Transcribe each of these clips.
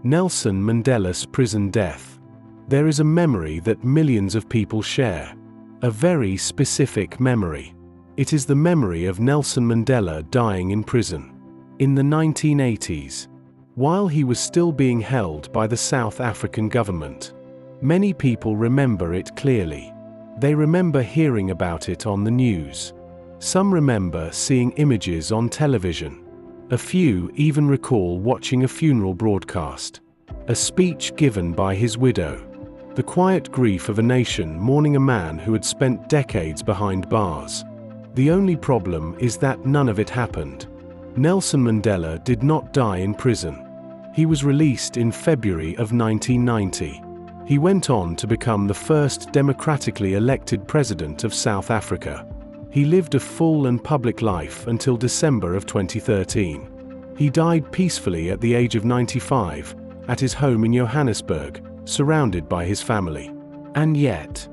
Nelson Mandela's prison death. There is a memory that millions of people share. A very specific memory. It is the memory of Nelson Mandela dying in prison. In the 1980s, while he was still being held by the South African government. Many people remember it clearly. They remember hearing about it on the news. Some remember seeing images on television. A few even recall watching a funeral broadcast. A speech given by his widow. The quiet grief of a nation mourning a man who had spent decades behind bars. The only problem is that none of it happened. Nelson Mandela did not die in prison. He was released in February of 1990. He went on to become the first democratically elected president of South Africa. He lived a full and public life until December of 2013. He died peacefully at the age of 95, at his home in Johannesburg, surrounded by his family. And yet,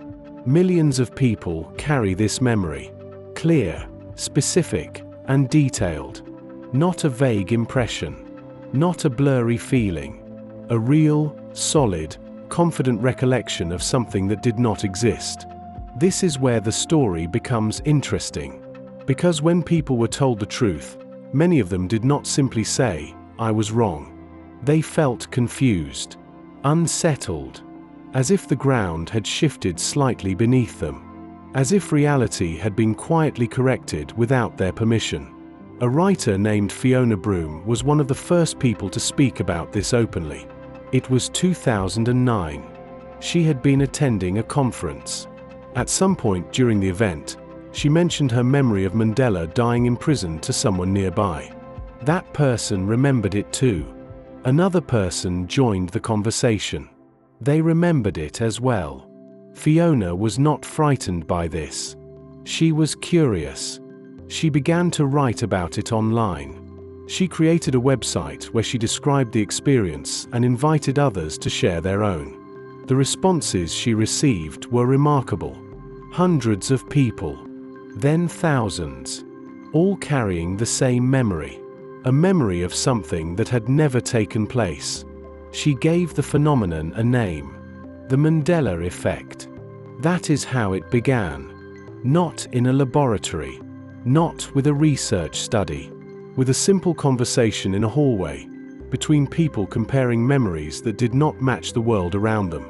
millions of people carry this memory. Clear, specific, and detailed. Not a vague impression. Not a blurry feeling. A real, solid, confident recollection of something that did not exist. This is where the story becomes interesting. Because when people were told the truth, many of them did not simply say, "I was wrong." They felt confused, unsettled, as if the ground had shifted slightly beneath them, as if reality had been quietly corrected without their permission. A writer named Fiona Broome was one of the first people to speak about this openly. It was 2009. She had been attending a conference. At some point during the event, she mentioned her memory of Mandela dying in prison to someone nearby. That person remembered it too. Another person joined the conversation. They remembered it as well. Fiona was not frightened by this. She was curious. She began to write about it online. She created a website where she described the experience and invited others to share their own. The responses she received were remarkable. Hundreds of people, then thousands, all carrying the same memory. A memory of something that had never taken place. She gave the phenomenon a name. The Mandela Effect. That is how it began. Not in a laboratory. Not with a research study. With a simple conversation in a hallway, between people comparing memories that did not match the world around them.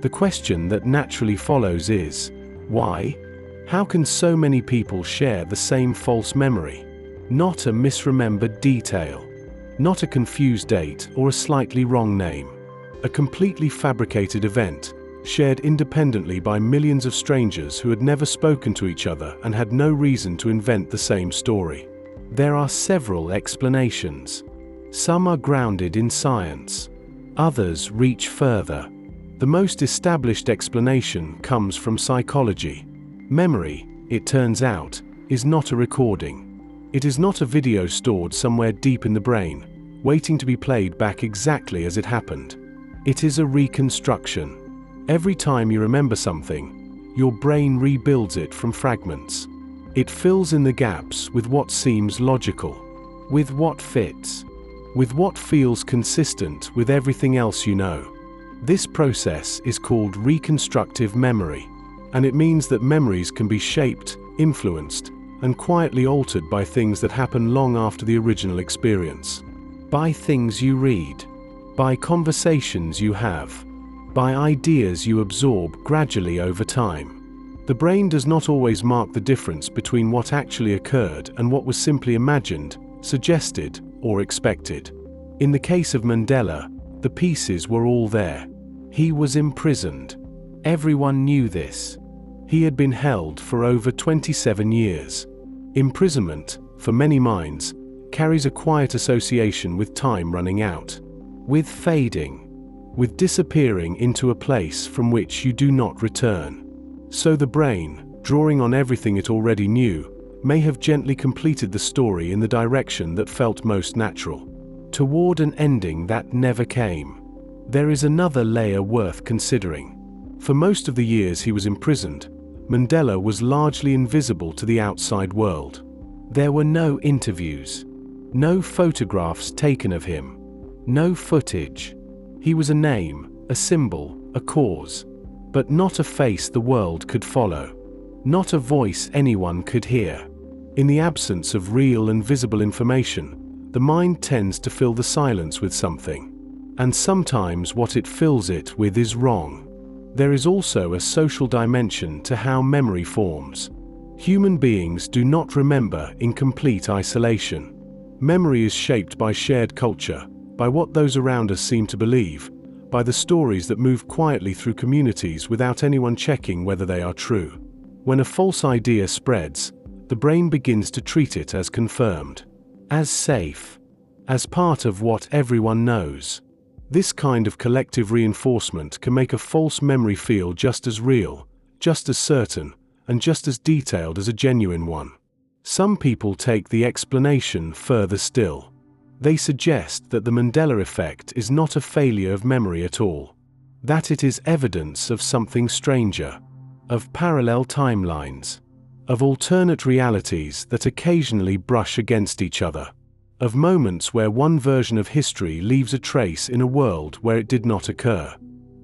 The question that naturally follows is, why? How can so many people share the same false memory? Not a misremembered detail. Not a confused date or a slightly wrong name. A completely fabricated event, shared independently by millions of strangers who had never spoken to each other and had no reason to invent the same story. There are several explanations. Some are grounded in science. Others reach further. The most established explanation comes from psychology. Memory, it turns out, is not a recording. It is not a video stored somewhere deep in the brain, waiting to be played back exactly as it happened. It is a reconstruction. Every time you remember something, your brain rebuilds it from fragments. It fills in the gaps with what seems logical, with what fits, with what feels consistent with everything else you know. This process is called reconstructive memory, and it means that memories can be shaped, influenced, and quietly altered by things that happen long after the original experience. By things you read, by conversations you have, by ideas you absorb gradually over time. The brain does not always mark the difference between what actually occurred and what was simply imagined, suggested, or expected. In the case of Mandela, the pieces were all there. He was imprisoned. Everyone knew this. He had been held for over 27 years. Imprisonment, for many minds, carries a quiet association with time running out, with fading, with disappearing into a place from which you do not return. So the brain, drawing on everything it already knew, may have gently completed the story in the direction that felt most natural, toward an ending that never came. There is another layer worth considering. For most of the years he was imprisoned, Mandela was largely invisible to the outside world. There were no interviews, no photographs taken of him, no footage. He was a name, a symbol, a cause, but not a face the world could follow, not a voice anyone could hear. In the absence of real and visible information, the mind tends to fill the silence with something, and sometimes what it fills it with is wrong. There is also a social dimension to how memory forms. Human beings do not remember in complete isolation. Memory is shaped by shared culture, by what those around us seem to believe, by the stories that move quietly through communities without anyone checking whether they are true. When a false idea spreads, the brain begins to treat it as confirmed, as safe, as part of what everyone knows. This kind of collective reinforcement can make a false memory feel just as real, just as certain, and just as detailed as a genuine one. Some people take the explanation further still. They suggest that the Mandela Effect is not a failure of memory at all, that it is evidence of something stranger, of parallel timelines, of alternate realities that occasionally brush against each other, of moments where one version of history leaves a trace in a world where it did not occur.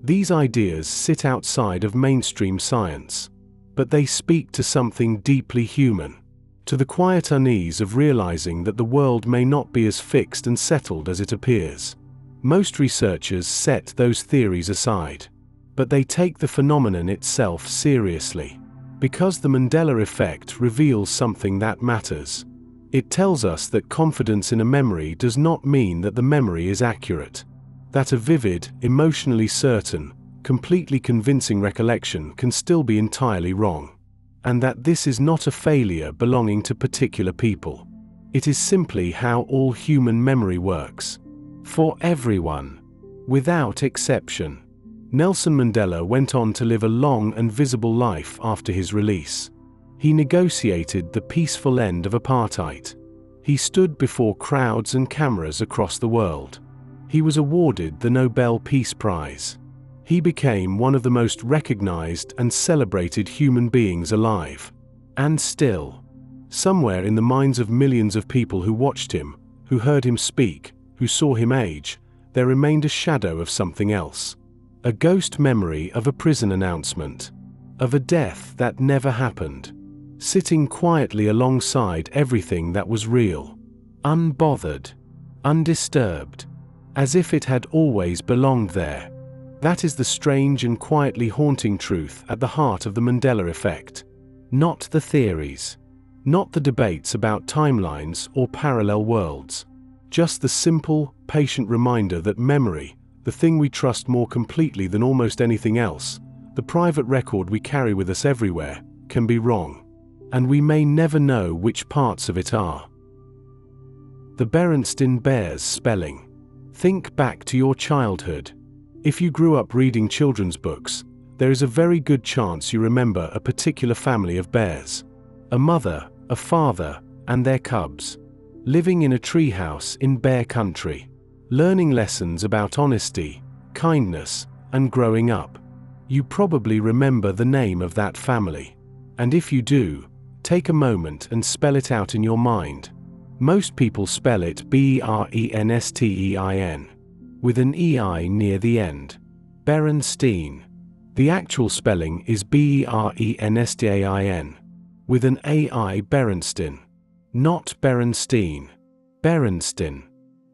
These ideas sit outside of mainstream science, but they speak to something deeply human, to the quiet unease of realizing that the world may not be as fixed and settled as it appears. Most researchers set those theories aside, but they take the phenomenon itself seriously, because the Mandela Effect reveals something that matters. It tells us that confidence in a memory does not mean that the memory is accurate, that a vivid, emotionally certain, completely convincing recollection can still be entirely wrong, and that this is not a failure belonging to particular people. It is simply how all human memory works, for everyone, without exception. Nelson Mandela went on to live a long and visible life after his release. He negotiated the peaceful end of apartheid. He stood before crowds and cameras across the world. He was awarded the Nobel Peace Prize. He became one of the most recognized and celebrated human beings alive. And still, somewhere in the minds of millions of people who watched him, who heard him speak, who saw him age, there remained a shadow of something else. A ghost memory of a prison announcement, of a death that never happened, sitting quietly alongside everything that was real, unbothered, undisturbed, as if it had always belonged there. That is the strange and quietly haunting truth at the heart of the Mandela Effect. Not the theories, not the debates about timelines or parallel worlds, just the simple, patient reminder that memory, the thing we trust more completely than almost anything else, the private record we carry with us everywhere, can be wrong. And we may never know which parts of it are. The Berenstain Bears spelling. Think back to your childhood. If you grew up reading children's books, there is a very good chance you remember a particular family of bears. A mother, a father, and their cubs, living in a treehouse in bear country, learning lessons about honesty, kindness, and growing up. You probably remember the name of that family. And if you do, take a moment and spell it out in your mind. Most people spell it Berenstein, with an EI near the end. Berenstain. The actual spelling is Berenstein, with an AI Berenstain, not Berenstein. Berenstain.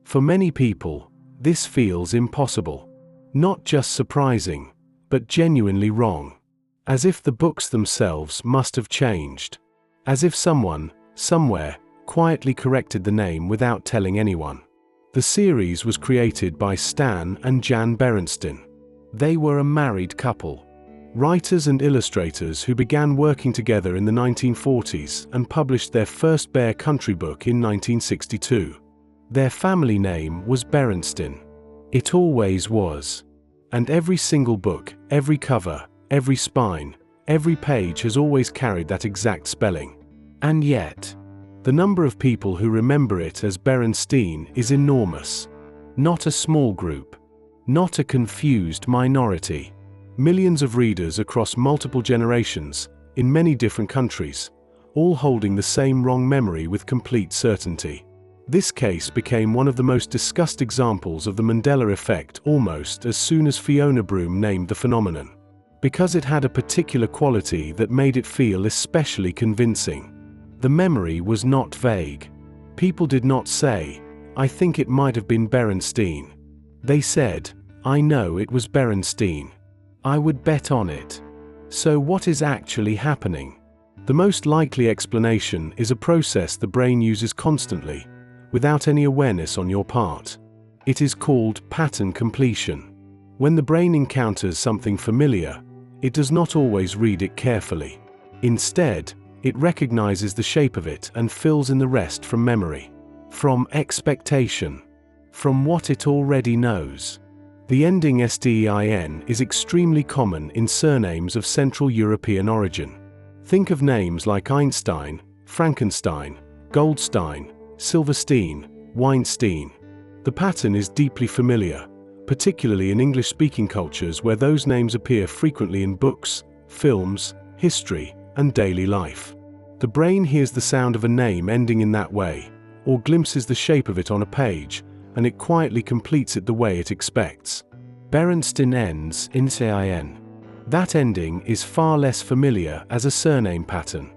For many people, this feels impossible. Not just surprising, but genuinely wrong. As if the books themselves must have changed. As if someone, somewhere, quietly corrected the name without telling anyone. The series was created by Stan and Jan Berenstain. They were a married couple, writers and illustrators who began working together in the 1940s and published their first Bear Country book in 1962. Their family name was Berenstain. It always was. And every single book, every cover, every spine, every page has always carried that exact spelling. And yet, the number of people who remember it as Berenstain is enormous. Not a small group. Not a confused minority. Millions of readers across multiple generations, in many different countries, all holding the same wrong memory with complete certainty. This case became one of the most discussed examples of the Mandela Effect almost as soon as Fiona Broome named the phenomenon, because it had a particular quality that made it feel especially convincing. The memory was not vague. People did not say, "I think it might have been Berenstein." They said, "I know it was Berenstein. I would bet on it." So what is actually happening? The most likely explanation is a process the brain uses constantly, without any awareness on your part. It is called pattern completion. When the brain encounters something familiar, it does not always read it carefully. Instead, it recognizes the shape of it and fills in the rest from memory, from expectation, from what it already knows. The ending "stein" is extremely common in surnames of Central European origin. Think of names like Einstein, Frankenstein, Goldstein, Silverstein, Weinstein. The pattern is deeply familiar, particularly in English-speaking cultures where those names appear frequently in books, films, history, and daily life. The brain hears the sound of a name ending in that way, or glimpses the shape of it on a page, and it quietly completes it the way it expects. Berenstein ends in "-in". That ending is far less familiar as a surname pattern.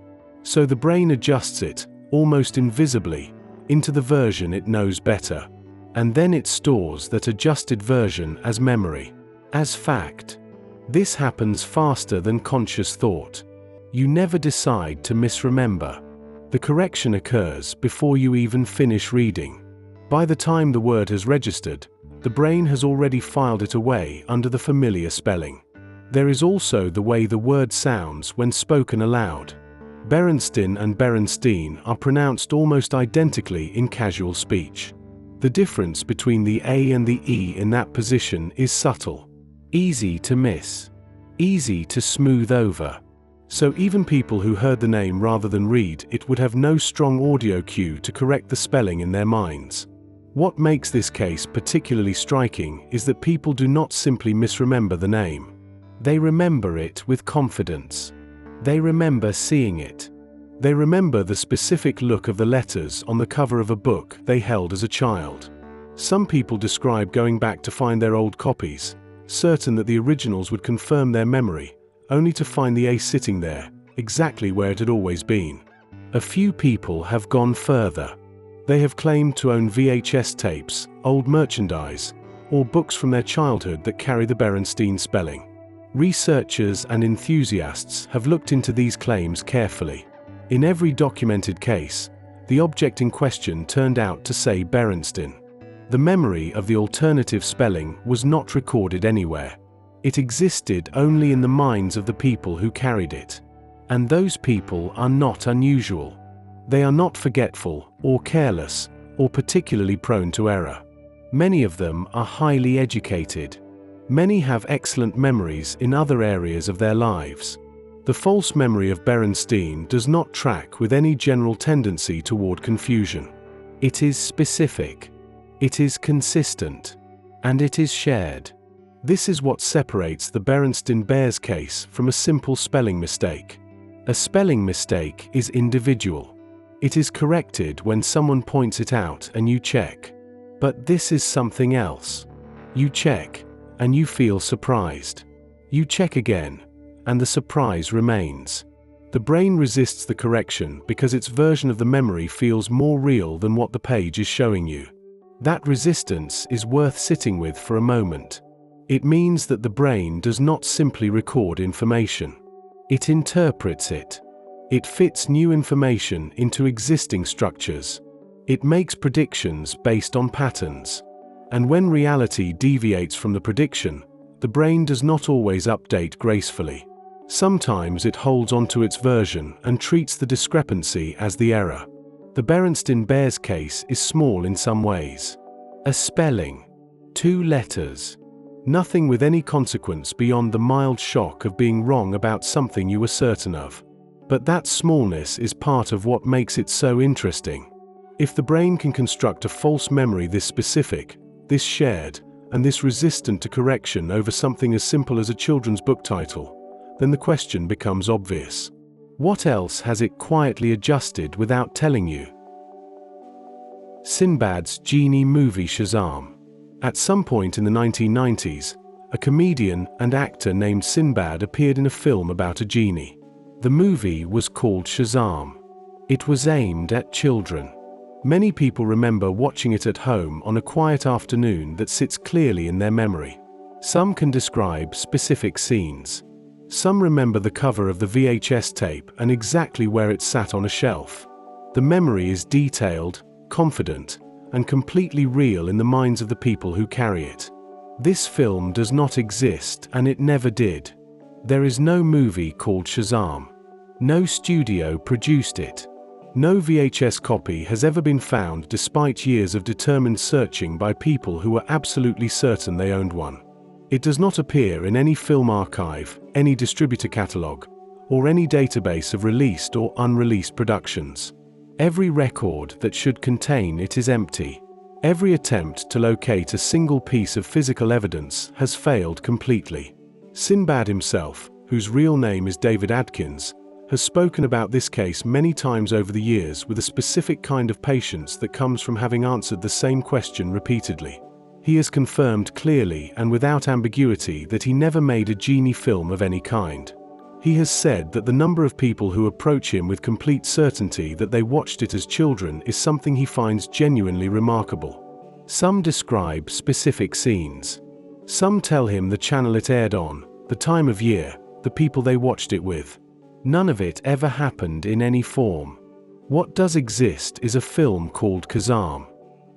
So the brain adjusts it, almost invisibly, into the version it knows better. And then it stores that adjusted version as memory, as fact. This happens faster than conscious thought. You never decide to misremember. The correction occurs before you even finish reading. By the time the word has registered, the brain has already filed it away under the familiar spelling. There is also the way the word sounds when spoken aloud. Berenstein and Berenstein are pronounced almost identically in casual speech. The difference between the A and the E in that position is subtle. Easy to miss. Easy to smooth over. So even people who heard the name rather than read it would have no strong audio cue to correct the spelling in their minds. What makes this case particularly striking is that people do not simply misremember the name. They remember it with confidence. They remember seeing it. They remember the specific look of the letters on the cover of a book they held as a child. Some people describe going back to find their old copies, certain that the originals would confirm their memory, only to find the A sitting there, exactly where it had always been. A few people have gone further. They have claimed to own VHS tapes, old merchandise, or books from their childhood that carry the Berenstein spelling. Researchers and enthusiasts have looked into these claims carefully. In every documented case, the object in question turned out to say Berenstein. The memory of the alternative spelling was not recorded anywhere. It existed only in the minds of the people who carried it. And those people are not unusual. They are not forgetful, or careless, or particularly prone to error. Many of them are highly educated. Many have excellent memories in other areas of their lives. The false memory of Berenstein does not track with any general tendency toward confusion. It is specific. It is consistent. And it is shared. This is what separates the Berenstein Bears case from a simple spelling mistake. A spelling mistake is individual. It is corrected when someone points it out and you check. But this is something else. You check, and you feel surprised. You check again, and the surprise remains. The brain resists the correction because its version of the memory feels more real than what the page is showing you. That resistance is worth sitting with for a moment. It means that the brain does not simply record information. It interprets it. It fits new information into existing structures. It makes predictions based on patterns. And when reality deviates from the prediction, the brain does not always update gracefully. Sometimes it holds onto its version and treats the discrepancy as the error. The Berenstein Bears case is small in some ways. A spelling. 2 letters. Nothing with any consequence beyond the mild shock of being wrong about something you were certain of. But that smallness is part of what makes it so interesting. If the brain can construct a false memory this specific, this shared, and this resistant to correction over something as simple as a children's book title, then the question becomes obvious. What else has it quietly adjusted without telling you? Sinbad's genie movie Shazam. At some point in the 1990s, a comedian and actor named Sinbad appeared in a film about a genie. The movie was called Shazam. It was aimed at children. Many people remember watching it at home on a quiet afternoon that sits clearly in their memory. Some can describe specific scenes. Some remember the cover of the VHS tape and exactly where it sat on a shelf. The memory is detailed, confident, and completely real in the minds of the people who carry it. This film does not exist, and it never did. There is no movie called Shazam. No studio produced it. No VHS copy has ever been found despite years of determined searching by people who were absolutely certain they owned one. It does not appear in any film archive, any distributor catalog, or any database of released or unreleased productions. Every record that should contain it is empty. Every attempt to locate a single piece of physical evidence has failed completely. Sinbad himself, whose real name is David Adkins, has spoken about this case many times over the years with a specific kind of patience that comes from having answered the same question repeatedly. He has confirmed clearly and without ambiguity that he never made a genie film of any kind. He has said that the number of people who approach him with complete certainty that they watched it as children is something he finds genuinely remarkable. Some describe specific scenes. Some tell him the channel it aired on, the time of year, the people they watched it with. None of it ever happened in any form. What does exist is a film called Shazam.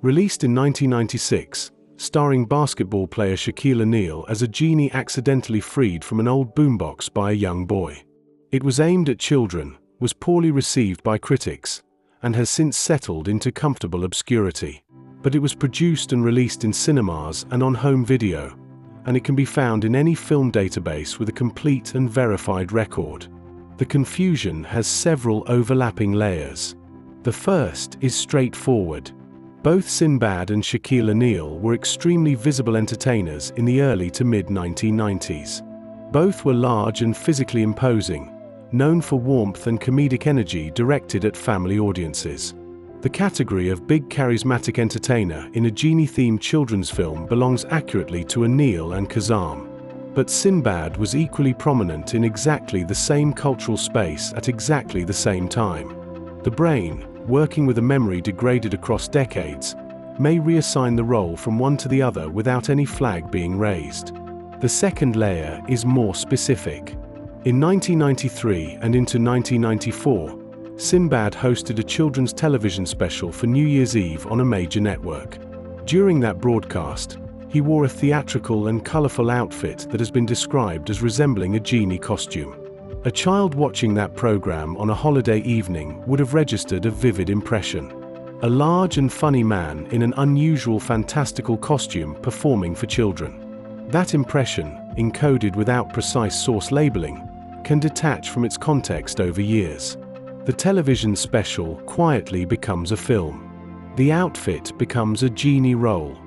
Released in 1996, starring basketball player Shaquille O'Neal as a genie accidentally freed from an old boombox by a young boy. It was aimed at children, was poorly received by critics, and has since settled into comfortable obscurity. But it was produced and released in cinemas and on home video, and it can be found in any film database with a complete and verified record. The confusion has several overlapping layers. The first is straightforward. Both Sinbad and Shaquille O'Neal were extremely visible entertainers in the early to mid-1990s. Both were large and physically imposing, known for warmth and comedic energy directed at family audiences. The category of big charismatic entertainer in a genie-themed children's film belongs accurately to O'Neal and Shazam. But Sinbad was equally prominent in exactly the same cultural space at exactly the same time. The brain, working with a memory degraded across decades, may reassign the role from one to the other without any flag being raised. The second layer is more specific. In 1993 and into 1994, Sinbad hosted a children's television special for New Year's Eve on a major network. During that broadcast, he wore a theatrical and colorful outfit that has been described as resembling a genie costume. A child watching that program on a holiday evening would have registered a vivid impression. A large and funny man in an unusual fantastical costume performing for children. That impression, encoded without precise source labeling, can detach from its context over years. The television special quietly becomes a film. The outfit becomes a genie role.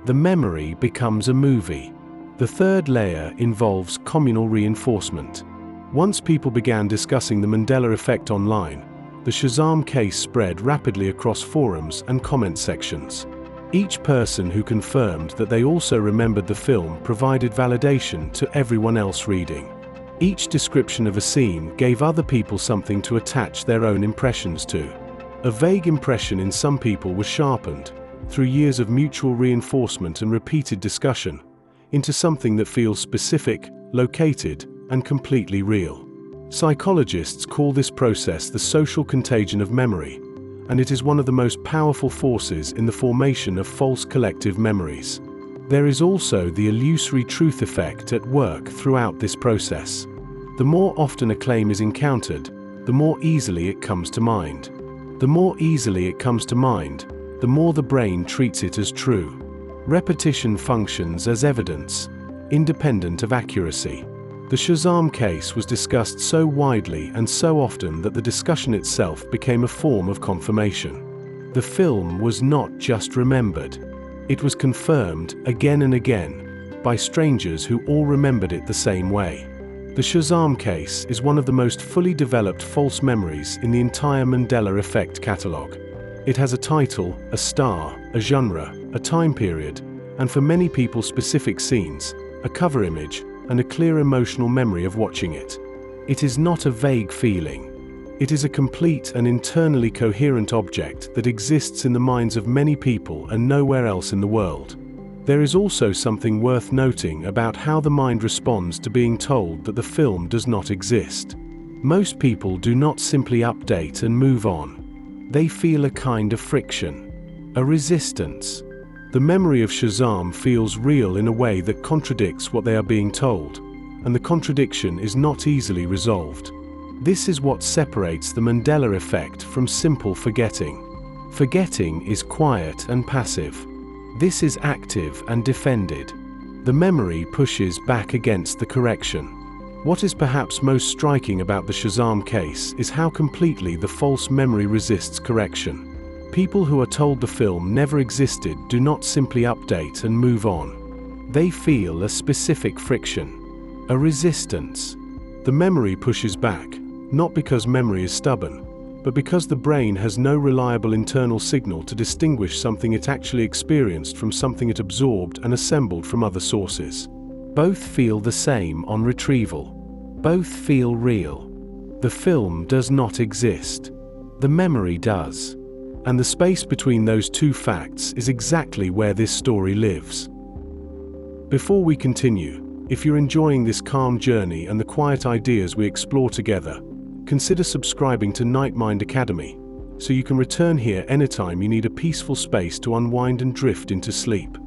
The memory becomes a movie. The third layer involves communal reinforcement. Once people began discussing the Mandela Effect online, the Shazam case spread rapidly across forums and comment sections. Each person who confirmed that they also remembered the film provided validation to everyone else reading. Each description of a scene gave other people something to attach their own impressions to. A vague impression in some people was sharpened, through years of mutual reinforcement and repeated discussion, into something that feels specific, located, and completely real. Psychologists call this process the social contagion of memory, and it is one of the most powerful forces in the formation of false collective memories. There is also the illusory truth effect at work throughout this process. The more often a claim is encountered, the more easily it comes to mind. The more easily it comes to mind, the more the brain treats it as true. Repetition functions as evidence, independent of accuracy. The Shazam case was discussed so widely and so often that the discussion itself became a form of confirmation. The film was not just remembered. It was confirmed again and again by strangers who all remembered it the same way. The Shazam case is one of the most fully developed false memories in the entire Mandela Effect catalogue. It has a title, a star, a genre, a time period, and for many people specific scenes, a cover image, and a clear emotional memory of watching it. It is not a vague feeling. It is a complete and internally coherent object that exists in the minds of many people and nowhere else in the world. There is also something worth noting about how the mind responds to being told that the film does not exist. Most people do not simply update and move on. They feel a kind of friction, a resistance. The memory of Shazam feels real in a way that contradicts what they are being told, and the contradiction is not easily resolved. This is what separates the Mandela Effect from simple forgetting. Forgetting is quiet and passive. This is active and defended. The memory pushes back against the correction. What is perhaps most striking about the Shazam case is how completely the false memory resists correction. People who are told the film never existed do not simply update and move on. They feel a specific friction, a resistance. The memory pushes back, not because memory is stubborn, but because the brain has no reliable internal signal to distinguish something it actually experienced from something it absorbed and assembled from other sources. Both feel the same on retrieval. Both feel real. The film does not exist. The memory does. And the space between those two facts is exactly where this story lives. Before we continue, if you're enjoying this calm journey and the quiet ideas we explore together, consider subscribing to Nightmind Academy, so you can return here anytime you need a peaceful space to unwind and drift into sleep.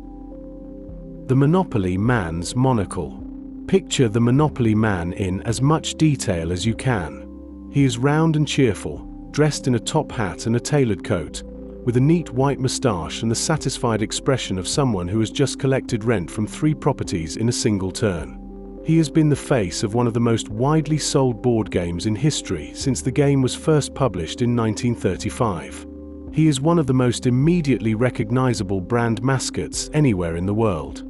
The Monopoly Man's Monocle. Picture the Monopoly Man in as much detail as you can. He is round and cheerful, dressed in a top hat and a tailored coat, with a neat white moustache and the satisfied expression of someone who has just collected rent from 3 properties in a single turn. He has been the face of one of the most widely sold board games in history since the game was first published in 1935. He is one of the most immediately recognizable brand mascots anywhere in the world.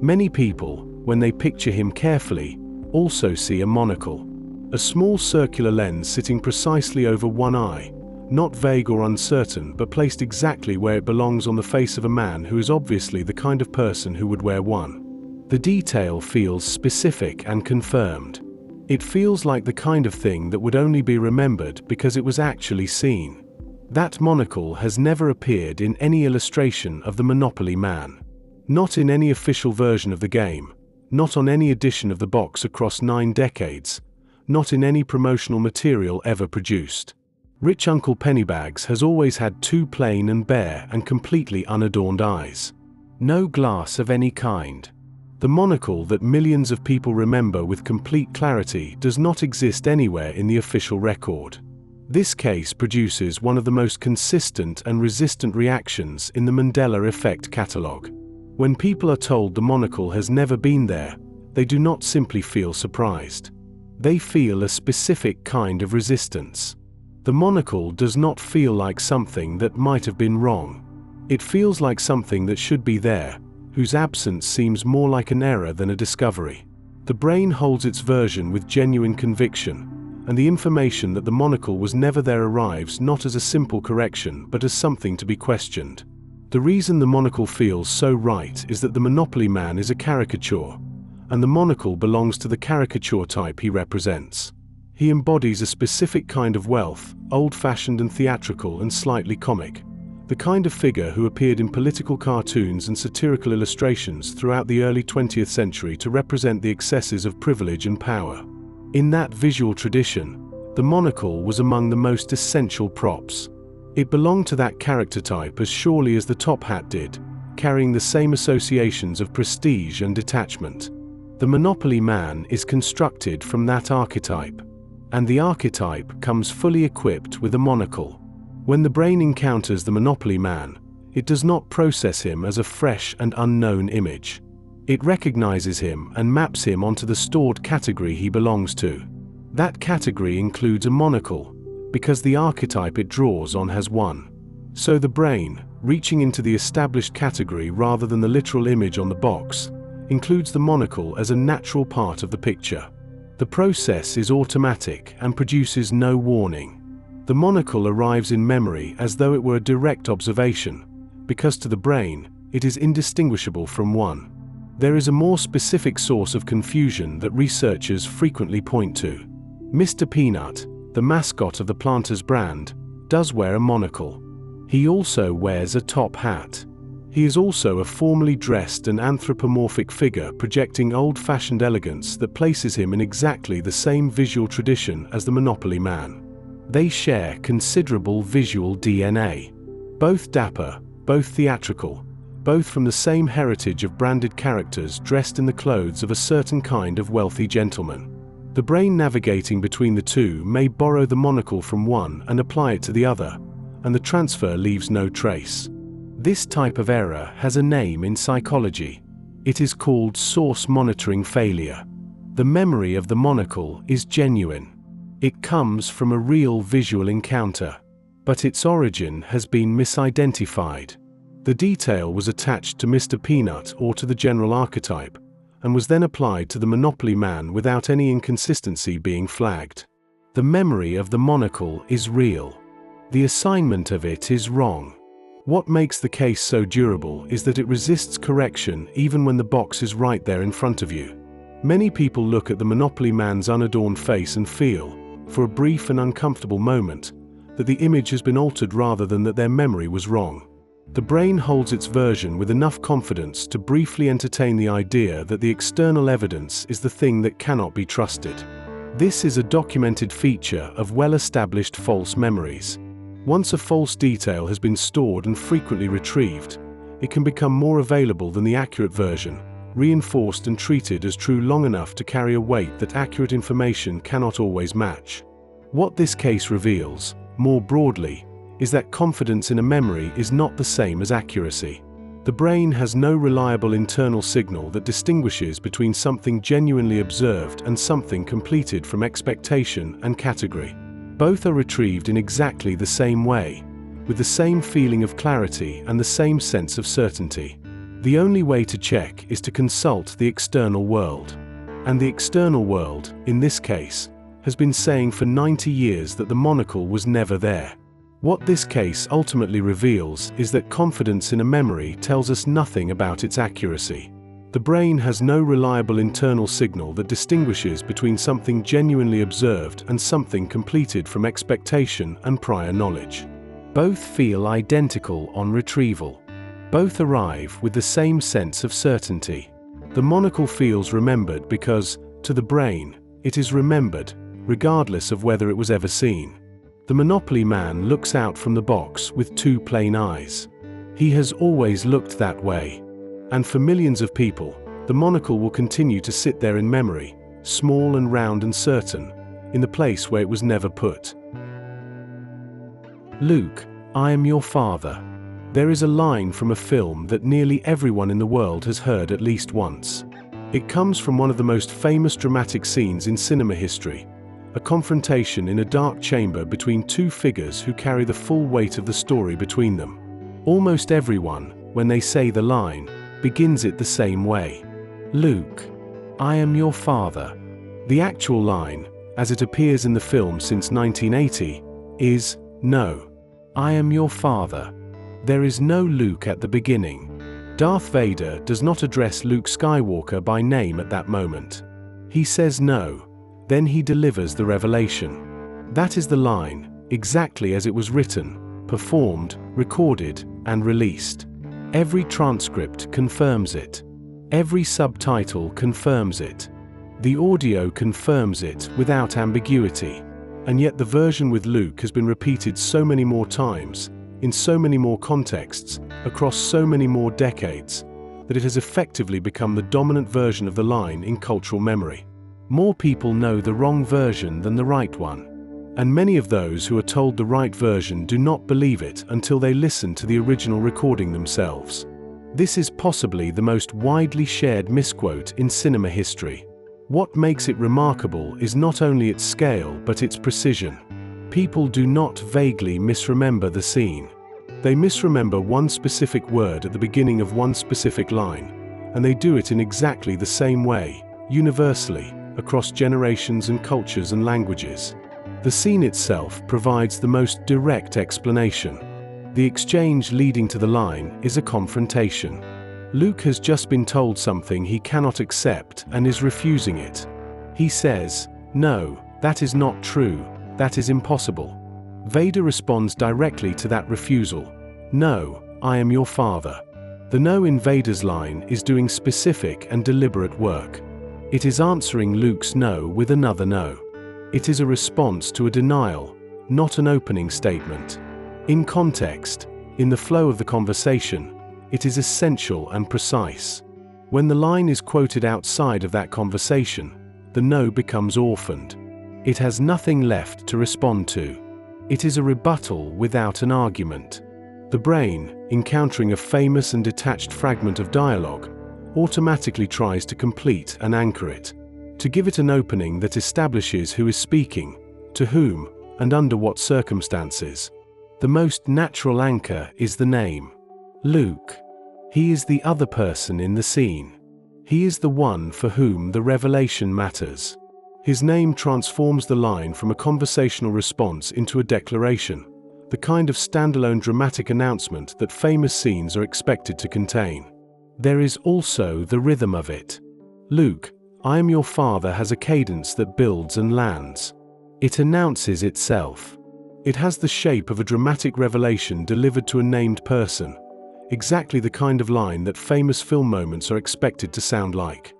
Many people, when they picture him carefully, also see a monocle, a small circular lens sitting precisely over one eye, not vague or uncertain but placed exactly where it belongs on the face of a man who is obviously the kind of person who would wear one. The detail feels specific and confirmed. It feels like the kind of thing that would only be remembered because it was actually seen. That monocle has never appeared in any illustration of the Monopoly Man. Not in any official version of the game, not on any edition of the box across 9 decades, not in any promotional material ever produced. Rich Uncle Pennybags has always had 2 plain and bare and completely unadorned eyes. No glass of any kind. The monocle that millions of people remember with complete clarity does not exist anywhere in the official record. This case produces one of the most consistent and resistant reactions in the Mandela Effect catalogue. When people are told the monocle has never been there, they do not simply feel surprised. They feel a specific kind of resistance. The monocle does not feel like something that might have been wrong. It feels like something that should be there, whose absence seems more like an error than a discovery. The brain holds its version with genuine conviction, and the information that the monocle was never there arrives not as a simple correction but as something to be questioned. The reason the monocle feels so right is that the Monopoly Man is a caricature, and the monocle belongs to the caricature type he represents. He embodies a specific kind of wealth, old-fashioned and theatrical and slightly comic. The kind of figure who appeared in political cartoons and satirical illustrations throughout the early 20th century to represent the excesses of privilege and power. In that visual tradition, the monocle was among the most essential props. It belonged to that character type as surely as the top hat did, carrying the same associations of prestige and detachment. The Monopoly Man is constructed from that archetype, and the archetype comes fully equipped with a monocle. When the brain encounters the Monopoly Man, it does not process him as a fresh and unknown image. It recognizes him and maps him onto the stored category he belongs to. That category includes a monocle, because the archetype it draws on has one. So the brain, reaching into the established category rather than the literal image on the box, includes the monocle as a natural part of the picture. The process is automatic and produces no warning. The monocle arrives in memory as though it were a direct observation, because to the brain, it is indistinguishable from one. There is a more specific source of confusion that researchers frequently point to. Mr. Peanut, the mascot of the Planters brand, does wear a monocle. He also wears a top hat. He is also a formally dressed and anthropomorphic figure projecting old-fashioned elegance that places him in exactly the same visual tradition as the Monopoly Man. They share considerable visual DNA. Both dapper, both theatrical, both from the same heritage of branded characters dressed in the clothes of a certain kind of wealthy gentleman. The brain navigating between the two may borrow the monocle from one and apply it to the other, and the transfer leaves no trace. This type of error has a name in psychology. It is called source monitoring failure. The memory of the monocle is genuine. It comes from a real visual encounter, but its origin has been misidentified. The detail was attached to Mr. Peanut or to the general archetype, and was then applied to the Monopoly Man without any inconsistency being flagged. The memory of the monocle is real. The assignment of it is wrong. What makes the case so durable is that it resists correction even when the box is right there in front of you. Many people look at the Monopoly Man's unadorned face and feel, for a brief and uncomfortable moment, that the image has been altered rather than that their memory was wrong. The brain holds its version with enough confidence to briefly entertain the idea that the external evidence is the thing that cannot be trusted. This is a documented feature of well-established false memories. Once a false detail has been stored and frequently retrieved, it can become more available than the accurate version, reinforced and treated as true long enough to carry a weight that accurate information cannot always match. What this case reveals, more broadly, is that confidence in a memory is not the same as accuracy. The brain has no reliable internal signal that distinguishes between something genuinely observed and something completed from expectation and category. Both are retrieved in exactly the same way, with the same feeling of clarity and the same sense of certainty. The only way to check is to consult the external world. And the external world, in this case, has been saying for 90 years that the monocle was never there. What this case ultimately reveals is that confidence in a memory tells us nothing about its accuracy. The brain has no reliable internal signal that distinguishes between something genuinely observed and something completed from expectation and prior knowledge. Both feel identical on retrieval. Both arrive with the same sense of certainty. The monocle feels remembered because, to the brain, it is remembered, regardless of whether it was ever seen. The Monopoly Man looks out from the box with two plain eyes. He has always looked that way. And for millions of people, the monocle will continue to sit there in memory, small and round and certain, in the place where it was never put. Luke, I am your father. There is a line from a film that nearly everyone in the world has heard at least once. It comes from one of the most famous dramatic scenes in cinema history, a confrontation in a dark chamber between two figures who carry the full weight of the story between them. Almost everyone, when they say the line, begins it the same way. Luke, I am your father. The actual line, as it appears in the film since 1980, is, no, I am your father. There is no Luke at the beginning. Darth Vader does not address Luke Skywalker by name at that moment. He says no, then he delivers the revelation. That is the line, exactly as it was written, performed, recorded, and released. Every transcript confirms it. Every subtitle confirms it. The audio confirms it without ambiguity. And yet the version with Luke has been repeated so many more times, in so many more contexts, across so many more decades, that it has effectively become the dominant version of the line in cultural memory. More people know the wrong version than the right one. And many of those who are told the right version do not believe it until they listen to the original recording themselves. This is possibly the most widely shared misquote in cinema history. What makes it remarkable is not only its scale but its precision. People do not vaguely misremember the scene. They misremember one specific word at the beginning of one specific line, and they do it in exactly the same way, universally, across generations and cultures and languages. The scene itself provides the most direct explanation. The exchange leading to the line is a confrontation. Luke has just been told something he cannot accept and is refusing it. He says, "No, that is not true, that is impossible." Vader responds directly to that refusal. "No, I am your father." The no in Vader's line is doing specific and deliberate work. It is answering Luke's no with another no. It is a response to a denial, not an opening statement. In context, in the flow of the conversation, it is essential and precise. When the line is quoted outside of that conversation, the no becomes orphaned. It has nothing left to respond to. It is a rebuttal without an argument. The brain, encountering a famous and detached fragment of dialogue, automatically tries to complete and anchor it, to give it an opening that establishes who is speaking, to whom, and under what circumstances. The most natural anchor is the name. Luke. He is the other person in the scene. He is the one for whom the revelation matters. His name transforms the line from a conversational response into a declaration, the kind of standalone dramatic announcement that famous scenes are expected to contain. There is also the rhythm of it. Luke, I am your father has a cadence that builds and lands. It announces itself. It has the shape of a dramatic revelation delivered to a named person, exactly the kind of line that famous film moments are expected to sound like.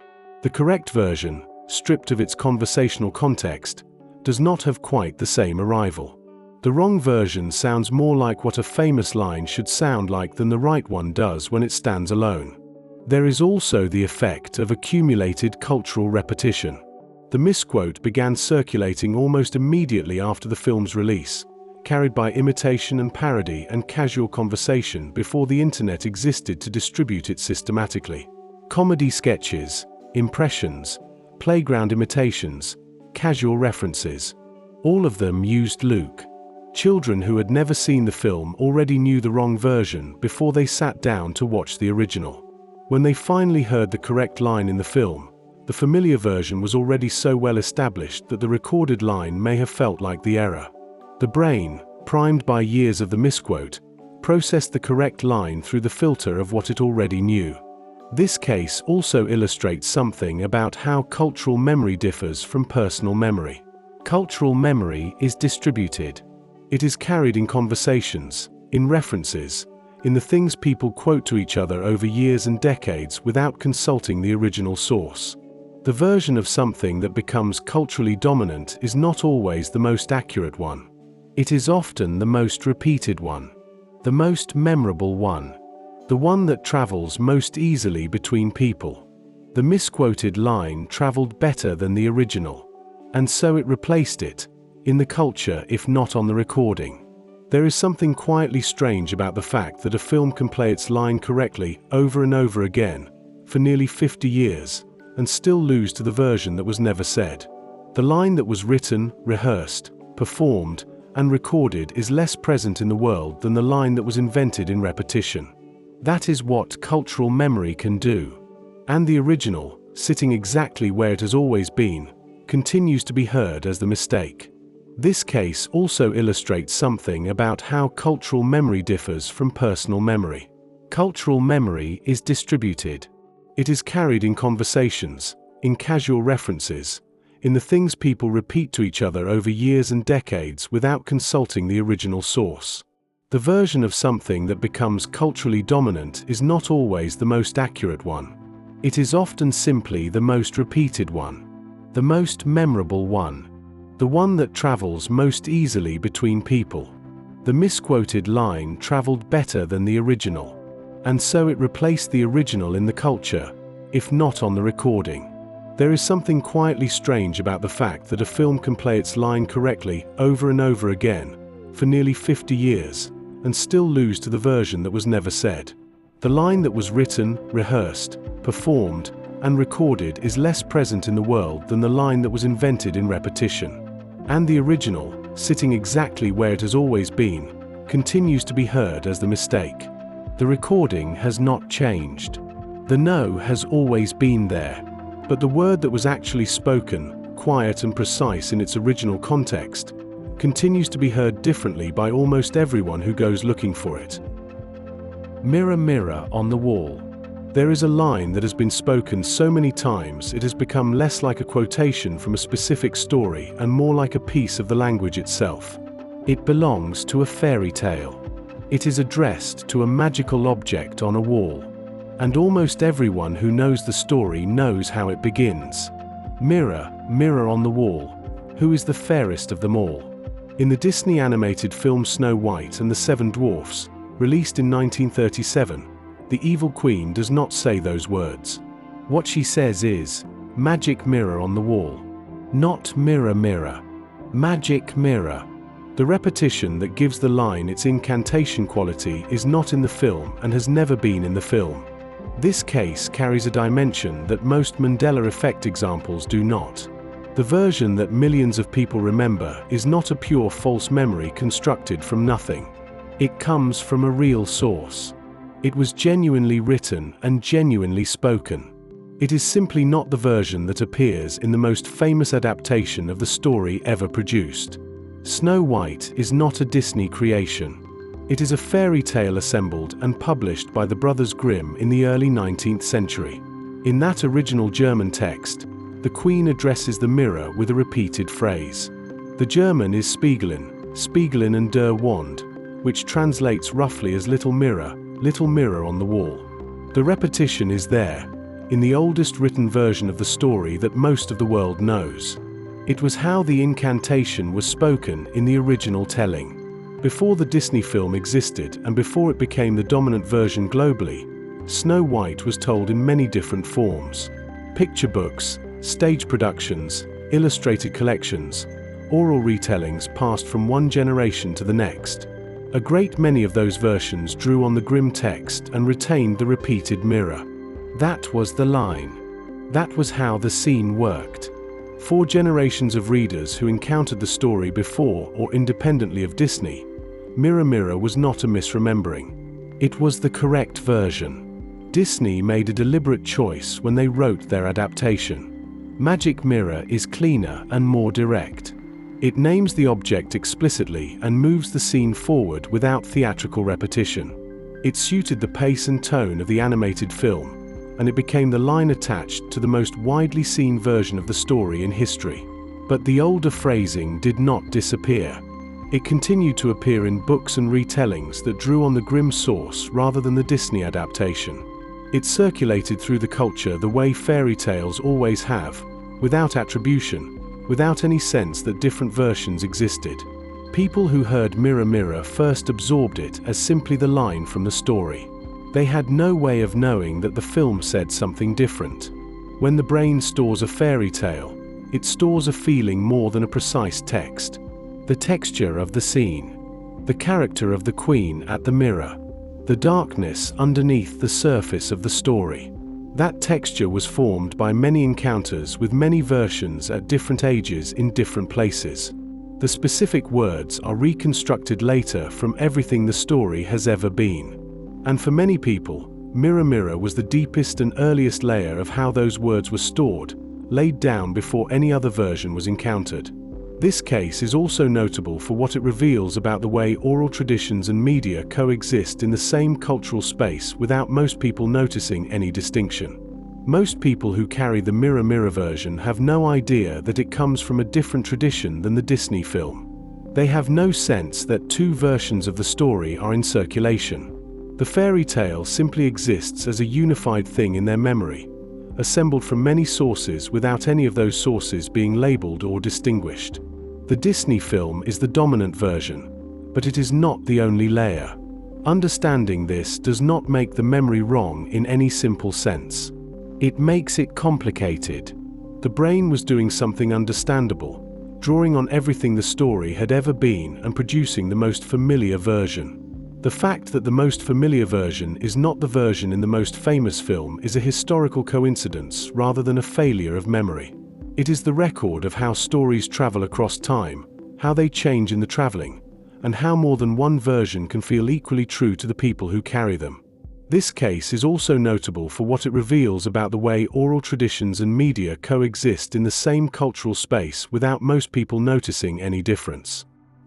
The correct version, stripped of its conversational context, does not have quite the same arrival. The wrong version sounds more like what a famous line should sound like than the right one does when it stands alone. There is also the effect of accumulated cultural repetition. The misquote began circulating almost immediately after the film's release, carried by imitation and parody and casual conversation before the internet existed to distribute it systematically. Comedy sketches, impressions, playground imitations, casual references. All of them used Luke. Children who had never seen the film already knew the wrong version before they sat down to watch the original. When they finally heard the correct line in the film, the familiar version was already so well established that the recorded line may have felt like the error. The brain, primed by years of the misquote, processed the correct line through the filter of what it already knew. This case also illustrates something about how cultural memory differs from personal memory. Cultural memory is distributed. It is carried in conversations, in references, in the things people quote to each other over years and decades without consulting the original source. The version of something that becomes culturally dominant is not always the most accurate one. It is often the most repeated one, the most memorable one, the one that travels most easily between people. The misquoted line traveled better than the original, and so it replaced it, in the culture if not on the recording. There is something quietly strange about the fact that a film can play its line correctly over and over again, for nearly 50 years, and still lose to the version that was never said. The line that was written, rehearsed, performed, and recorded is less present in the world than the line that was invented in repetition. That is what cultural memory can do. And the original, sitting exactly where it has always been, continues to be heard as the mistake. This case also illustrates something about how cultural memory differs from personal memory. Cultural memory is distributed. It is carried in conversations, in casual references, in the things people repeat to each other over years and decades without consulting the original source. The version of something that becomes culturally dominant is not always the most accurate one. It is often simply the most repeated one, the most memorable one, the one that travels most easily between people. The misquoted line traveled better than the original, and so it replaced the original in the culture, if not on the recording. There is something quietly strange about the fact that a film can play its line correctly over and over again, for nearly 50 years, and still lose to the version that was never said. The line that was written, rehearsed, performed, and recorded is less present in the world than the line that was invented in repetition. And the original, sitting exactly where it has always been, continues to be heard as the mistake. The recording has not changed. The no has always been there, but the word that was actually spoken, quiet and precise in its original context, continues to be heard differently by almost everyone who goes looking for it. Mirror, mirror on the wall. There is a line that has been spoken so many times it has become less like a quotation from a specific story and more like a piece of the language itself. It belongs to a fairy tale. It is addressed to a magical object on a wall. And almost everyone who knows the story knows how it begins. Mirror, mirror on the wall, who is the fairest of them all? In the Disney animated film Snow White and the Seven Dwarfs, released in 1937, the evil queen does not say those words. What she says is, "Magic mirror on the wall." Not mirror, mirror. Magic mirror. The repetition that gives the line its incantation quality is not in the film and has never been in the film. This case carries a dimension that most Mandela Effect examples do not. The version that millions of people remember is not a pure false memory constructed from nothing. It comes from a real source. It was genuinely written and genuinely spoken. It is simply not the version that appears in the most famous adaptation of the story ever produced. Snow White is not a Disney creation. It is a fairy tale assembled and published by the Brothers Grimm in the early 19th century. In that original German text, the Queen addresses the mirror with a repeated phrase. The German is Spiegelin and der Wand, which translates roughly as little mirror on the wall. The repetition is there, in the oldest written version of the story that most of the world knows. It was how the incantation was spoken in the original telling. Before the Disney film existed and before it became the dominant version globally, Snow White was told in many different forms. Picture books, stage productions, illustrated collections, oral retellings passed from one generation to the next. A great many of those versions drew on the Grimm text and retained the repeated mirror. That was the line. That was how the scene worked. 4 generations of readers who encountered the story before or independently of Disney, Mirror Mirror was not a misremembering. It was the correct version. Disney made a deliberate choice when they wrote their adaptation. Magic Mirror is cleaner and more direct. It names the object explicitly and moves the scene forward without theatrical repetition. It suited the pace and tone of the animated film, and it became the line attached to the most widely seen version of the story in history. But the older phrasing did not disappear. It continued to appear in books and retellings that drew on the Grimm source rather than the Disney adaptation. It circulated through the culture the way fairy tales always have, without attribution, without any sense that different versions existed. People who heard Mirror Mirror first absorbed it as simply the line from the story. They had no way of knowing that the film said something different. When the brain stores a fairy tale, it stores a feeling more than a precise text. The texture of the scene, the character of the queen at the mirror, the darkness underneath the surface of the story. That texture was formed by many encounters with many versions at different ages in different places. The specific words are reconstructed later from everything the story has ever been. And for many people, Mirror Mirror was the deepest and earliest layer of how those words were stored, laid down before any other version was encountered. This case is also notable for what it reveals about the way oral traditions and media coexist in the same cultural space without most people noticing any distinction. Most people who carry the Mirror Mirror version have no idea that it comes from a different tradition than the Disney film. They have no sense that 2 versions of the story are in circulation. The fairy tale simply exists as a unified thing in their memory, assembled from many sources without any of those sources being labeled or distinguished. The Disney film is the dominant version, but it is not the only layer. Understanding this does not make the memory wrong in any simple sense. It makes it complicated. The brain was doing something understandable, drawing on everything the story had ever been and producing the most familiar version. The fact that the most familiar version is not the version in the most famous film is a historical coincidence rather than a failure of memory. It is the record of how stories travel across time, how they change in the traveling, and how more than one version can feel equally true to the people who carry them. This case is also notable for what it reveals about the way oral traditions and media coexist in the same cultural space without most people noticing any difference.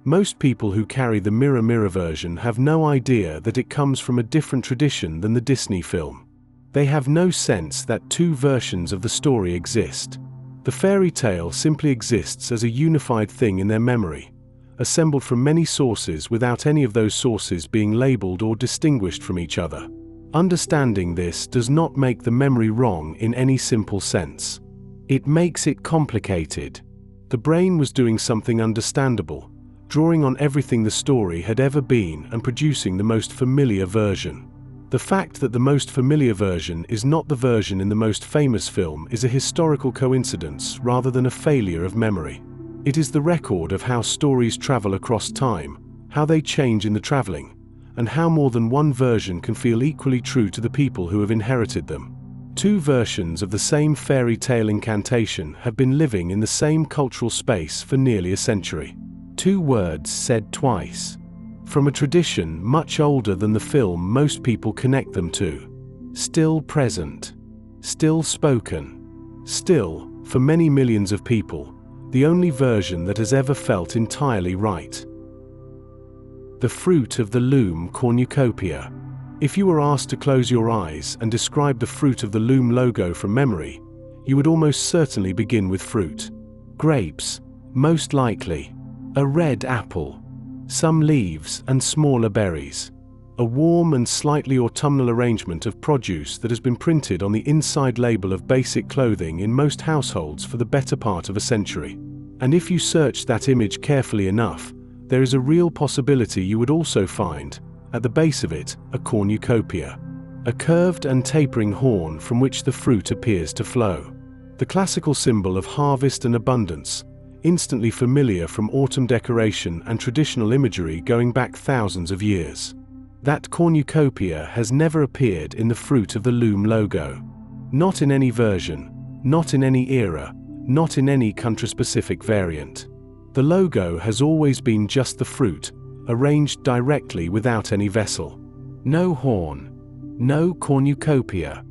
Most people who carry the mirror version have no idea that it comes from a different tradition than the Disney film. They have no sense that two versions of the story exist. The fairy tale simply exists as a unified thing in their memory, assembled from many sources without any of those sources being labeled or distinguished from each other. Understanding this does not make the memory wrong in any simple sense. It makes it complicated. The brain was doing something understandable, drawing on everything the story had ever been and producing the most familiar version. The fact that the most familiar version is not the version in the most famous film is a historical coincidence rather than a failure of memory. It is the record of how stories travel across time, how they change in the traveling, and how more than one version can feel equally true to the people who have inherited them. Two versions of the same fairy tale incantation have been living in the same cultural space for nearly a century. Two words said twice. From a tradition much older than the film most people connect them to. Still present. Still spoken. Still, for many millions of people, the only version that has ever felt entirely right. The fruit of the loom cornucopia. If you were asked to close your eyes and describe the fruit of the loom logo from memory, you would almost certainly begin with fruit. Grapes, most likely. A red apple. Some leaves and smaller berries. A warm and slightly autumnal arrangement of produce that has been printed on the inside label of basic clothing in most households for the better part of a century. And if you search that image carefully enough, there is a real possibility you would also find, at the base of it, a cornucopia. A curved and tapering horn from which the fruit appears to flow. The classical symbol of harvest and abundance, instantly familiar from autumn decoration and traditional imagery going back thousands of years. That cornucopia has never appeared in the fruit of the loom logo. Not in any version, not in any era, not in any country-specific variant. The logo has always been just the fruit, arranged directly without any vessel. No horn, no cornucopia,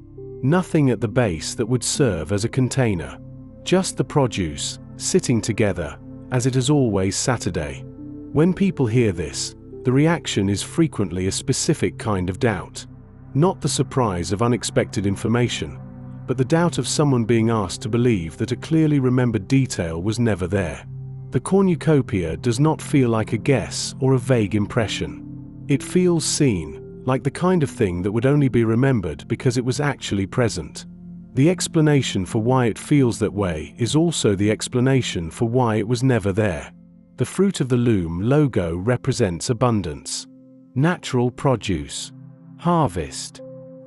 nothing at the base that would serve as a container. Just the produce, sitting together, as it is always Saturday. When people hear this, the reaction is frequently a specific kind of doubt. Not the surprise of unexpected information, but the doubt of someone being asked to believe that a clearly remembered detail was never there. The cornucopia does not feel like a guess or a vague impression. It feels seen, like the kind of thing that would only be remembered because it was actually present. The explanation for why it feels that way is also the explanation for why it was never there. The fruit of the loom logo represents abundance, natural produce, harvest,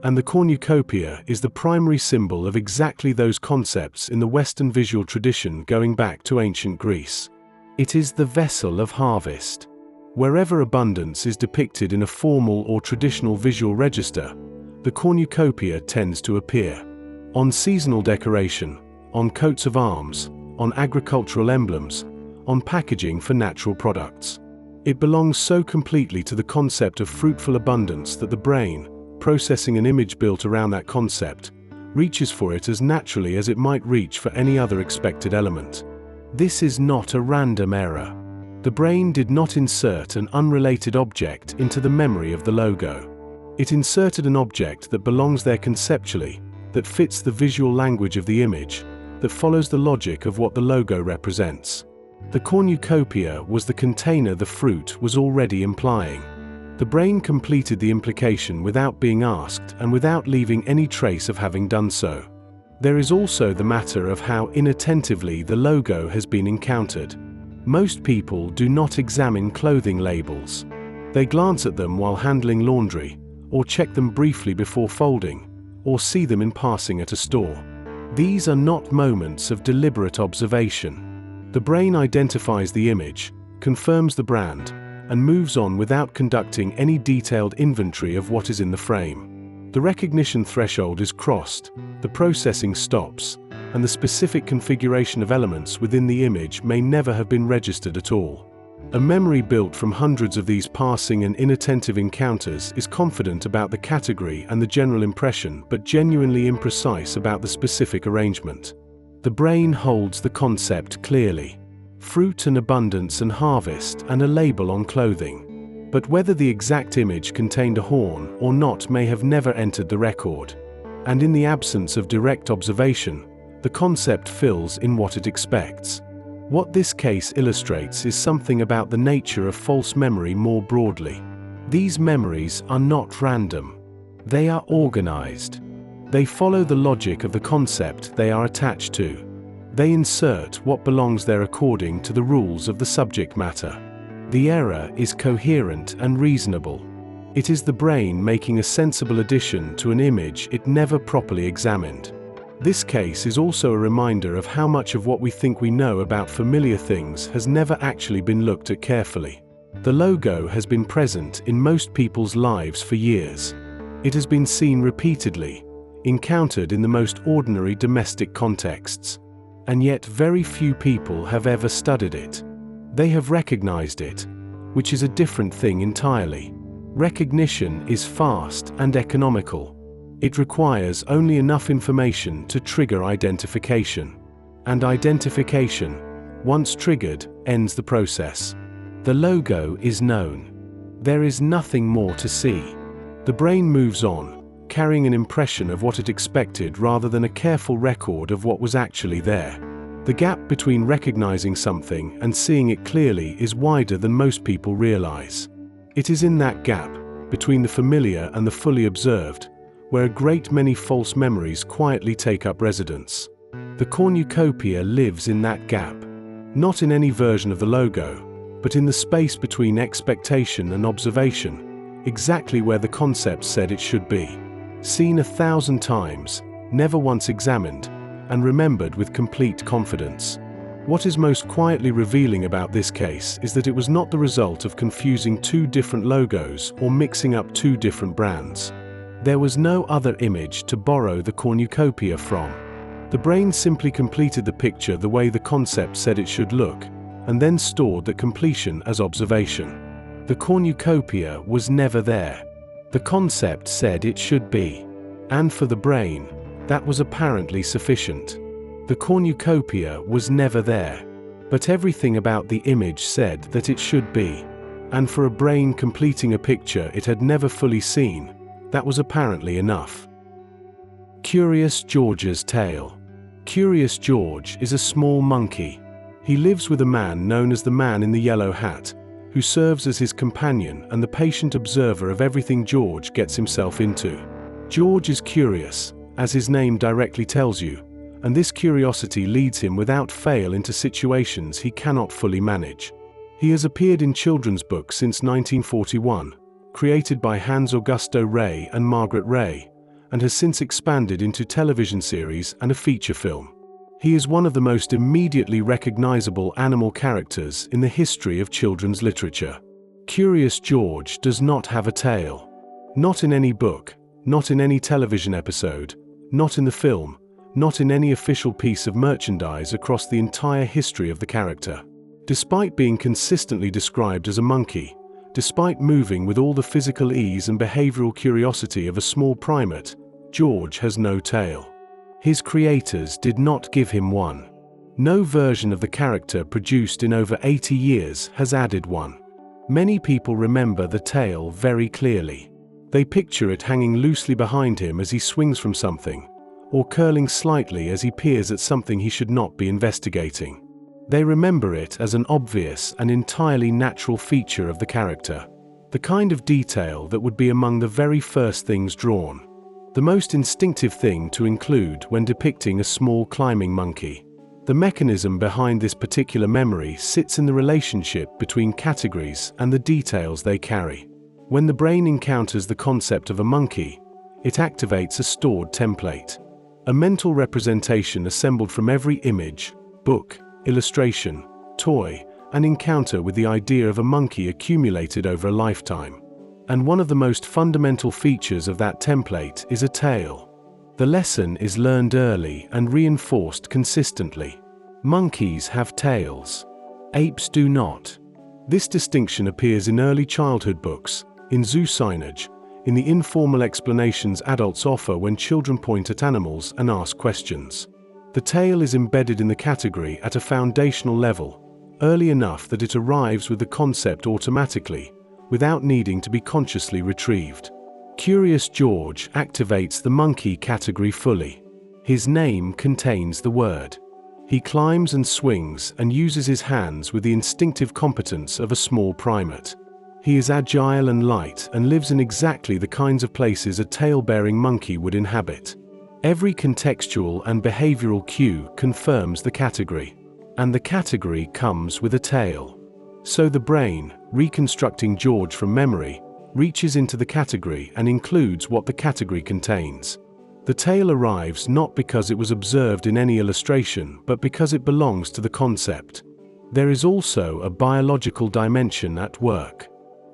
and the cornucopia is the primary symbol of exactly those concepts in the Western visual tradition going back to ancient Greece. It is the vessel of harvest. Wherever abundance is depicted in a formal or traditional visual register, the cornucopia tends to appear. On seasonal decoration, on coats of arms, on agricultural emblems, on packaging for natural products. It belongs so completely to the concept of fruitful abundance that the brain, processing an image built around that concept, reaches for it as naturally as it might reach for any other expected element. This is not a random error. The brain did not insert an unrelated object into the memory of the logo. It inserted an object that belongs there conceptually, that fits the visual language of the image, that follows the logic of what the logo represents. The cornucopia was the container the fruit was already implying. The brain completed the implication without being asked and without leaving any trace of having done so. There is also the matter of how inattentively the logo has been encountered. Most people do not examine clothing labels. They glance at them while handling laundry, or check them briefly before folding, or see them in passing at a store. These are not moments of deliberate observation. The brain identifies the image, confirms the brand, and moves on without conducting any detailed inventory of what is in the frame. The recognition threshold is crossed, the processing stops, and the specific configuration of elements within the image may never have been registered at all. A memory built from hundreds of these passing and inattentive encounters is confident about the category and the general impression, but genuinely imprecise about the specific arrangement. The brain holds the concept clearly. fruit and abundance and harvest and a label on clothing. But whether the exact image contained a horn or not may have never entered the record. And in the absence of direct observation, the concept fills in what it expects. What this case illustrates is something about the nature of false memory more broadly. These memories are not random. They are organized. They follow the logic of the concept they are attached to. They insert what belongs there according to the rules of the subject matter. The error is coherent and reasonable. It is the brain making a sensible addition to an image it never properly examined. This case is also a reminder of how much of what we think we know about familiar things has never actually been looked at carefully. The logo has been present in most people's lives for years. It has been seen repeatedly, encountered in the most ordinary domestic contexts. And yet very few people have ever studied it. They have recognized it, which is a different thing entirely. Recognition is fast and economical. It requires only enough information to trigger identification. And identification, once triggered, ends the process. The logo is known. There is nothing more to see. The brain moves on, carrying an impression of what it expected rather than a careful record of what was actually there. The gap between recognizing something and seeing it clearly is wider than most people realize. It is in that gap, between the familiar and the fully observed, where a great many false memories quietly take up residence. The cornucopia lives in that gap, not in any version of the logo, but in the space between expectation and observation, exactly where the concept said it should be. Seen 1,000 times, never once examined, and remembered with complete confidence. What is most quietly revealing about this case is that it was not the result of confusing two different logos or mixing up two different brands. There was no other image to borrow the cornucopia from. The brain simply completed the picture the way the concept said it should look, and then stored that completion as observation. The cornucopia was never there. The concept said it should be. And for the brain, that was apparently sufficient. The cornucopia was never there. But everything about the image said that it should be. And for a brain completing a picture it had never fully seen, that was apparently enough. Curious George's tale. Curious George is a small monkey. He lives with a man known as the man in the yellow hat, who serves as his companion and the patient observer of everything George gets himself into. George is curious, as his name directly tells you, and this curiosity leads him without fail into situations he cannot fully manage. He has appeared in children's books since 1941, created by Hans Augusto Rey and Margaret Rey, and has since expanded into television series and a feature film. He is one of the most immediately recognizable animal characters in the history of children's literature. Curious George does not have a tail. Not in any book, not in any television episode, not in the film, not in any official piece of merchandise across the entire history of the character. Despite being consistently described as a monkey, despite moving with all the physical ease and behavioral curiosity of a small primate, George has no tail. His creators did not give him one. No version of the character produced in over 80 years has added one. Many people remember the tail very clearly. They picture it hanging loosely behind him as he swings from something, or curling slightly as he peers at something he should not be investigating. They remember it as an obvious and entirely natural feature of the character, the kind of detail that would be among the very first things drawn. The most instinctive thing to include when depicting a small climbing monkey. The mechanism behind this particular memory sits in the relationship between categories and the details they carry. When the brain encounters the concept of a monkey, it activates a stored template. A mental representation assembled from every image, book, illustration, toy, and encounter with the idea of a monkey accumulated over a lifetime. And one of the most fundamental features of that template is a tail. The lesson is learned early and reinforced consistently. Monkeys have tails. Apes do not. This distinction appears in early childhood books, in zoo signage, in the informal explanations adults offer when children point at animals and ask questions. The tail is embedded in the category at a foundational level, early enough that it arrives with the concept automatically, without needing to be consciously retrieved. Curious George activates the monkey category fully. His name contains the word. He climbs and swings and uses his hands with the instinctive competence of a small primate. He is agile and light and lives in exactly the kinds of places a tail-bearing monkey would inhabit. Every contextual and behavioral cue confirms the category, and the category comes with a tail. So the brain, reconstructing George from memory, reaches into the category and includes what the category contains. The tail arrives not because it was observed in any illustration, but because it belongs to the concept. There is also a biological dimension at work.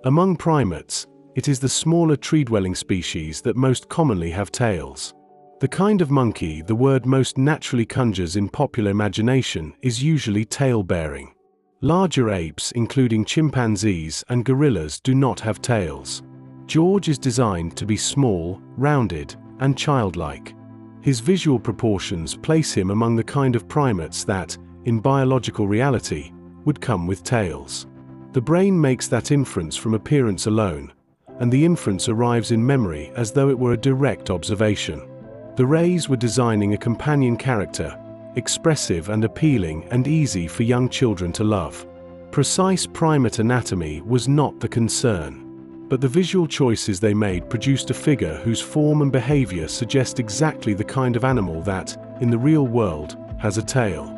Among primates, it is the smaller tree-dwelling species that most commonly have tails. The kind of monkey the word most naturally conjures in popular imagination is usually tail-bearing. Larger apes, including chimpanzees and gorillas, do not have tails. George is designed to be small, rounded, and childlike. His visual proportions place him among the kind of primates that, in biological reality, would come with tails. The brain makes that inference from appearance alone, and the inference arrives in memory as though it were a direct observation. The Rays were designing a companion character, expressive and appealing and easy for young children to love. Precise primate anatomy was not the concern, but the visual choices they made produced a figure whose form and behavior suggest exactly the kind of animal that, in the real world, has a tail.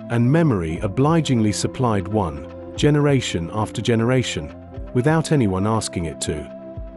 And memory obligingly supplied one, generation after generation, without anyone asking it to.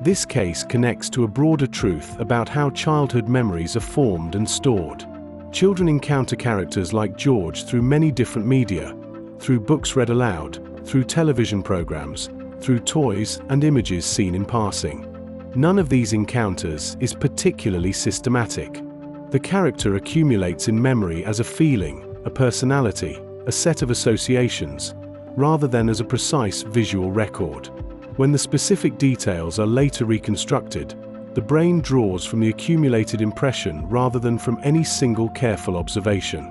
This case connects to a broader truth about how childhood memories are formed and stored. Children encounter characters like George through many different media, through books read aloud, through television programs, through toys and images seen in passing. None of these encounters is particularly systematic. The character accumulates in memory as a feeling, a personality, a set of associations, rather than as a precise visual record. When the specific details are later reconstructed, the brain draws from the accumulated impression rather than from any single careful observation.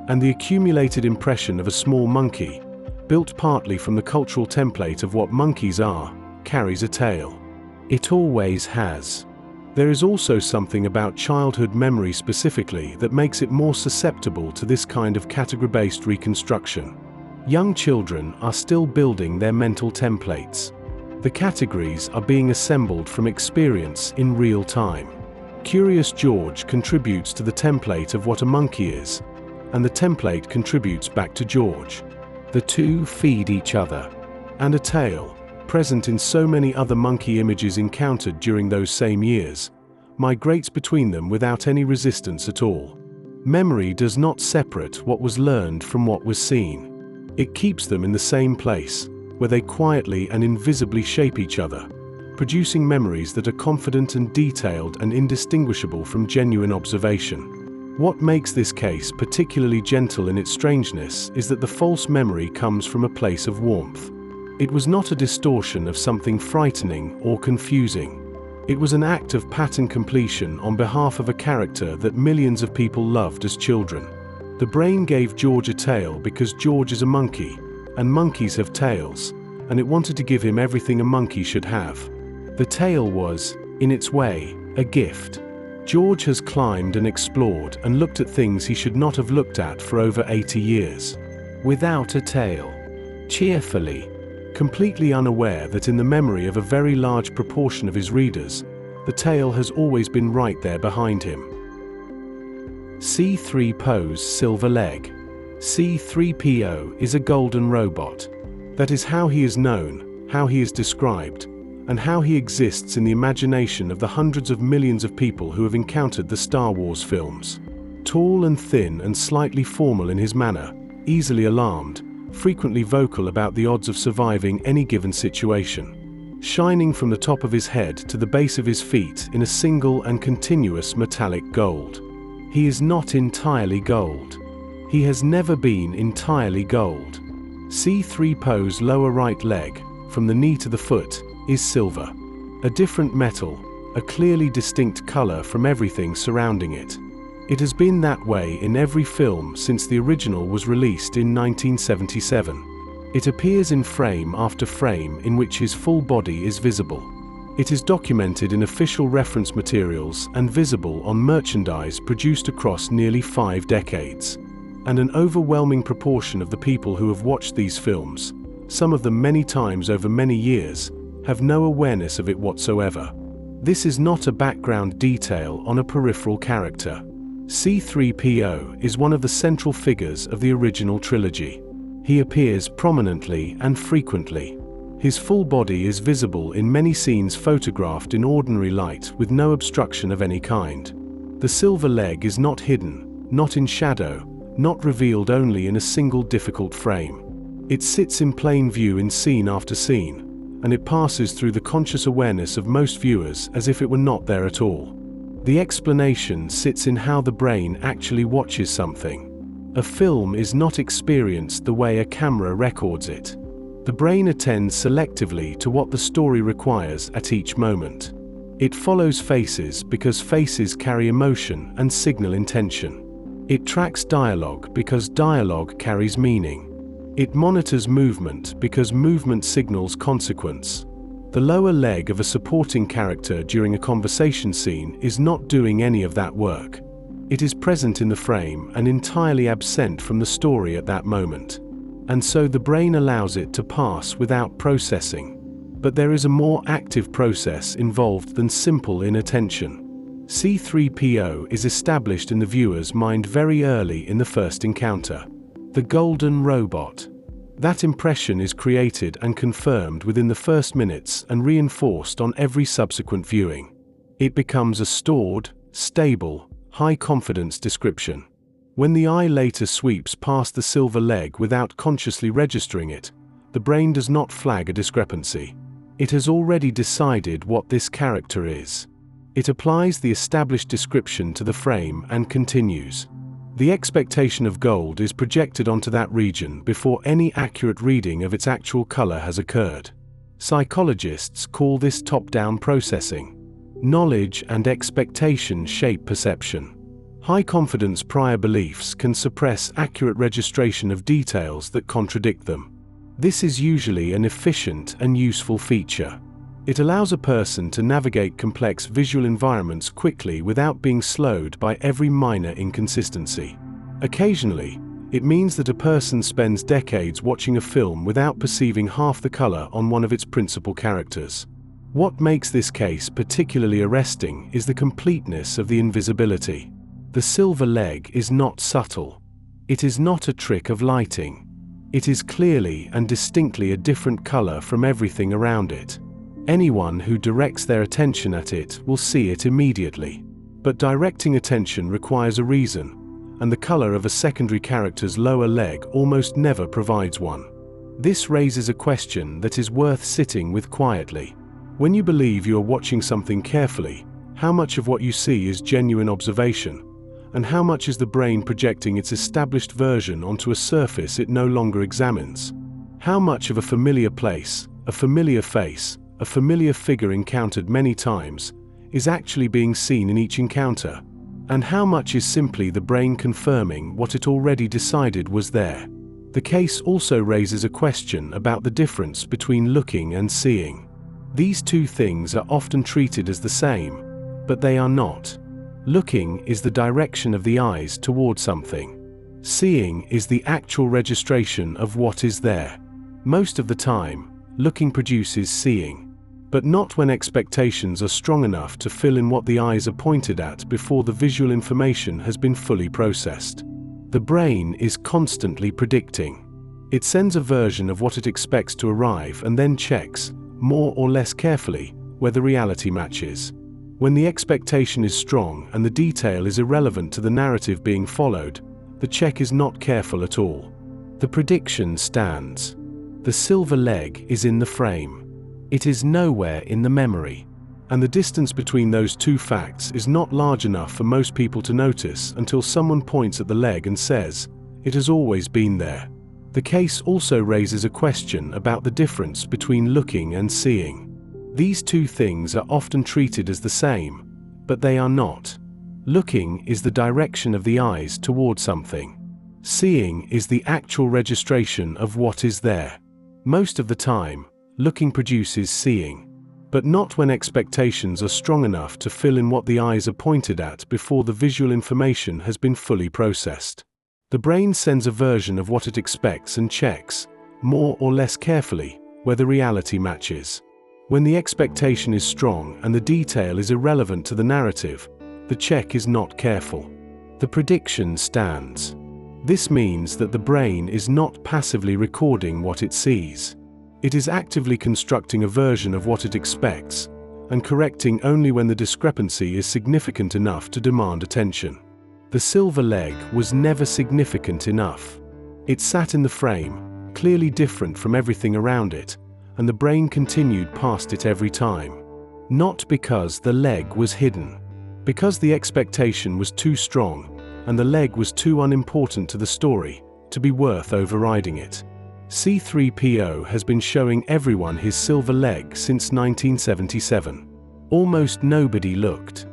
And the accumulated impression of a small monkey, built partly from the cultural template of what monkeys are, carries a tail. It always has. There is also something about childhood memory specifically that makes it more susceptible to this kind of category-based reconstruction. Young children are still building their mental templates. The categories are being assembled from experience in real time. Curious George contributes to the template of what a monkey is, and the template contributes back to George. The two feed each other. And a tail, present in so many other monkey images encountered during those same years, migrates between them without any resistance at all. Memory does not separate what was learned from what was seen. It keeps them in the same place, where they quietly and invisibly shape each other, producing memories that are confident and detailed and indistinguishable from genuine observation. What makes this case particularly gentle in its strangeness is that the false memory comes from a place of warmth. It was not a distortion of something frightening or confusing. It was an act of pattern completion on behalf of a character that millions of people loved as children. The brain gave George a tail because George is a monkey, and monkeys have tails, and it wanted to give him everything a monkey should have. The tail was, in its way, a gift. George has climbed and explored and looked at things he should not have looked at for over 80 years. Without a tail. Cheerfully. Completely unaware that in the memory of a very large proportion of his readers, the tail has always been right there behind him. C3PO's silver leg. C3PO is a golden robot. That is how he is known, how he is described, and how he exists in the imagination of the hundreds of millions of people who have encountered the Star Wars films. Tall and thin and slightly formal in his manner, easily alarmed, frequently vocal about the odds of surviving any given situation. Shining from the top of his head to the base of his feet in a single and continuous metallic gold. He is not entirely gold. He has never been entirely gold. C3PO's lower right leg, from the knee to the foot, is silver. A different metal, a clearly distinct color from everything surrounding it. It has been that way in every film since the original was released in 1977. It appears in frame after frame in which his full body is visible. It is documented in official reference materials and visible on merchandise produced across nearly 5 decades. And an overwhelming proportion of the people who have watched these films, some of them many times over many years, have no awareness of it whatsoever. This is not a background detail on a peripheral character. C-3PO is one of the central figures of the original trilogy. He appears prominently and frequently. His full body is visible in many scenes photographed in ordinary light with no obstruction of any kind. The silver leg is not hidden, not in shadow, not revealed only in a single difficult frame. It sits in plain view in scene after scene, and it passes through the conscious awareness of most viewers as if it were not there at all. The explanation sits in how the brain actually watches something. A film is not experienced the way a camera records it. The brain attends selectively to what the story requires at each moment. It follows faces because faces carry emotion and signal intention. It tracks dialogue because dialogue carries meaning. It monitors movement because movement signals consequence. The lower leg of a supporting character during a conversation scene is not doing any of that work. It is present in the frame and entirely absent from the story at that moment. And so the brain allows it to pass without processing. But there is a more active process involved than simple inattention. C-3PO is established in the viewer's mind very early in the first encounter. The golden robot. That impression is created and confirmed within the first minutes and reinforced on every subsequent viewing. It becomes a stored, stable, high-confidence description. When the eye later sweeps past the silver leg without consciously registering it, the brain does not flag a discrepancy. It has already decided what this character is. It applies the established description to the frame and continues. The expectation of gold is projected onto that region before any accurate reading of its actual color has occurred. Psychologists call this top-down processing. Knowledge and expectation shape perception. High-confidence prior beliefs can suppress accurate registration of details that contradict them. This is usually an efficient and useful feature. It allows a person to navigate complex visual environments quickly without being slowed by every minor inconsistency. Occasionally, it means that a person spends decades watching a film without perceiving half the color on one of its principal characters. What makes this case particularly arresting is the completeness of the invisibility. The silver leg is not subtle. It is not a trick of lighting. It is clearly and distinctly a different color from everything around it. Anyone who directs their attention at it will see it immediately. But directing attention requires a reason, and the color of a secondary character's lower leg almost never provides one. This raises a question that is worth sitting with quietly. When you believe you are watching something carefully, how much of what you see is genuine observation, and how much is the brain projecting its established version onto a surface it no longer examines? How much of a familiar place, a familiar face, a familiar figure encountered many times, is actually being seen in each encounter? And how much is simply the brain confirming what it already decided was there? The case also raises a question about the difference between looking and seeing. These two things are often treated as the same, but they are not. Looking is the direction of the eyes toward something. Seeing is the actual registration of what is there. Most of the time, looking produces seeing, but not when expectations are strong enough to fill in what the eyes are pointed at before the visual information has been fully processed. The brain is constantly predicting. It sends a version of what it expects to arrive and then checks, more or less carefully, whether reality matches. When the expectation is strong and the detail is irrelevant to the narrative being followed, the check is not careful at all. The prediction stands. The silver leg is in the frame. It is nowhere in the memory. And the distance between those two facts is not large enough for most people to notice until someone points at the leg and says, "It has always been there." The case also raises a question about the difference between looking and seeing. These two things are often treated as the same, but they are not. Looking is the direction of the eyes toward something. Seeing is the actual registration of what is there. Most of the time, looking produces seeing, but not when expectations are strong enough to fill in what the eyes are pointed at before the visual information has been fully processed. The brain sends a version of what it expects and checks, more or less carefully, whether reality matches. When the expectation is strong and the detail is irrelevant to the narrative, the check is not careful. The prediction stands. This means that the brain is not passively recording what it sees. It is actively constructing a version of what it expects, and correcting only when the discrepancy is significant enough to demand attention. The silver leg was never significant enough. It sat in the frame, clearly different from everything around it, and the brain continued past it every time. Not because the leg was hidden. Because the expectation was too strong, and the leg was too unimportant to the story to be worth overriding it. C3PO has been showing everyone his silver leg since 1977. Almost nobody looked.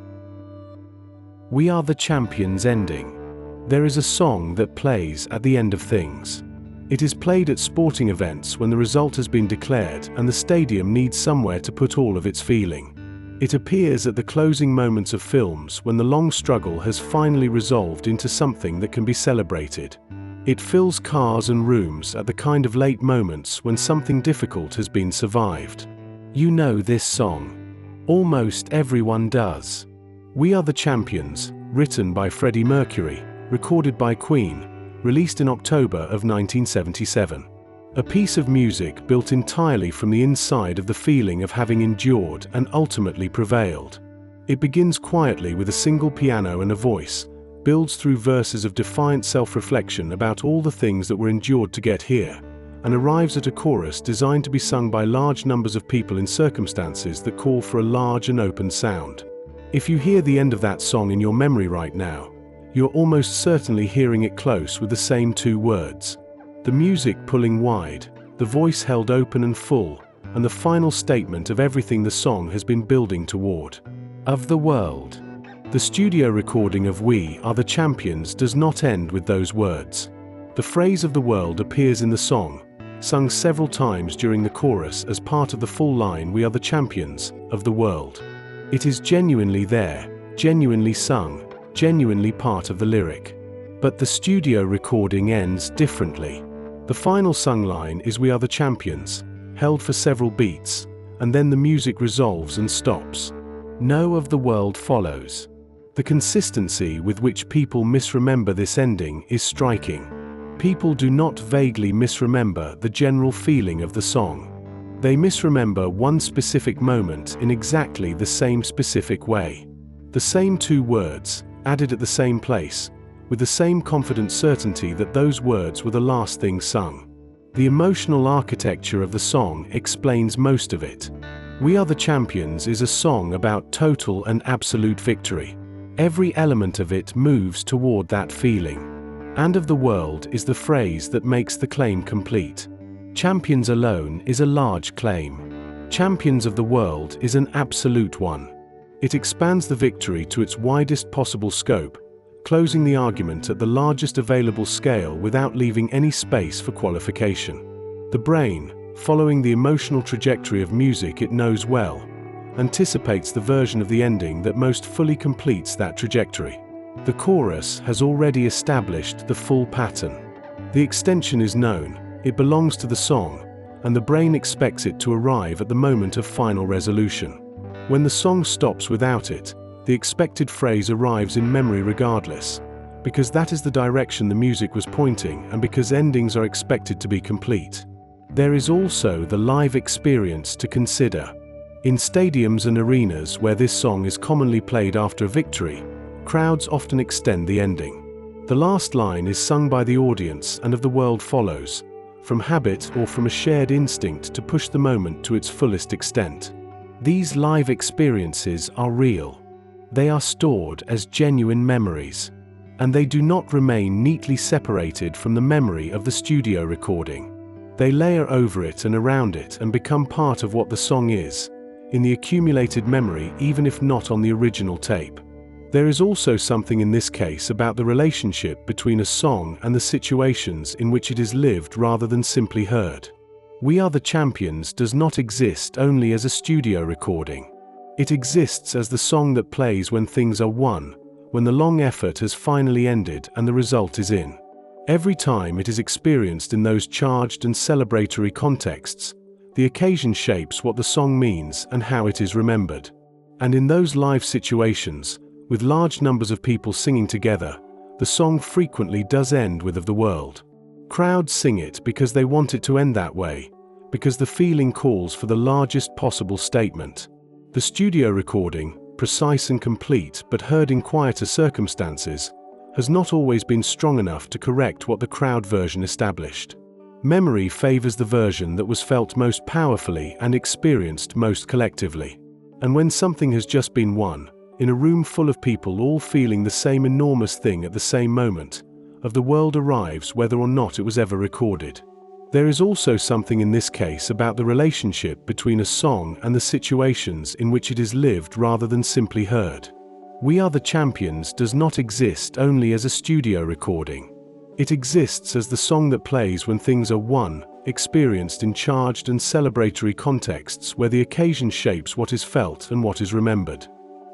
We Are the Champions ending. There is a song that plays at the end of things. It is played at sporting events when the result has been declared and the stadium needs somewhere to put all of its feeling. It appears at the closing moments of films when the long struggle has finally resolved into something that can be celebrated. It fills cars and rooms at the kind of late moments when something difficult has been survived. You know this song. Almost everyone does. We Are the Champions, written by Freddie Mercury, recorded by Queen, released in October of 1977. A piece of music built entirely from the inside of the feeling of having endured and ultimately prevailed. It begins quietly with a single piano and a voice, builds through verses of defiant self-reflection about all the things that were endured to get here, and arrives at a chorus designed to be sung by large numbers of people in circumstances that call for a large and open sound. If you hear the end of that song in your memory right now, you're almost certainly hearing it close with the same two words. The music pulling wide, the voice held open and full, and the final statement of everything the song has been building toward. Of the world. The studio recording of We Are the Champions does not end with those words. The phrase of the world appears in the song, sung several times during the chorus as part of the full line We Are the Champions of the world. It is genuinely there, genuinely sung, genuinely part of the lyric. But the studio recording ends differently. The final sung line is We Are the Champions, held for several beats, and then the music resolves and stops. No of the world follows. The consistency with which people misremember this ending is striking. People do not vaguely misremember the general feeling of the song. They misremember one specific moment in exactly the same specific way. The same two words, added at the same place, with the same confident certainty that those words were the last thing sung. The emotional architecture of the song explains most of it. We Are the Champions is a song about total and absolute victory. Every element of it moves toward that feeling. And of the world is the phrase that makes the claim complete. Champions alone is a large claim. Champions of the world is an absolute one. It expands the victory to its widest possible scope, closing the argument at the largest available scale without leaving any space for qualification. The brain, following the emotional trajectory of music it knows well, anticipates the version of the ending that most fully completes that trajectory. The chorus has already established the full pattern. The extension is known, it belongs to the song, and the brain expects it to arrive at the moment of final resolution. When the song stops without it, the expected phrase arrives in memory regardless, because that is the direction the music was pointing and because endings are expected to be complete. There is also the live experience to consider. In stadiums and arenas where this song is commonly played after a victory, crowds often extend the ending. The last line is sung by the audience and of the world follows, from habit or from a shared instinct to push the moment to its fullest extent. These live experiences are real. They are stored as genuine memories, and they do not remain neatly separated from the memory of the studio recording. They layer over it and around it and become part of what the song is, in the accumulated memory even if not on the original tape. There is also something in this case about the relationship between a song and the situations in which it is lived rather than simply heard. We Are the Champions does not exist only as a studio recording. It exists as the song that plays when things are won, when the long effort has finally ended and the result is in. Every time it is experienced in those charged and celebratory contexts, the occasion shapes what the song means and how it is remembered. And in those live situations, with large numbers of people singing together, the song frequently does end with "of the world." Crowds sing it because they want it to end that way, because the feeling calls for the largest possible statement. The studio recording, precise and complete but heard in quieter circumstances, has not always been strong enough to correct what the crowd version established. Memory favors the version that was felt most powerfully and experienced most collectively. And when something has just been won, in a room full of people all feeling the same enormous thing at the same moment, "of the world" arrives whether or not it was ever recorded. There is also something in this case about the relationship between a song and the situations in which it is lived rather than simply heard. We Are the Champions does not exist only as a studio recording. It exists as the song that plays when things are won, experienced in charged and celebratory contexts where the occasion shapes what is felt and what is remembered.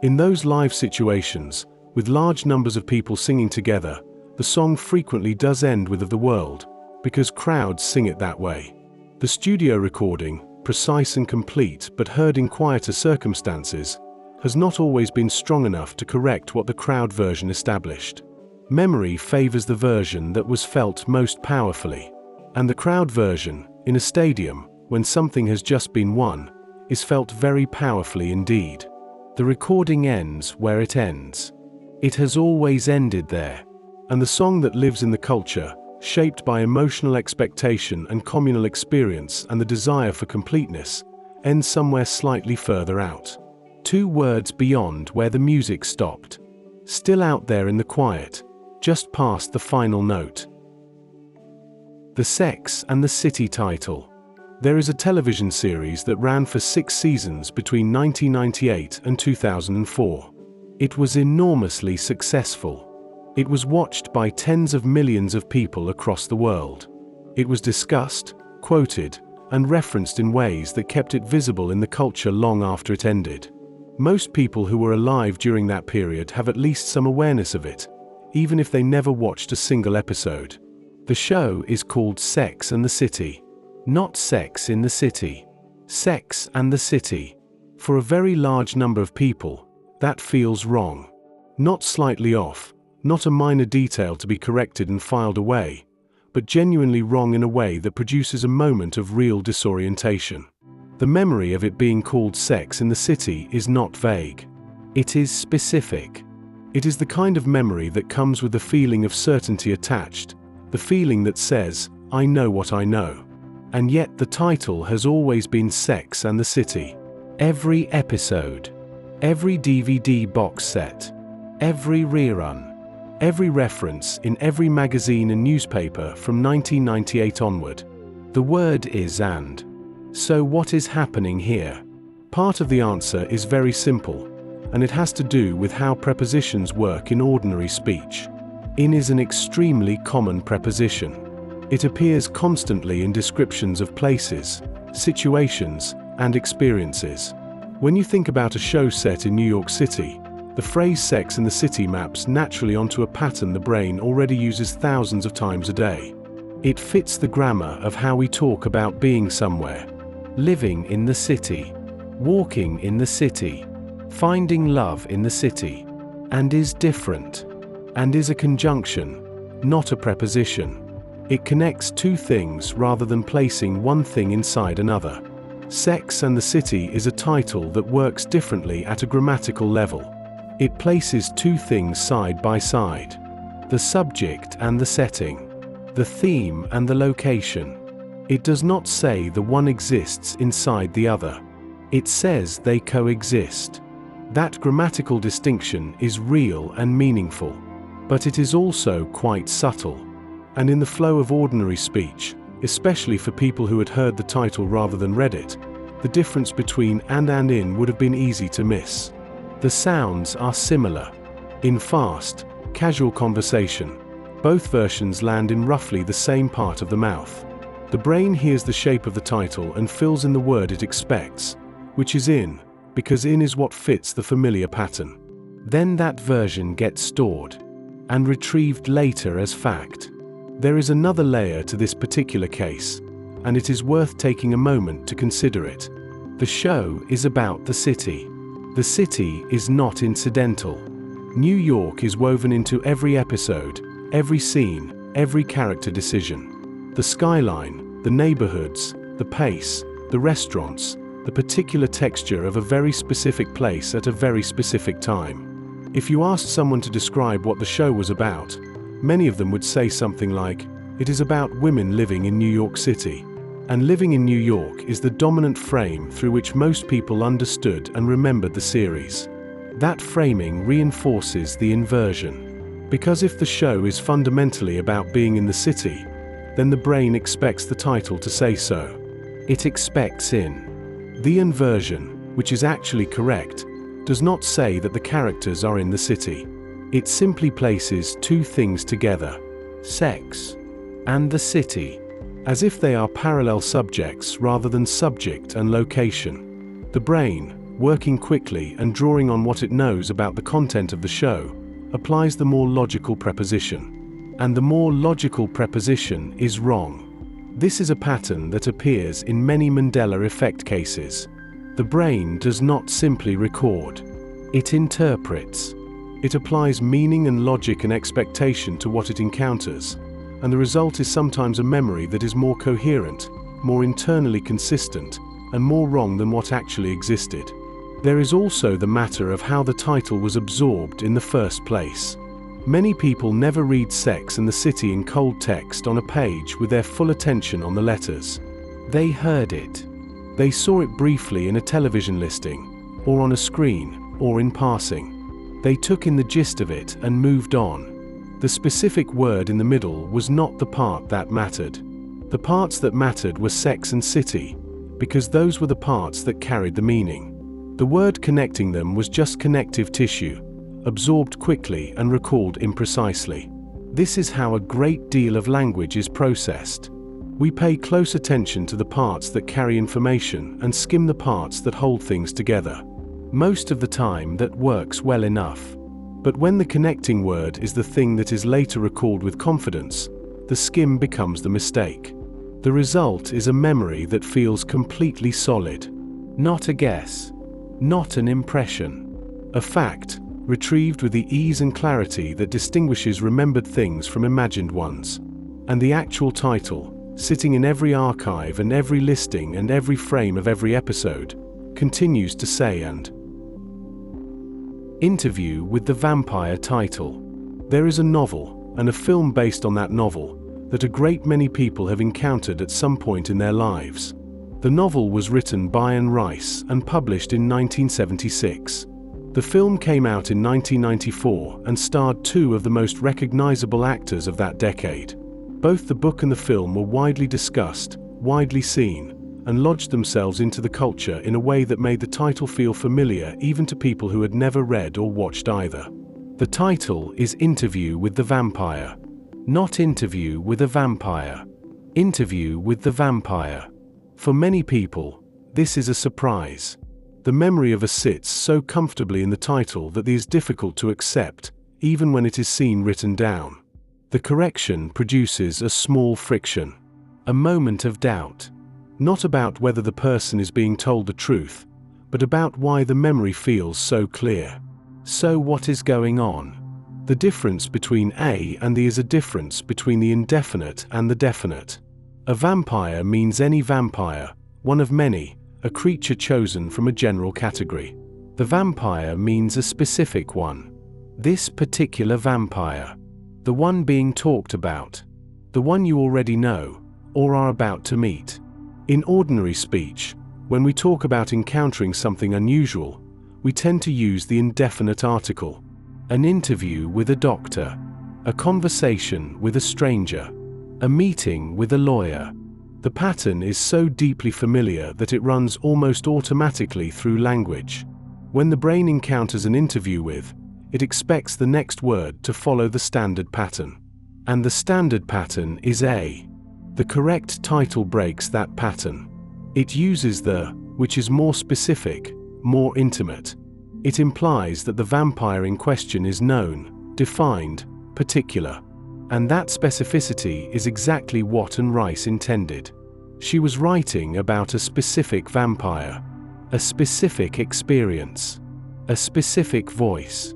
In those live situations, with large numbers of people singing together, the song frequently does end with "of the world," because crowds sing it that way. The studio recording, precise and complete but heard in quieter circumstances, has not always been strong enough to correct what the crowd version established. Memory favors the version that was felt most powerfully. And the crowd version, in a stadium, when something has just been won, is felt very powerfully indeed. The recording ends where it ends. It has always ended there. And the song that lives in the culture, shaped by emotional expectation and communal experience and the desire for completeness, ends somewhere slightly further out. 2 words beyond where the music stopped. Still out there in the quiet, just past the final note. The Sex and the City title. There is a television series that ran for 6 seasons between 1998 and 2004. It was enormously successful. It was watched by tens of millions of people across the world. It was discussed, quoted, and referenced in ways that kept it visible in the culture long after it ended. Most people who were alive during that period have at least some awareness of it, even if they never watched a single episode. The show is called Sex and the City. Not Sex in the City. Sex and the City. For a very large number of people, that feels wrong. Not slightly off, not a minor detail to be corrected and filed away, but genuinely wrong in a way that produces a moment of real disorientation. The memory of it being called Sex in the City is not vague. It is specific. It is the kind of memory that comes with the feeling of certainty attached, the feeling that says, "I know what I know." And yet the title has always been Sex and the City. Every episode, every DVD box set, every rerun, every reference in every magazine and newspaper from 1998 onward. The word is "and." So what is happening here? Part of the answer is very simple, and it has to do with how prepositions work in ordinary speech. In is an extremely common preposition. It appears constantly in descriptions of places, situations, and experiences. When you think about a show set in New York City, the phrase "Sex in the City" maps naturally onto a pattern the brain already uses thousands of times a day. It fits the grammar of how we talk about being somewhere, living in the city, walking in the city, finding love in the city, and is different, and is a conjunction, not a preposition. It connects 2 things rather than placing one thing inside another. Sex and the City is a title that works differently at a grammatical level. It places 2 things side by side: the subject and the setting, the theme and the location. It does not say the one exists inside the other. It says they coexist. That grammatical distinction is real and meaningful, but it is also quite subtle. And in the flow of ordinary speech, especially for people who had heard the title rather than read it, the difference between and in would have been easy to miss. The sounds are similar. In fast, casual conversation, both versions land in roughly the same part of the mouth. The brain hears the shape of the title and fills in the word it expects, which is in, because in is what fits the familiar pattern. Then that version gets stored and retrieved later as fact. There is another layer to this particular case, and it is worth taking a moment to consider it. The show is about the city. The city is not incidental. New York is woven into every episode, every scene, every character decision. The skyline, the neighborhoods, the pace, the restaurants, the particular texture of a very specific place at a very specific time. If you asked someone to describe what the show was about, many of them would say something like, "It is about women living in New York City." And living in New York is the dominant frame through which most people understood and remembered the series. That framing reinforces the inversion. Because if the show is fundamentally about being in the city, then the brain expects the title to say so. It expects in. The inversion, which is actually correct, does not say that the characters are in the city. It simply places two things together, sex and the city, as if they are parallel subjects rather than subject and location. The brain, working quickly and drawing on what it knows about the content of the show, applies the more logical preposition. And the more logical preposition is wrong. This is a pattern that appears in many Mandela Effect cases. The brain does not simply record. It interprets. It applies meaning and logic and expectation to what it encounters, and the result is sometimes a memory that is more coherent, more internally consistent, and more wrong than what actually existed. There is also the matter of how the title was absorbed in the first place. Many people never read sex and the city in cold text on a page with their full attention on the letters. They heard it. They saw it briefly in a television listing, or on a screen, or in passing. They took in the gist of it and moved on. The specific word in the middle was not the part that mattered. The parts that mattered were sex and city, because those were the parts that carried the meaning. The word connecting them was just connective tissue, absorbed quickly and recalled imprecisely. This is how a great deal of language is processed. We pay close attention to the parts that carry information and skim the parts that hold things together. Most of the time that works well enough. But when the connecting word is the thing that is later recalled with confidence, the skim becomes the mistake. The result is a memory that feels completely solid. Not a guess. Not an impression. A fact, retrieved with the ease and clarity that distinguishes remembered things from imagined ones. And the actual title, sitting in every archive and every listing and every frame of every episode, continues to say and. Interview with the Vampire title. There is a novel, and a film based on that novel, that a great many people have encountered at some point in their lives. The novel was written by Anne Rice and published in 1976. The film came out in 1994 and starred two of the most recognizable actors of that decade. Both the book and the film were widely discussed, widely seen, and lodged themselves into the culture in a way that made the title feel familiar even to people who had never read or watched either. The title is Interview with the Vampire. Not Interview with a Vampire. Interview with the Vampire. For many people, this is a surprise. The memory of a sits so comfortably in the title that it is difficult to accept, even when it is seen written down. The correction produces a small friction, a moment of doubt, not about whether the person is being told the truth, but about why the memory feels so clear. So what is going on? The difference between A and the is a difference between the indefinite and the definite. A vampire means any vampire, one of many, a creature chosen from a general category. The vampire means a specific one. This particular vampire. The one being talked about. The one you already know, or are about to meet. In ordinary speech, when we talk about encountering something unusual, we tend to use the indefinite article. An interview with a doctor. A conversation with a stranger. A meeting with a lawyer. The pattern is so deeply familiar that it runs almost automatically through language. When the brain encounters an interview with, it expects the next word to follow the standard pattern. And the standard pattern is A. The correct title breaks that pattern. It uses the, which is more specific, more intimate. It implies that the vampire in question is known, defined, particular. And that specificity is exactly what Anne Rice intended. She was writing about a specific vampire, a specific experience, a specific voice.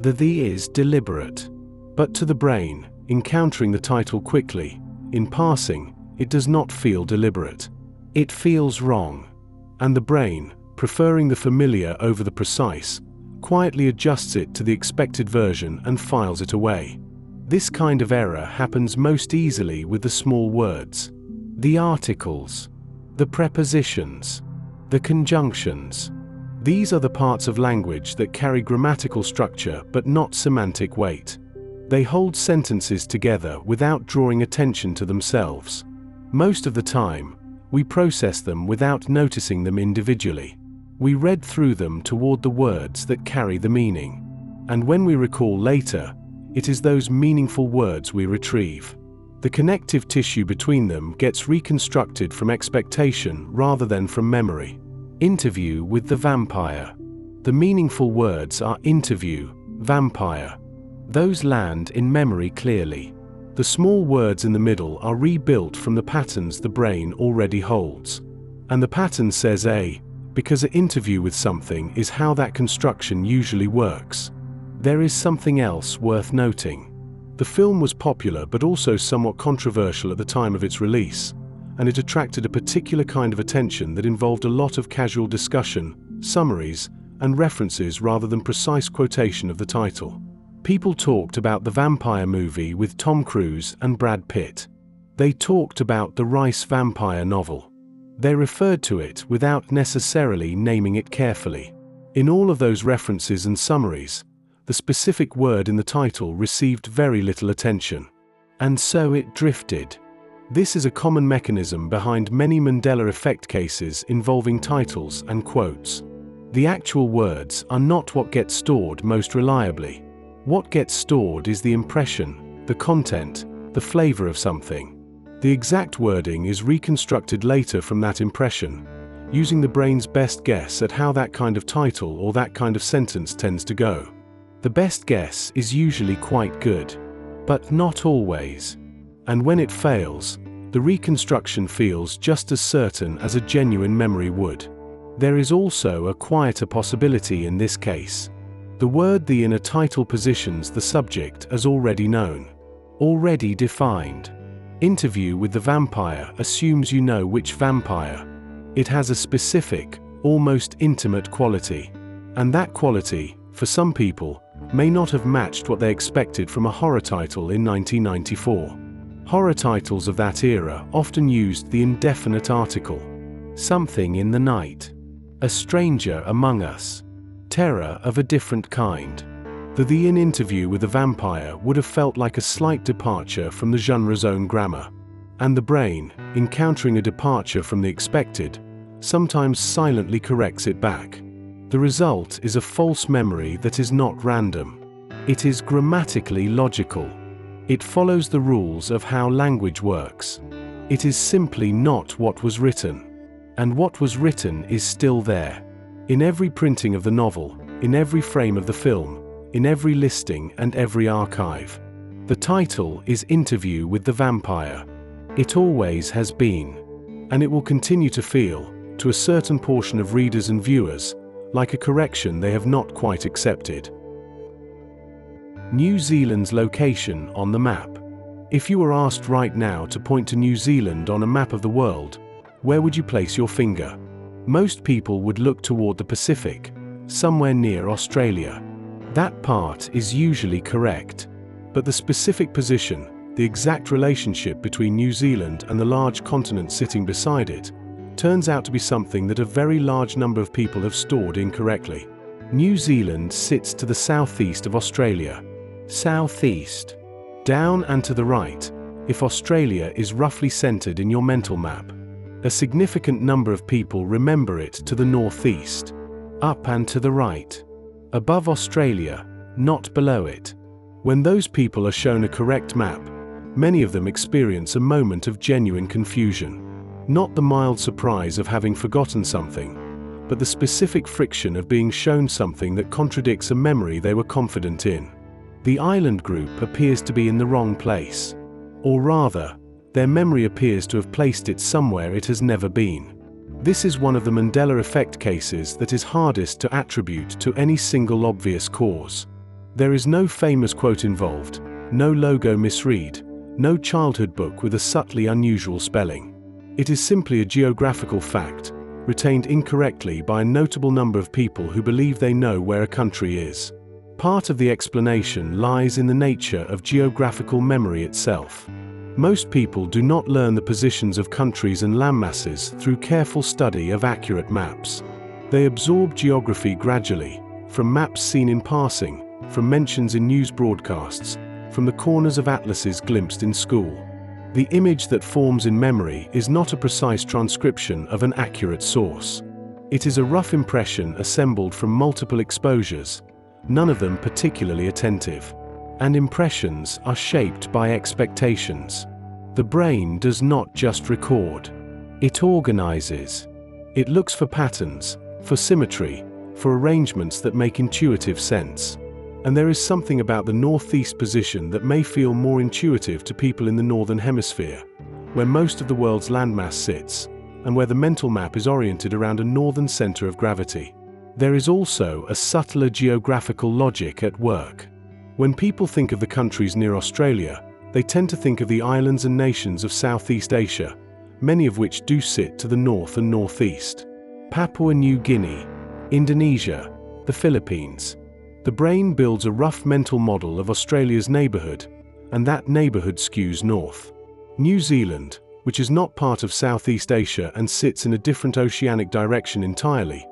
The is deliberate. But to the brain, encountering the title quickly, in passing, it does not feel deliberate. It feels wrong. And the brain, preferring the familiar over the precise, quietly adjusts it to the expected version and files it away. This kind of error happens most easily with the small words, the articles, the prepositions, the conjunctions. These are the parts of language that carry grammatical structure but not semantic weight. They hold sentences together without drawing attention to themselves. Most of the time, we process them without noticing them individually. We read through them toward the words that carry the meaning. And when we recall later, it is those meaningful words we retrieve. The connective tissue between them gets reconstructed from expectation rather than from memory. Interview with the vampire. The meaningful words are interview, vampire. Those land in memory clearly. The small words in the middle are rebuilt from the patterns the brain already holds. And the pattern says A, because an interview with something is how that construction usually works. There is something else worth noting. The film was popular but also somewhat controversial at the time of its release, and it attracted a particular kind of attention that involved a lot of casual discussion, summaries, and references rather than precise quotation of the title. People talked about the vampire movie with Tom Cruise and Brad Pitt. They talked about the Rice vampire novel. They referred to it without necessarily naming it carefully. In all of those references and summaries, the specific word in the title received very little attention. And so it drifted. This is a common mechanism behind many Mandela Effect cases involving titles and quotes. The actual words are not what gets stored most reliably. What gets stored is the impression, the content, the flavor of something. The exact wording is reconstructed later from that impression, using the brain's best guess at how that kind of title or that kind of sentence tends to go. The best guess is usually quite good, but not always. And when it fails, the reconstruction feels just as certain as a genuine memory would. There is also a quieter possibility in this case. The word "the" in a title positions the subject as already known, already defined. Interview with the vampire assumes you know which vampire. It has a specific, almost intimate quality. And that quality, for some people, may not have matched what they expected from a horror title in 1994. Horror titles of that era often used the indefinite article. Something in the night. A stranger among us. Terror of a different kind. The in Interview with the Vampire would have felt like a slight departure from the genre's own grammar. And the brain, encountering a departure from the expected, sometimes silently corrects it back. The result is a false memory that is not random. It is grammatically logical. It follows the rules of how language works. It is simply not what was written. And what was written is still there. In every printing of the novel, in every frame of the film, in every listing and every archive. The title is Interview with the Vampire. It always has been. And it will continue to feel, to a certain portion of readers and viewers, like a correction they have not quite accepted. New Zealand's location on the map. If you were asked right now to point to New Zealand on a map of the world, where would you place your finger? Most people would look toward the Pacific, somewhere near Australia. That part is usually correct. But the specific position, the exact relationship between New Zealand and the large continent sitting beside it, turns out to be something that a very large number of people have stored incorrectly. New Zealand sits to the southeast of Australia. Southeast. Down and to the right, if Australia is roughly centered in your mental map. A significant number of people remember it to the northeast. Up and to the right. Above Australia, not below it. When those people are shown a correct map, Many of them experience a moment of genuine confusion. Not the mild surprise of having forgotten something, but the specific friction of being shown something that contradicts a memory they were confident in. The island group appears to be in the wrong place. Or rather, their memory appears to have placed it somewhere it has never been. This is one of the Mandela Effect cases that is hardest to attribute to any single obvious cause. There is no famous quote involved, no logo misread, no childhood book with a subtly unusual spelling. It is simply a geographical fact, retained incorrectly by a notable number of people who believe they know where a country is. Part of the explanation lies in the nature of geographical memory itself. Most people do not learn the positions of countries and landmasses through careful study of accurate maps. They absorb geography gradually, from maps seen in passing, from mentions in news broadcasts, from the corners of atlases glimpsed in school. The image that forms in memory is not a precise transcription of an accurate source. It is a rough impression assembled from multiple exposures, none of them particularly attentive. And impressions are shaped by expectations. The brain does not just record. It organizes. It looks for patterns, for symmetry, for arrangements that make intuitive sense. And there is something about the northeast position that may feel more intuitive to people in the northern hemisphere, where most of the world's landmass sits, and where the mental map is oriented around a northern center of gravity. There is also a subtler geographical logic at work. When people think of the countries near Australia, they tend to think of the islands and nations of Southeast Asia, many of which do sit to the north and northeast. Papua New Guinea, Indonesia, the Philippines. The brain builds a rough mental model of Australia's neighbourhood, and that neighbourhood skews north. New Zealand, which is not part of Southeast Asia and sits in a different oceanic direction entirely,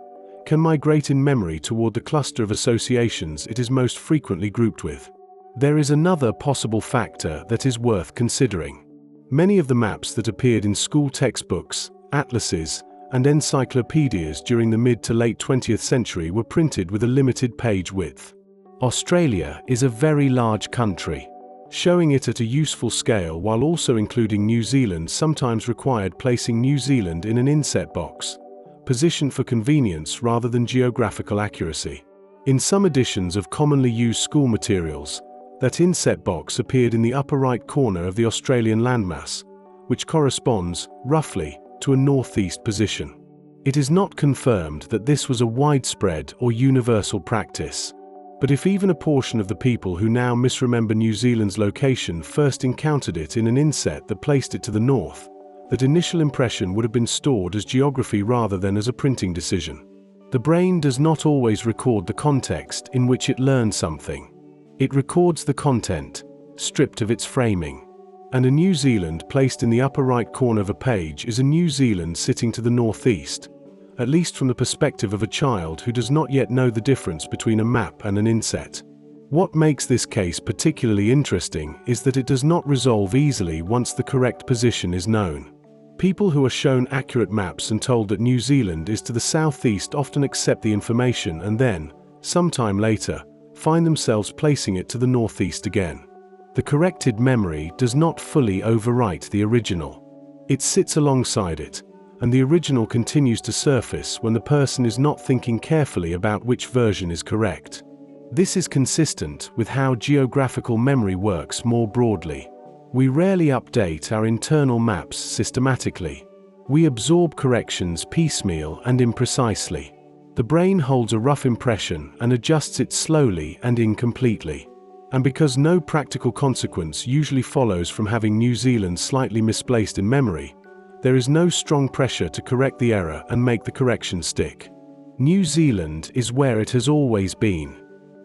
can migrate in memory toward the cluster of associations it is most frequently grouped with. There is another possible factor that is worth considering. Many of the maps that appeared in school textbooks, atlases, and encyclopedias during the mid to late 20th century were printed with a limited page width. Australia is a very large country. Showing it at a useful scale while also including New Zealand sometimes required placing New Zealand in an inset box, positioned for convenience rather than geographical accuracy. In some editions of commonly used school materials, that inset box appeared in the upper right corner of the Australian landmass, which corresponds, roughly, to a northeast position. It is not confirmed that this was a widespread or universal practice, but if even a portion of the people who now misremember New Zealand's location first encountered it in an inset that placed it to the north, that initial impression would have been stored as geography rather than as a printing decision. The brain does not always record the context in which it learned something. It records the content, stripped of its framing. And a New Zealand placed in the upper right corner of a page is a New Zealand sitting to the northeast, at least from the perspective of a child who does not yet know the difference between a map and an inset. What makes this case particularly interesting is that it does not resolve easily once the correct position is known. People who are shown accurate maps and told that New Zealand is to the southeast often accept the information and then, sometime later, find themselves placing it to the northeast again. The corrected memory does not fully overwrite the original. It sits alongside it, and the original continues to surface when the person is not thinking carefully about which version is correct. This is consistent with how geographical memory works more broadly. We rarely update our internal maps systematically. We absorb corrections piecemeal and imprecisely. The brain holds a rough impression and adjusts it slowly and incompletely. And because no practical consequence usually follows from having New Zealand slightly misplaced in memory, there is no strong pressure to correct the error and make the correction stick. New Zealand is where it has always been,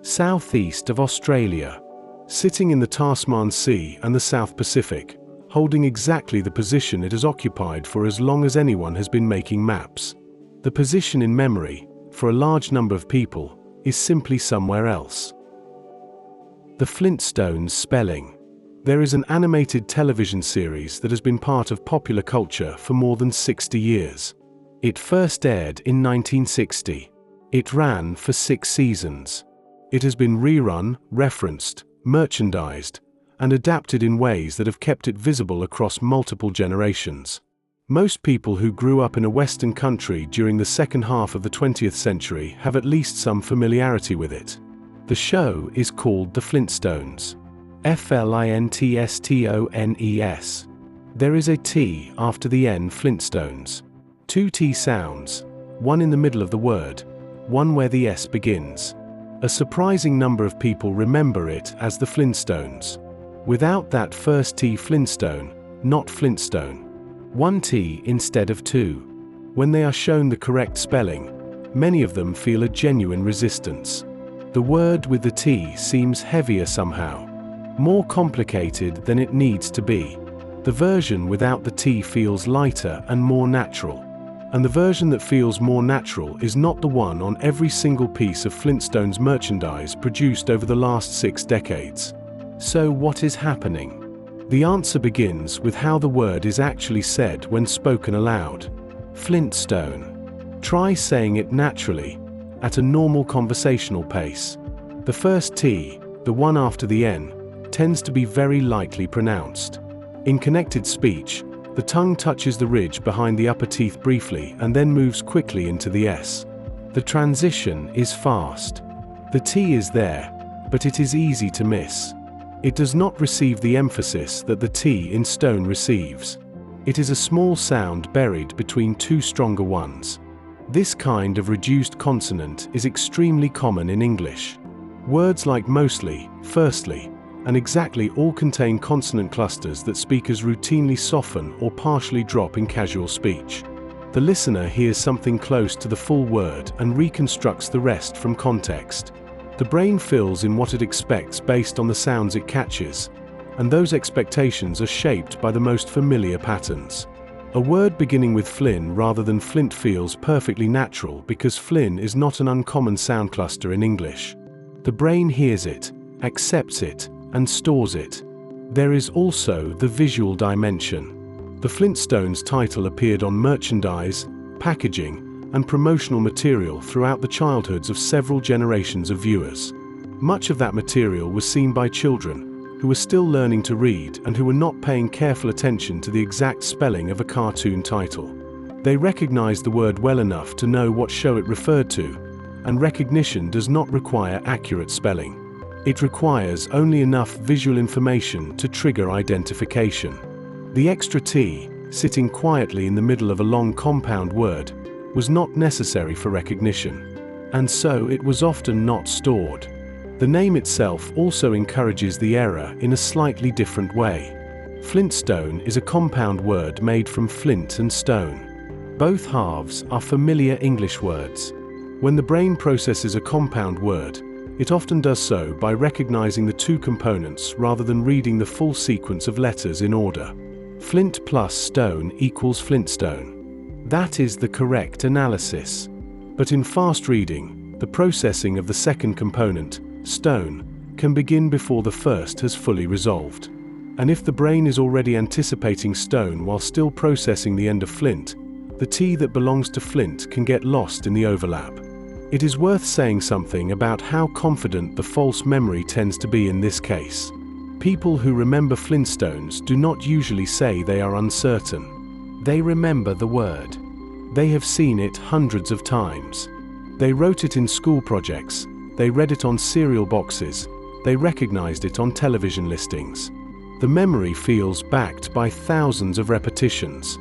southeast of Australia, sitting in the Tasman Sea and the South Pacific, holding exactly the position it has occupied for as long as anyone has been making maps. The position in memory, for a large number of people, is simply somewhere else. The Flintstones spelling. There is an animated television series that has been part of popular culture for more than 60 years. It first aired in 1960. It ran for 6 seasons. It has been rerun, referenced, merchandised, and adapted in ways that have kept it visible across multiple generations. Most people who grew up in a Western country during the second half of the 20th century have at least some familiarity with it. The show is called The Flintstones. Flintstones. There is a T after the N Flintstones. Two T sounds, one in the middle of the word, one where the S begins. A surprising number of people remember it as the Flintstones. Without that first T, Flintstone, not Flintstone. One T instead of two. When they are shown the correct spelling, many of them feel a genuine resistance. The word with the T seems heavier somehow, more complicated than it needs to be. The version without the T feels lighter and more natural. And the version that feels more natural is not the one on every single piece of Flintstones merchandise produced over the last 6 decades. So what is happening? The answer begins with how the word is actually said when spoken aloud. Flintstone. Try saying it naturally, at a normal conversational pace. The first T, the one after the N, tends to be very lightly pronounced. In connected speech, the tongue touches the ridge behind the upper teeth briefly and then moves quickly into the S. The transition is fast. The T is there, but it is easy to miss. It does not receive the emphasis that the T in stone receives. It is a small sound buried between two stronger ones. This kind of reduced consonant is extremely common in English. Words like mostly, firstly, and exactly all contain consonant clusters that speakers routinely soften or partially drop in casual speech. The listener hears something close to the full word and reconstructs the rest from context. The brain fills in what it expects based on the sounds it catches, and those expectations are shaped by the most familiar patterns. A word beginning with Flynn rather than Flint feels perfectly natural because Flynn is not an uncommon sound cluster in English. The brain hears it, accepts it, and stores it. There is also the visual dimension. The Flintstones title appeared on merchandise, packaging, and promotional material throughout the childhoods of several generations of viewers. Much of that material was seen by children who were still learning to read and who were not paying careful attention to the exact spelling of a cartoon title. They recognized the word well enough to know what show it referred to, and recognition does not require accurate spelling. It requires only enough visual information to trigger identification. The extra T, sitting quietly in the middle of a long compound word, was not necessary for recognition, and so it was often not stored. The name itself also encourages the error in a slightly different way. Flintstone is a compound word made from flint and stone. Both halves are familiar English words. When the brain processes a compound word, it often does so by recognizing the two components rather than reading the full sequence of letters in order. Flint plus stone equals Flintstone. That is the correct analysis. But in fast reading, the processing of the second component, stone, can begin before the first has fully resolved. And if the brain is already anticipating stone while still processing the end of flint, the T that belongs to flint can get lost in the overlap. It is worth saying something about how confident the false memory tends to be in this case. People who remember Flintstones do not usually say they are uncertain. They remember the word. They have seen it hundreds of times. They wrote it in school projects, they read it on cereal boxes, they recognized it on television listings. The memory feels backed by thousands of repetitions.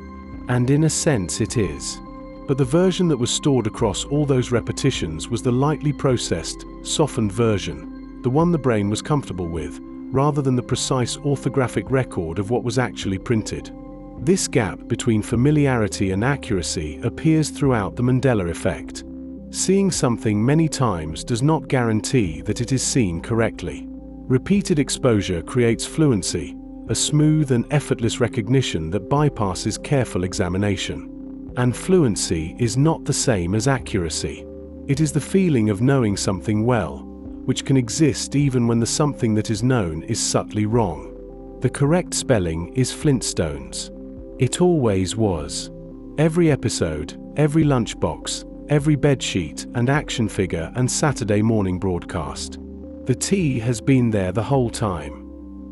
And in a sense it is. But the version that was stored across all those repetitions was the lightly processed, softened version, the one the brain was comfortable with, rather than the precise orthographic record of what was actually printed. This gap between familiarity and accuracy appears throughout the Mandela Effect. Seeing something many times does not guarantee that it is seen correctly. Repeated exposure creates fluency, a smooth and effortless recognition that bypasses careful examination. And fluency is not the same as accuracy. It is the feeling of knowing something well, which can exist even when the something that is known is subtly wrong. The correct spelling is Flintstones. It always was. Every episode, every lunchbox, every bedsheet and action figure and Saturday morning broadcast. The T has been there the whole time.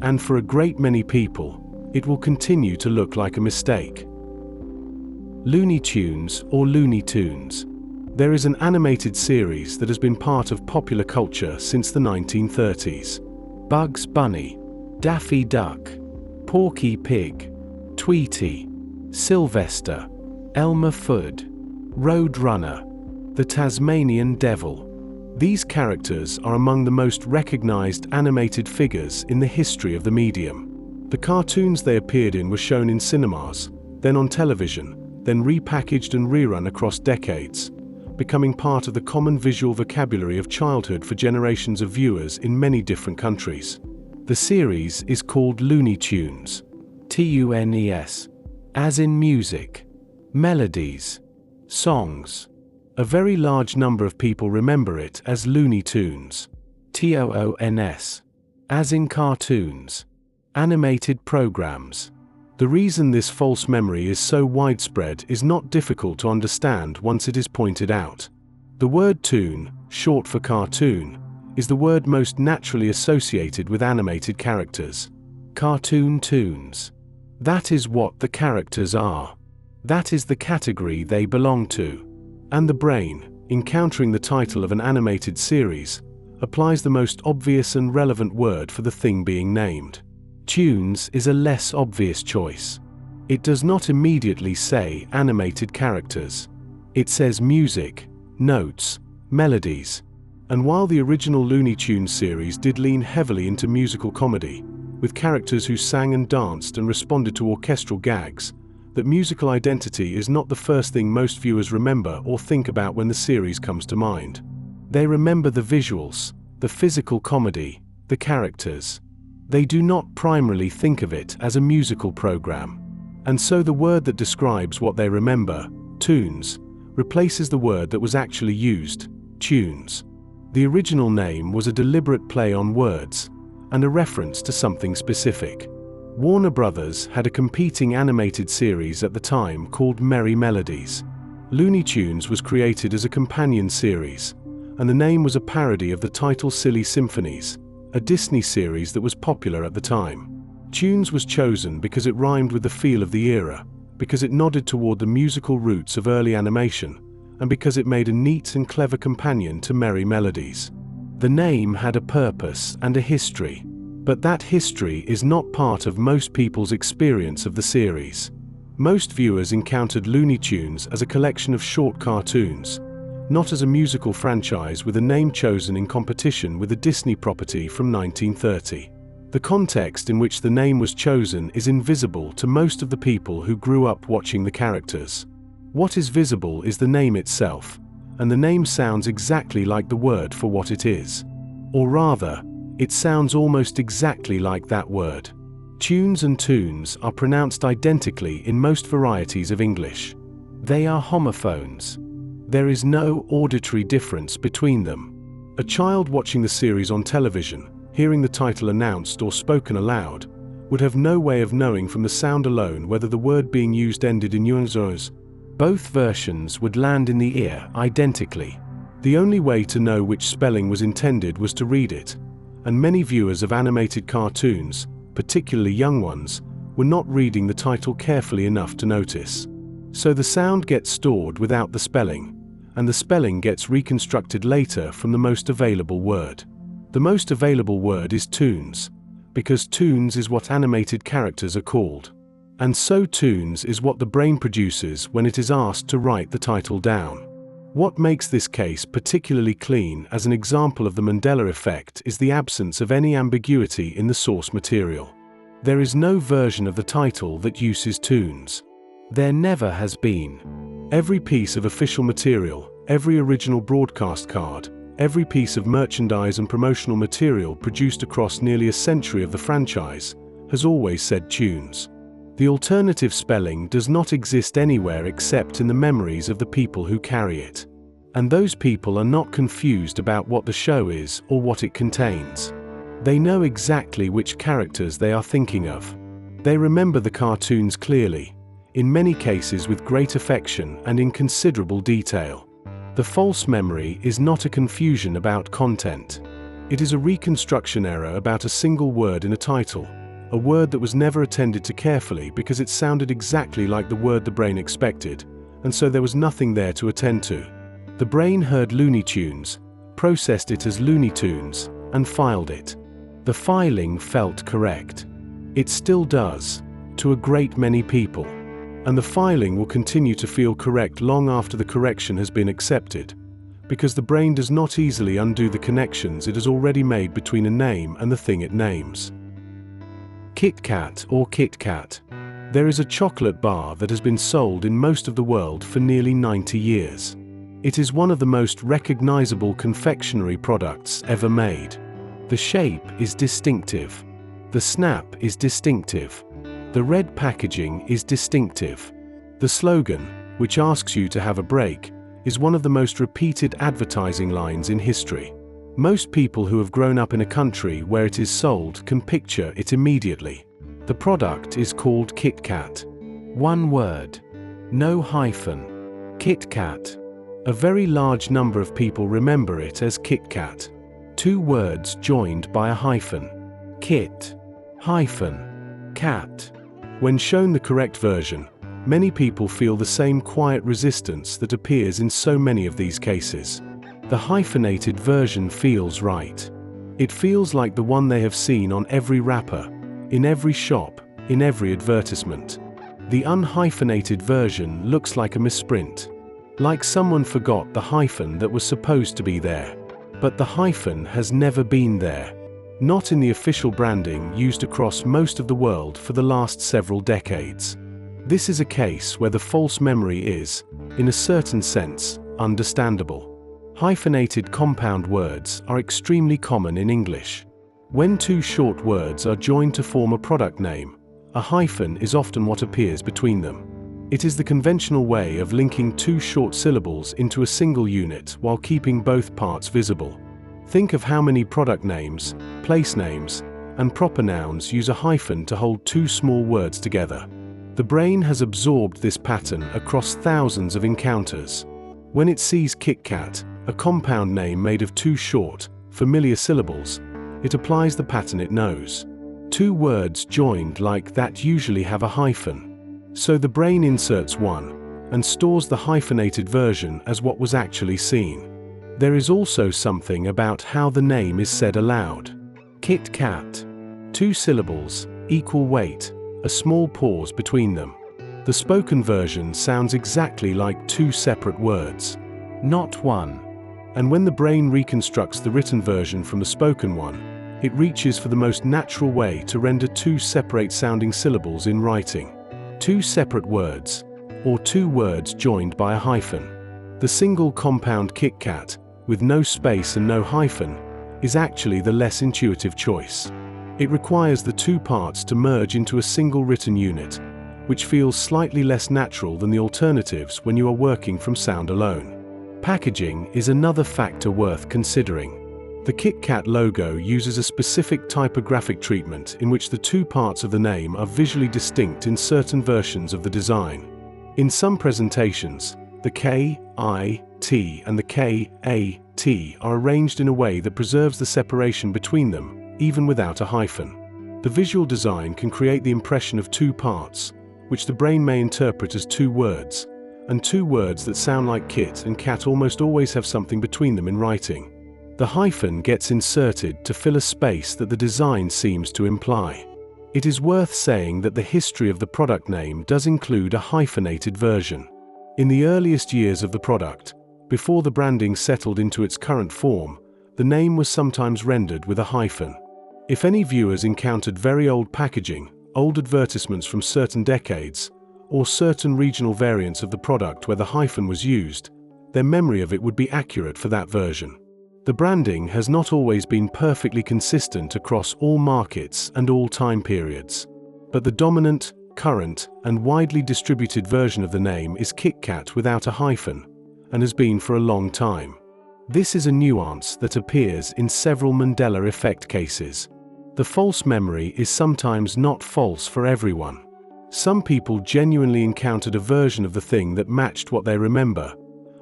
and for a great many people, it will continue to look like a mistake. Looney Tunes or Looney Tunes. There is an animated series that has been part of popular culture since the 1930s. Bugs Bunny, Daffy Duck, Porky Pig, Tweety, Sylvester, Elmer Fudd, Roadrunner, the Tasmanian Devil. These characters are among the most recognized animated figures in the history of the medium. The cartoons they appeared in were shown in cinemas, then on television, then repackaged and rerun across decades, becoming part of the common visual vocabulary of childhood for generations of viewers in many different countries. The series is called Looney Tunes, Tunes, as in music, melodies, songs. A very large number of people remember it as Looney Tunes, Toons, as in cartoons, animated programs. The reason this false memory is so widespread is not difficult to understand once it is pointed out. The word toon, short for cartoon, is the word most naturally associated with animated characters. Cartoon toons. That is what the characters are. That is the category they belong to. And the brain, encountering the title of an animated series, applies the most obvious and relevant word for the thing being named. Tunes is a less obvious choice. It does not immediately say animated characters. It says music, notes, melodies. And while the original Looney Tunes series did lean heavily into musical comedy, with characters who sang and danced and responded to orchestral gags, that musical identity is not the first thing most viewers remember or think about when the series comes to mind. They remember the visuals, the physical comedy, the characters. They do not primarily think of it as a musical program. And so the word that describes what they remember, tunes, replaces the word that was actually used, tunes. The original name was a deliberate play on words, and a reference to something specific. Warner Brothers had a competing animated series at the time called Merry Melodies. Looney Tunes was created as a companion series, and the name was a parody of the title Silly Symphonies, a Disney series that was popular at the time. Tunes was chosen because it rhymed with the feel of the era, because it nodded toward the musical roots of early animation, and because it made a neat and clever companion to Merry Melodies. The name had a purpose and a history. But that history is not part of most people's experience of the series. Most viewers encountered Looney Tunes as a collection of short cartoons, not as a musical franchise with a name chosen in competition with a Disney property from 1930. The context in which the name was chosen is invisible to most of the people who grew up watching the characters. What is visible is the name itself, and the name sounds exactly like the word for what it is. Or rather, it sounds almost exactly like that word. Tunes and tunes are pronounced identically in most varieties of English. They are homophones. There is no auditory difference between them. A child watching the series on television, hearing the title announced or spoken aloud, would have no way of knowing from the sound alone whether the word being used ended in uns. Both versions would land in the ear identically. The only way to know which spelling was intended was to read it. And many viewers of animated cartoons, particularly young ones, were not reading the title carefully enough to notice. So the sound gets stored without the spelling, and the spelling gets reconstructed later from the most available word. The most available word is tunes, because tunes is what animated characters are called. And so tunes is what the brain produces when it is asked to write the title down. What makes this case particularly clean as an example of the Mandela Effect is the absence of any ambiguity in the source material. There is no version of the title that uses tunes. There never has been. Every piece of official material, every original broadcast card, every piece of merchandise and promotional material produced across nearly a century of the franchise has always said tunes. The alternative spelling does not exist anywhere except in the memories of the people who carry it. And those people are not confused about what the show is or what it contains. They know exactly which characters they are thinking of. They remember the cartoons clearly, in many cases with great affection and in considerable detail. The false memory is not a confusion about content. It is a reconstruction error about a single word in a title, a word that was never attended to carefully because it sounded exactly like the word the brain expected, and so there was nothing there to attend to. The brain heard Looney Tunes, processed it as Looney Tunes, and filed it. The filing felt correct. It still does, to a great many people. And the filing will continue to feel correct long after the correction has been accepted, because the brain does not easily undo the connections it has already made between a name and the thing it names. Kit Kat or Kit Kat. There is a chocolate bar that has been sold in most of the world for nearly 90 years. It is one of the most recognizable confectionery products ever made. The shape is distinctive. The snap is distinctive. The red packaging is distinctive. The slogan, which asks you to have a break, is one of the most repeated advertising lines in history. Most people who have grown up in a country where it is sold can picture it immediately. The product is called Kit Kat. One word. No hyphen. Kit Kat. A very large number of people remember it as Kit Kat. Two words joined by a hyphen. Kit. Hyphen. Kat. When shown the correct version, many people feel the same quiet resistance that appears in so many of these cases. The hyphenated version feels right. It feels like the one they have seen on every wrapper, in every shop, in every advertisement. The unhyphenated version looks like a misprint. Like someone forgot the hyphen that was supposed to be there. But the hyphen has never been there. Not in the official branding used across most of the world for the last several decades. This is a case where the false memory is, in a certain sense, understandable. Hyphenated compound words are extremely common in English. When two short words are joined to form a product name, a hyphen is often what appears between them. It is the conventional way of linking two short syllables into a single unit while keeping both parts visible. Think of how many product names, place names, and proper nouns use a hyphen to hold two small words together. The brain has absorbed this pattern across thousands of encounters. When it sees Kit Kat, a compound name made of two short, familiar syllables, it applies the pattern it knows. Two words joined like that usually have a hyphen. So the brain inserts one, and stores the hyphenated version as what was actually seen. There is also something about how the name is said aloud. Kit Kat. Two syllables, equal weight, a small pause between them. The spoken version sounds exactly like two separate words, not one. And when the brain reconstructs the written version from the spoken one, it reaches for the most natural way to render two separate sounding syllables in writing. Two separate words, or two words joined by a hyphen. The single compound Kit Kat, with no space and no hyphen, is actually the less intuitive choice. It requires the two parts to merge into a single written unit, which feels slightly less natural than the alternatives when you are working from sound alone. Packaging is another factor worth considering. The Kit Kat logo uses a specific typographic treatment in which the two parts of the name are visually distinct in certain versions of the design. In some presentations, the K, I, T and the K, A, T are arranged in a way that preserves the separation between them, even without a hyphen. The visual design can create the impression of two parts, which the brain may interpret as two words, and two words that sound like Kit and Kat almost always have something between them in writing. The hyphen gets inserted to fill a space that the design seems to imply. It is worth saying that the history of the product name does include a hyphenated version. In the earliest years of the product, before the branding settled into its current form, the name was sometimes rendered with a hyphen. If any viewers encountered very old packaging, old advertisements from certain decades, or certain regional variants of the product where the hyphen was used, their memory of it would be accurate for that version. The branding has not always been perfectly consistent across all markets and all time periods. But the dominant, current, and widely distributed version of the name is Kit Kat without a hyphen, and has been for a long time. This is a nuance that appears in several Mandela Effect cases. The false memory is sometimes not false for everyone. Some people genuinely encountered a version of the thing that matched what they remember,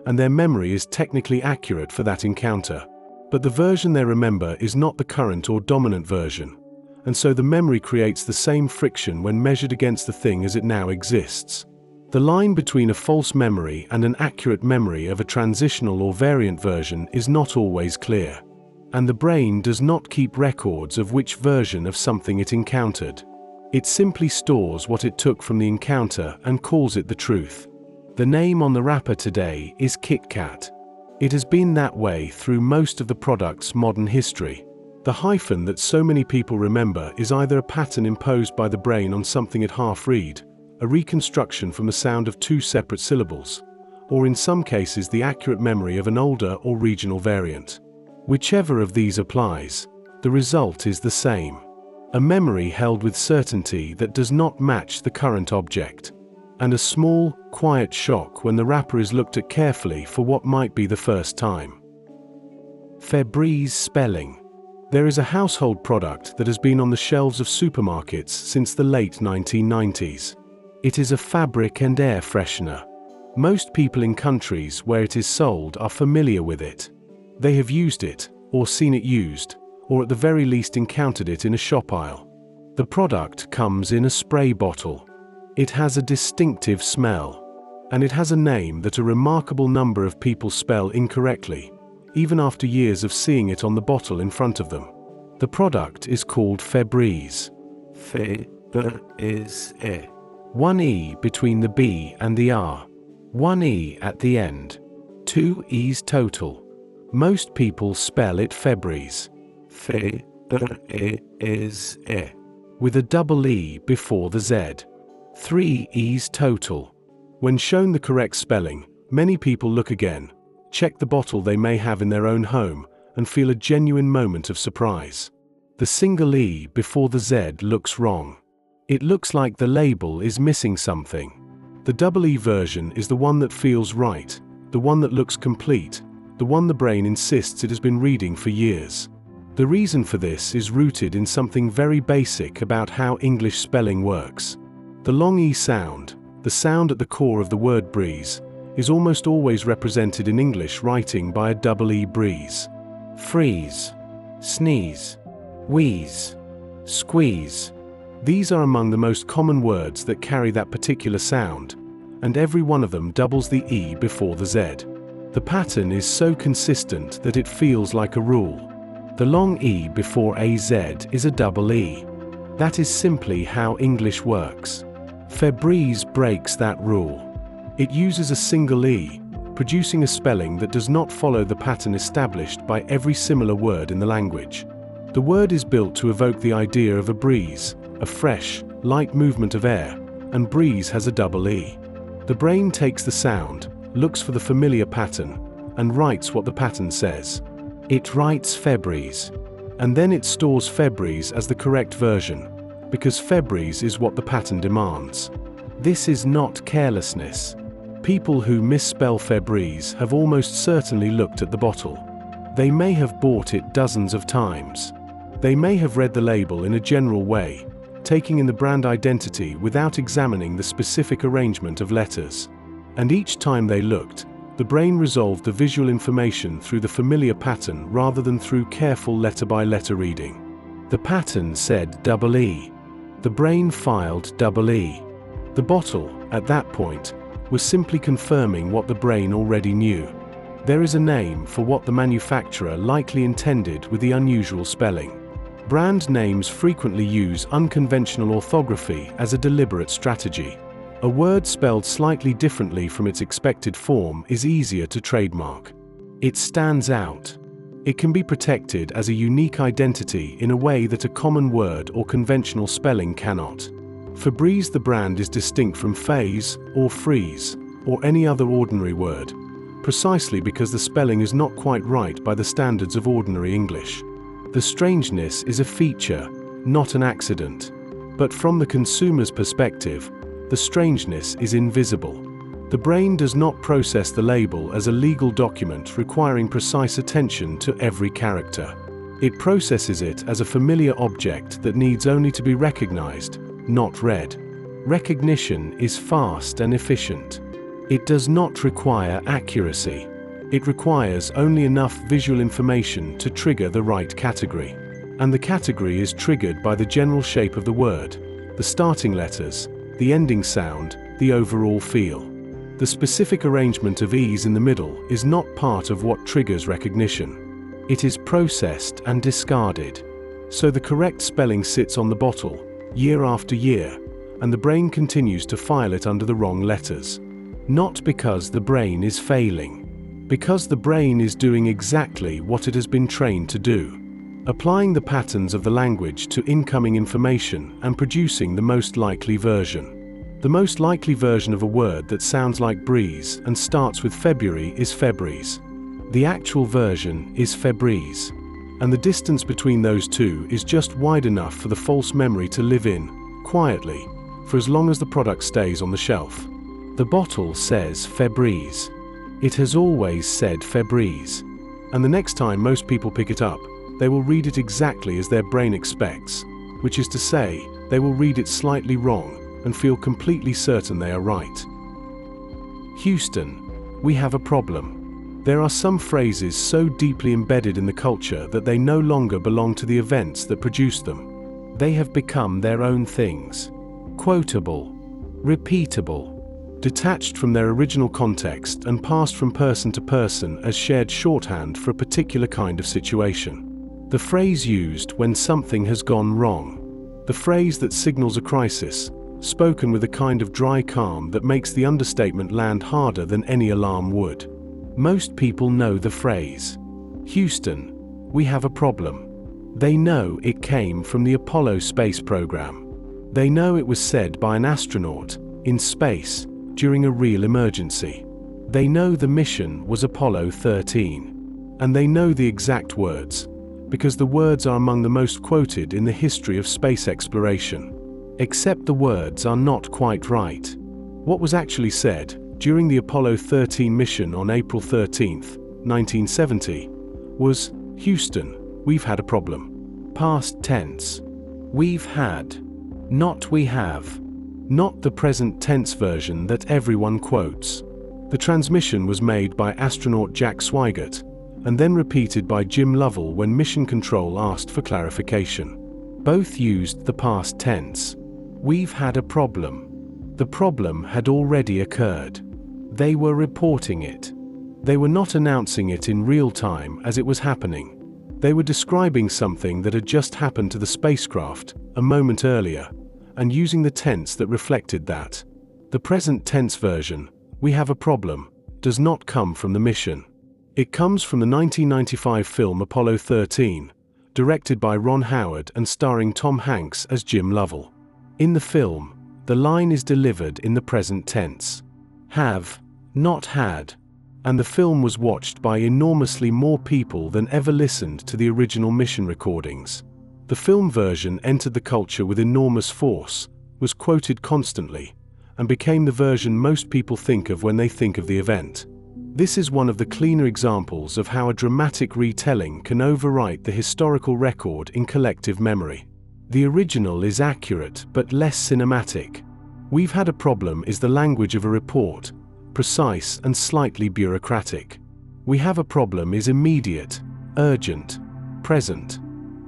and their memory is technically accurate for that encounter. But the version they remember is not the current or dominant version, and so the memory creates the same friction when measured against the thing as it now exists. The line between a false memory and an accurate memory of a transitional or variant version is not always clear, and the brain does not keep records of which version of something it encountered. It simply stores what it took from the encounter and calls it the truth. The name on the wrapper today is Kit Kat. It has been that way through most of the product's modern history. The hyphen that so many people remember is either a pattern imposed by the brain on something at half-read, a reconstruction from the sound of two separate syllables, or in some cases the accurate memory of an older or regional variant. Whichever of these applies, the result is the same. A memory held with certainty that does not match the current object, and a small, quiet shock when the wrapper is looked at carefully for what might be the first time. Febreze spelling. There is a household product that has been on the shelves of supermarkets since the late 1990s. It is a fabric and air freshener. Most people in countries where it is sold are familiar with it. They have used it, or seen it used, or at the very least encountered it in a shop aisle. The product comes in a spray bottle. It has a distinctive smell, and it has a name that a remarkable number of people spell incorrectly, even after years of seeing it on the bottle in front of them. The product is called Febreze. Febreze. One E between the B and the R. One E at the end. Two E's total. Most people spell it Febreze. Febreze. With a double E before the Z. Three E's total. When shown the correct spelling, many people look again, check the bottle they may have in their own home, and feel a genuine moment of surprise. The single E before the Z looks wrong. It looks like the label is missing something. The double E version is the one that feels right, the one that looks complete, the one the brain insists it has been reading for years. The reason for this is rooted in something very basic about how English spelling works. The long E sound, the sound at the core of the word breeze, is almost always represented in English writing by a double E breeze. Freeze, sneeze, wheeze, squeeze. These are among the most common words that carry that particular sound, and every one of them doubles the E before the Z. The pattern is so consistent that it feels like a rule. The long E before AZ is a double E. That is simply how English works. Febreze breaks that rule. It uses a single E, producing a spelling that does not follow the pattern established by every similar word in the language. The word is built to evoke the idea of a breeze, a fresh, light movement of air, and breeze has a double E. The brain takes the sound, looks for the familiar pattern, and writes what the pattern says. It writes Febreze, and then it stores Febreze as the correct version, because Febreze is what the pattern demands. This is not carelessness. People who misspell Febreze have almost certainly looked at the bottle. They may have bought it dozens of times. They may have read the label in a general way, taking in the brand identity without examining the specific arrangement of letters. And each time they looked, the brain resolved the visual information through the familiar pattern rather than through careful letter-by-letter reading. The pattern said double E. The brain filed double E. The bottle, at that point, was simply confirming what the brain already knew. There is a name for what the manufacturer likely intended with the unusual spelling. Brand names frequently use unconventional orthography as a deliberate strategy. A word spelled slightly differently from its expected form is easier to trademark. It stands out. It can be protected as a unique identity in a way that a common word or conventional spelling cannot. Febreze the brand is distinct from phase, or freeze, or any other ordinary word, precisely because the spelling is not quite right by the standards of ordinary English. The strangeness is a feature, not an accident. But from the consumer's perspective, the strangeness is invisible. The brain does not process the label as a legal document requiring precise attention to every character. It processes it as a familiar object that needs only to be recognized, not read. Recognition is fast and efficient. It does not require accuracy. It requires only enough visual information to trigger the right category. And the category is triggered by the general shape of the word, the starting letters, the ending sound, the overall feel. The specific arrangement of E's in the middle is not part of what triggers recognition. It is processed and discarded. So the correct spelling sits on the bottle, year after year, and the brain continues to file it under the wrong letters. Not because the brain is failing, because the brain is doing exactly what it has been trained to do. Applying the patterns of the language to incoming information and producing the most likely version. The most likely version of a word that sounds like breeze and starts with February is Febreze. The actual version is Febreze. And the distance between those two is just wide enough for the false memory to live in, quietly, for as long as the product stays on the shelf. The bottle says Febreze. It has always said Febreze. And the next time most people pick it up, they will read it exactly as their brain expects, which is to say, they will read it slightly wrong and feel completely certain they are right. Houston, we have a problem. There are some phrases so deeply embedded in the culture that they no longer belong to the events that produced them. They have become their own things. Quotable, repeatable, detached from their original context and passed from person to person as shared shorthand for a particular kind of situation. The phrase used when something has gone wrong. The phrase that signals a crisis, spoken with a kind of dry calm that makes the understatement land harder than any alarm would. Most people know the phrase. Houston, we have a problem. They know it came from the Apollo space program. They know it was said by an astronaut in space during a real emergency. They know the mission was Apollo 13. And they know the exact words, because the words are among the most quoted in the history of space exploration. Except the words are not quite right. What was actually said during the Apollo 13 mission on April 13, 1970, was, Houston, we've had a problem. Past tense. We've had. Not we have. Not the present tense version that everyone quotes. The transmission was made by astronaut Jack Swigert, and then repeated by Jim Lovell when Mission Control asked for clarification. Both used the past tense. We've had a problem. The problem had already occurred. They were reporting it. They were not announcing it in real time as it was happening. They were describing something that had just happened to the spacecraft a moment earlier, and using the tense that reflected that. The present tense version, we have a problem, does not come from the mission. It comes from the 1995 film Apollo 13, directed by Ron Howard and starring Tom Hanks as Jim Lovell. In the film, the line is delivered in the present tense. Have, not had. And the film was watched by enormously more people than ever listened to the original mission recordings. The film version entered the culture with enormous force, was quoted constantly, and became the version most people think of when they think of the event. This is one of the cleaner examples of how a dramatic retelling can overwrite the historical record in collective memory. The original is accurate but less cinematic. We've had a problem is the language of a report, precise and slightly bureaucratic. We have a problem is immediate, urgent, present.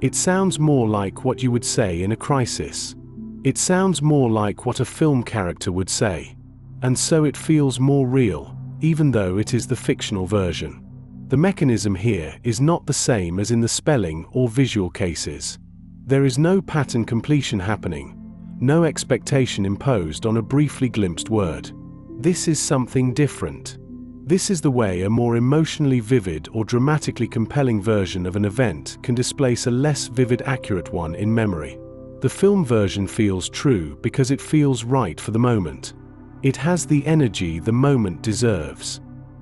It sounds more like what you would say in a crisis. It sounds more like what a film character would say. And so it feels more real, even though it is the fictional version. The mechanism here is not the same as in the spelling or visual cases. There is no pattern completion happening, no expectation imposed on a briefly glimpsed word. This is something different. This is the way a more emotionally vivid or dramatically compelling version of an event can displace a less vivid, accurate one in memory. The film version feels true because it feels right for the moment. It has the energy the moment deserves.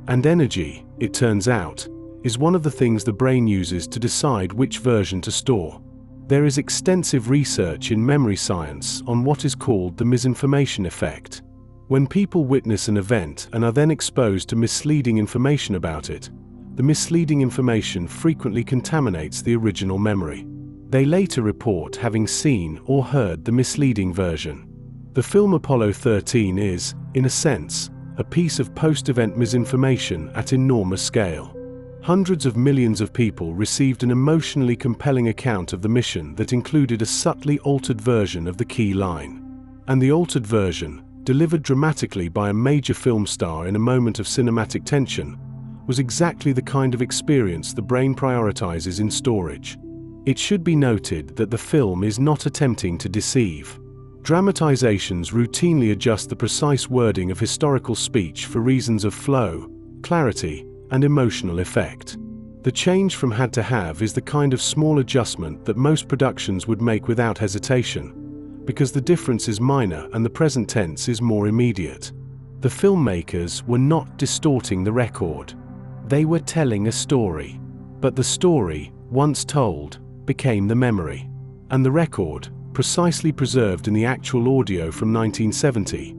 And energy, it turns out, is one of the things the brain uses to decide which version to store. There is extensive research in memory science on what is called the misinformation effect. When people witness an event and are then exposed to misleading information about it, the misleading information frequently contaminates the original memory. They later report having seen or heard the misleading version. The film Apollo 13 is, in a sense, a piece of post-event misinformation at enormous scale. Hundreds of millions of people received an emotionally compelling account of the mission that included a subtly altered version of the key line. And the altered version, delivered dramatically by a major film star in a moment of cinematic tension, was exactly the kind of experience the brain prioritizes in storage. It should be noted that the film is not attempting to deceive. Dramatizations routinely adjust the precise wording of historical speech for reasons of flow, clarity, and emotional effect. The change from had to have is the kind of small adjustment that most productions would make without hesitation, because the difference is minor and the present tense is more immediate. The filmmakers were not distorting the record. They were telling a story. But the story, once told, became the memory. And the record, precisely preserved in the actual audio from 1970,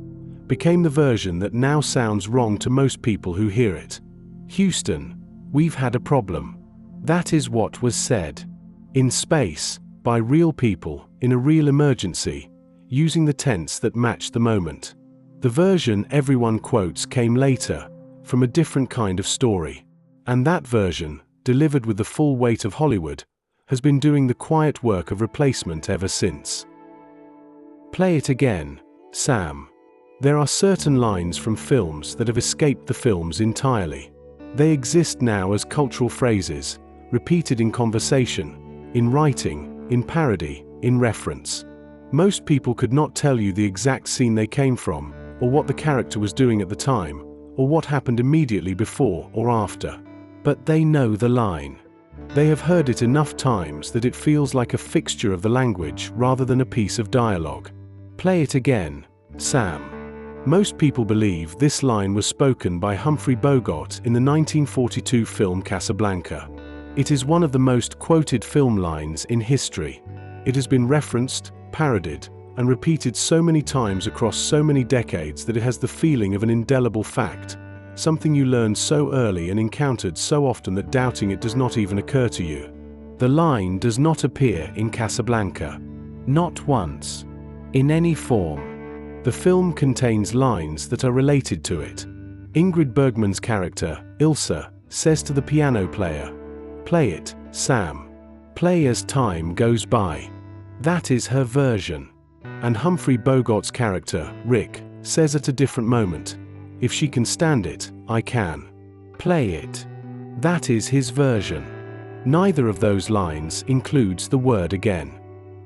became the version that now sounds wrong to most people who hear it. Houston, we've had a problem. That is what was said. In space, by real people, in a real emergency, using the tense that matched the moment. The version everyone quotes came later, from a different kind of story. And that version, delivered with the full weight of Hollywood, has been doing the quiet work of replacement ever since. Play it again, Sam. There are certain lines from films that have escaped the films entirely. They exist now as cultural phrases, repeated in conversation, in writing, in parody, in reference. Most people could not tell you the exact scene they came from, or what the character was doing at the time, or what happened immediately before or after. But they know the line. They have heard it enough times that it feels like a fixture of the language rather than a piece of dialogue. Play it again, Sam. Most people believe this line was spoken by Humphrey Bogart in the 1942 film Casablanca. It is one of the most quoted film lines in history. It has been referenced, parodied, and repeated so many times across so many decades that it has the feeling of an indelible fact, something you learned so early and encountered so often that doubting it does not even occur to you. The line does not appear in Casablanca. Not once. In any form. The film contains lines that are related to it. Ingrid Bergman's character, Ilsa, says to the piano player, "Play it, Sam. Play as time goes by." That is her version. And Humphrey Bogart's character, Rick, says at a different moment, "If she can stand it, I can. Play it." That is his version. Neither of those lines includes the word again.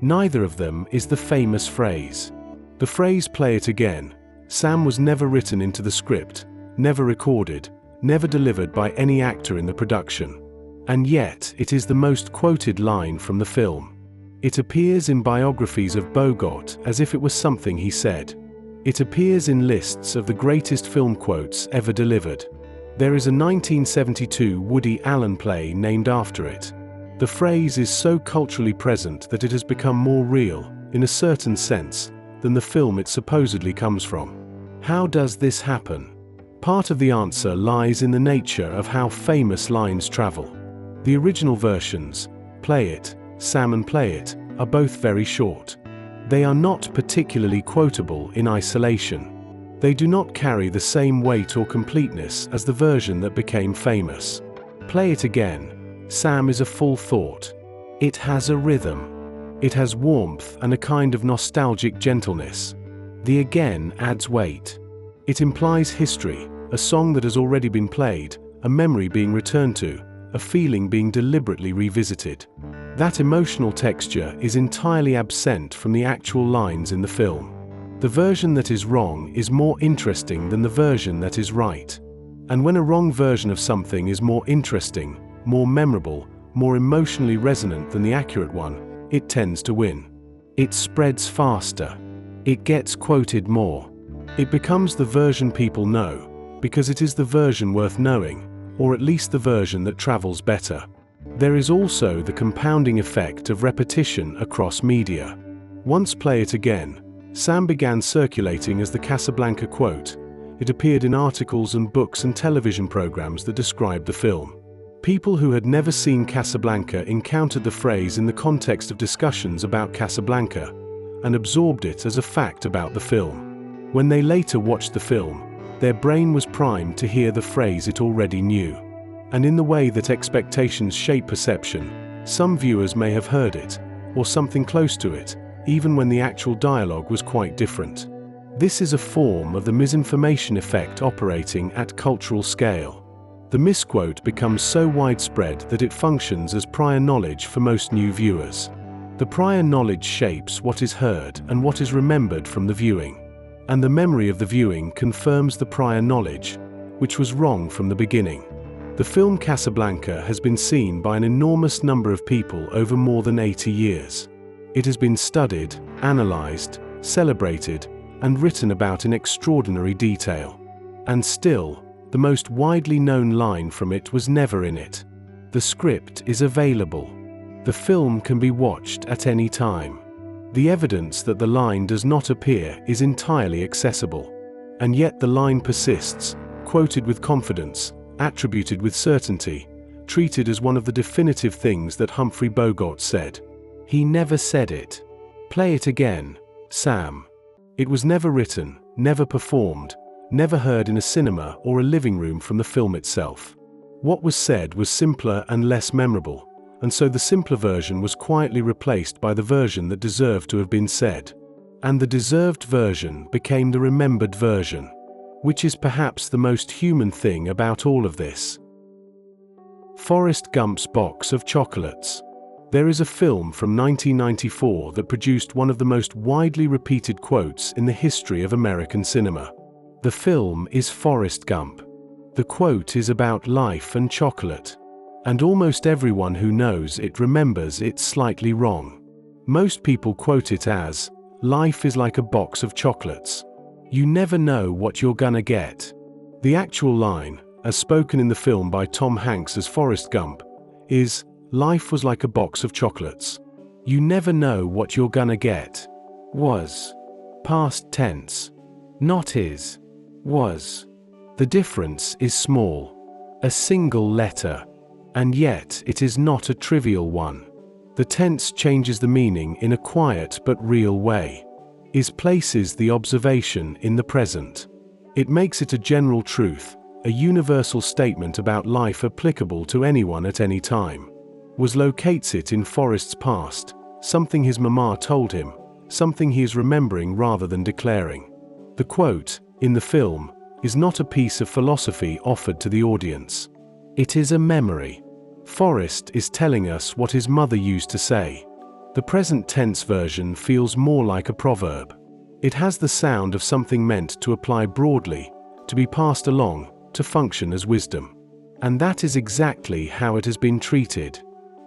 Neither of them is the famous phrase. The phrase "play it again," Sam, was never written into the script, never recorded, never delivered by any actor in the production. And yet, it is the most quoted line from the film. It appears in biographies of Bogart as if it was something he said. It appears in lists of the greatest film quotes ever delivered. There is a 1972 Woody Allen play named after it. The phrase is so culturally present that it has become more real, in a certain sense, than the film it supposedly comes from. How does this happen? Part of the answer lies in the nature of how famous lines travel. The original versions, "Play it, Sam," and "Play it," are both very short. They are not particularly quotable in isolation. They do not carry the same weight or completeness as the version that became famous. "Play it again, Sam" is a full thought. It has a rhythm. It has warmth and a kind of nostalgic gentleness. The "again" adds weight. It implies history, a song that has already been played, a memory being returned to, a feeling being deliberately revisited. That emotional texture is entirely absent from the actual lines in the film. The version that is wrong is more interesting than the version that is right. And when a wrong version of something is more interesting, more memorable, more emotionally resonant than the accurate one, it tends to win. It spreads faster. It gets quoted more. It becomes the version people know, because it is the version worth knowing, or at least the version that travels better. There is also the compounding effect of repetition across media. Once "Play it again," Sam began circulating as the Casablanca quote. It appeared in articles and books and television programs that described the film. People who had never seen Casablanca encountered the phrase in the context of discussions about Casablanca, and absorbed it as a fact about the film. When they later watched the film, Their brain was primed to hear the phrase it already knew. And in the way that expectations shape perception, some viewers may have heard it, or something close to it, even when the actual dialogue was quite different. This is a form of the misinformation effect operating at cultural scale. The misquote becomes so widespread that it functions as prior knowledge for most new viewers. The prior knowledge shapes what is heard and what is remembered from the viewing. And the memory of the viewing confirms the prior knowledge, which was wrong from the beginning. The film Casablanca has been seen by an enormous number of people over more than 80 years. It has been studied, analyzed, celebrated, and written about in extraordinary detail. And still, the most widely known line from it was never in it. The script is available. The film can be watched at any time. The evidence that the line does not appear is entirely accessible. And yet the line persists, quoted with confidence, attributed with certainty, treated as one of the definitive things that Humphrey Bogart said. He never said it. Play it again, Sam. It was never written, never performed, never heard in a cinema or a living room from the film itself. What was said was simpler and less memorable, and so the simpler version was quietly replaced by the version that deserved to have been said. And the deserved version became the remembered version, which is perhaps the most human thing about all of this. Forrest Gump's Box of Chocolates. There is a film from 1994 that produced one of the most widely repeated quotes in the history of American cinema. The film is Forrest Gump. The quote is about life and chocolate. And almost everyone who knows it remembers it slightly wrong. Most people quote it as, "Life is like a box of chocolates. You never know what you're gonna get." The actual line, as spoken in the film by Tom Hanks as Forrest Gump, is, "Life was like a box of chocolates. You never know what you're gonna get." Was. Past tense. Not is. Was. The difference is small. A single letter. And yet it is not a trivial one. The tense changes the meaning in a quiet but real way. Is places the observation in the present. It makes it a general truth, a universal statement about life applicable to anyone at any time. Was locates it in Forrest's past, something his mama told him, something he is remembering rather than declaring. The quote, in the film, is not a piece of philosophy offered to the audience. It is a memory. Forrest is telling us what his mother used to say. The present tense version feels more like a proverb. It has the sound of something meant to apply broadly, to be passed along, to function as wisdom. And that is exactly how it has been treated.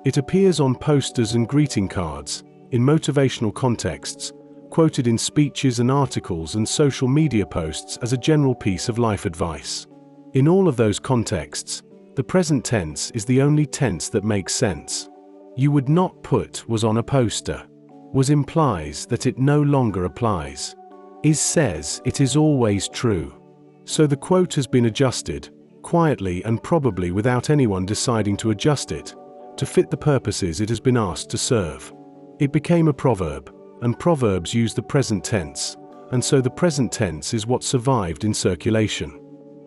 It appears on posters and greeting cards, in motivational contexts, quoted in speeches and articles and social media posts as a general piece of life advice. In all of those contexts, the present tense is the only tense that makes sense. You would not put was on a poster. Was implies that it no longer applies. Is says it is always true. So the quote has been adjusted, quietly and probably without anyone deciding to adjust it, to fit the purposes it has been asked to serve. It became a proverb, and proverbs use the present tense, and so the present tense is what survived in circulation.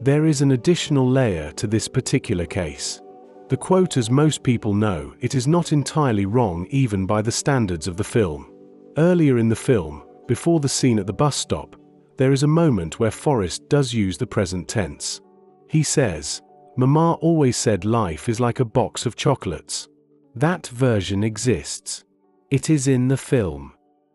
There is an additional layer to this particular case. The quote, as most people know, it is not entirely wrong even by the standards of the film. Earlier in the film, before the scene at the bus stop, there is a moment where Forrest does use the present tense. He says, "Mama always said life is like a box of chocolates." That version exists. It is in the film.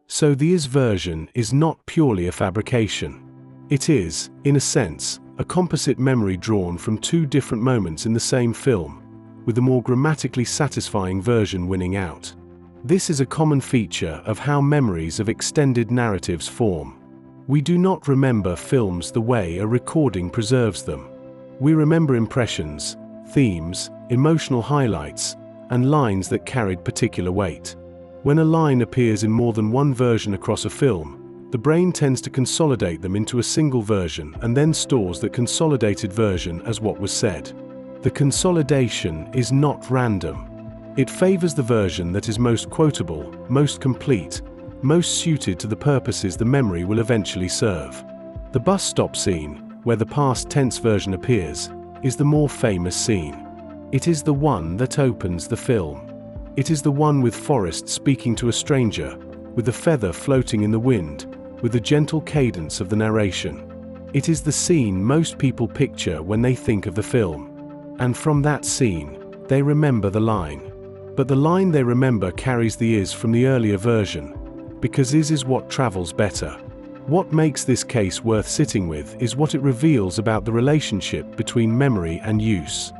So the is version is not purely a fabrication. It is, in a sense, a composite memory drawn from two different moments in the same film, with the more grammatically satisfying version winning out. This is a common feature of how memories of extended narratives form. We do not remember films the way a recording preserves them. We remember impressions, themes, emotional highlights, and lines that carried particular weight. When a line appears in more than one version across a film, the brain tends to consolidate them into a single version and then stores that consolidated version as what was said. The consolidation is not random. It favors the version that is most quotable, most complete, most suited to the purposes the memory will eventually serve. The bus stop scene, where the past tense version appears, is the more famous scene. It is the one that opens the film. It is the one with Forrest speaking to a stranger, with the feather floating in the wind, with the gentle cadence of the narration. It is the scene most people picture when they think of the film. And from that scene, they remember the line. But the line they remember carries the is from the earlier version, because is what travels better. What makes this case worth sitting with is what it reveals about the relationship between memory and use.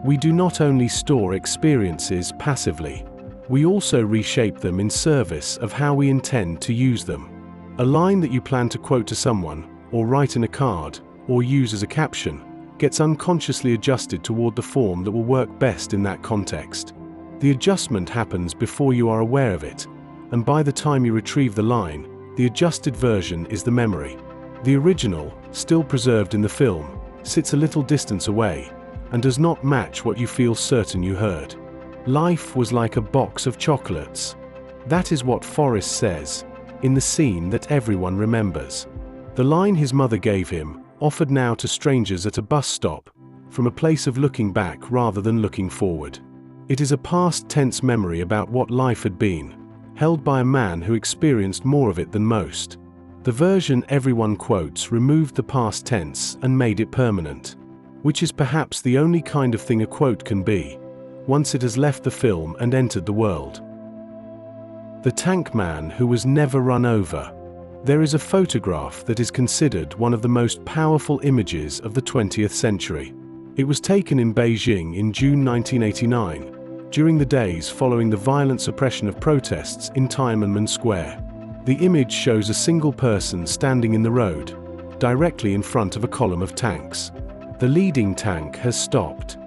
We do not only store experiences passively, we also reshape them in service of how we intend to use them. A line that you plan to quote to someone, or write in a card, or use as a caption, gets unconsciously adjusted toward the form that will work best in that context. The adjustment happens before you are aware of it, and by the time you retrieve the line, the adjusted version is the memory. The original, still preserved in the film, sits a little distance away, and does not match what you feel certain you heard. Life was like a box of chocolates. That is what Forrest says, in the scene that everyone remembers. The line his mother gave him, offered now to strangers at a bus stop, from a place of looking back rather than looking forward. It is a past tense memory about what life had been, held by a man who experienced more of it than most. The version everyone quotes removed the past tense and made it permanent, which is perhaps the only kind of thing a quote can be, once it has left the film and entered the world. The tank man who was never run over. There is a photograph that is considered one of the most powerful images of the 20th century. It was taken in Beijing in June 1989, during the days following the violent suppression of protests in Tiananmen Square. The image shows a single person standing in the road, directly in front of a column of tanks. The leading tank has stopped.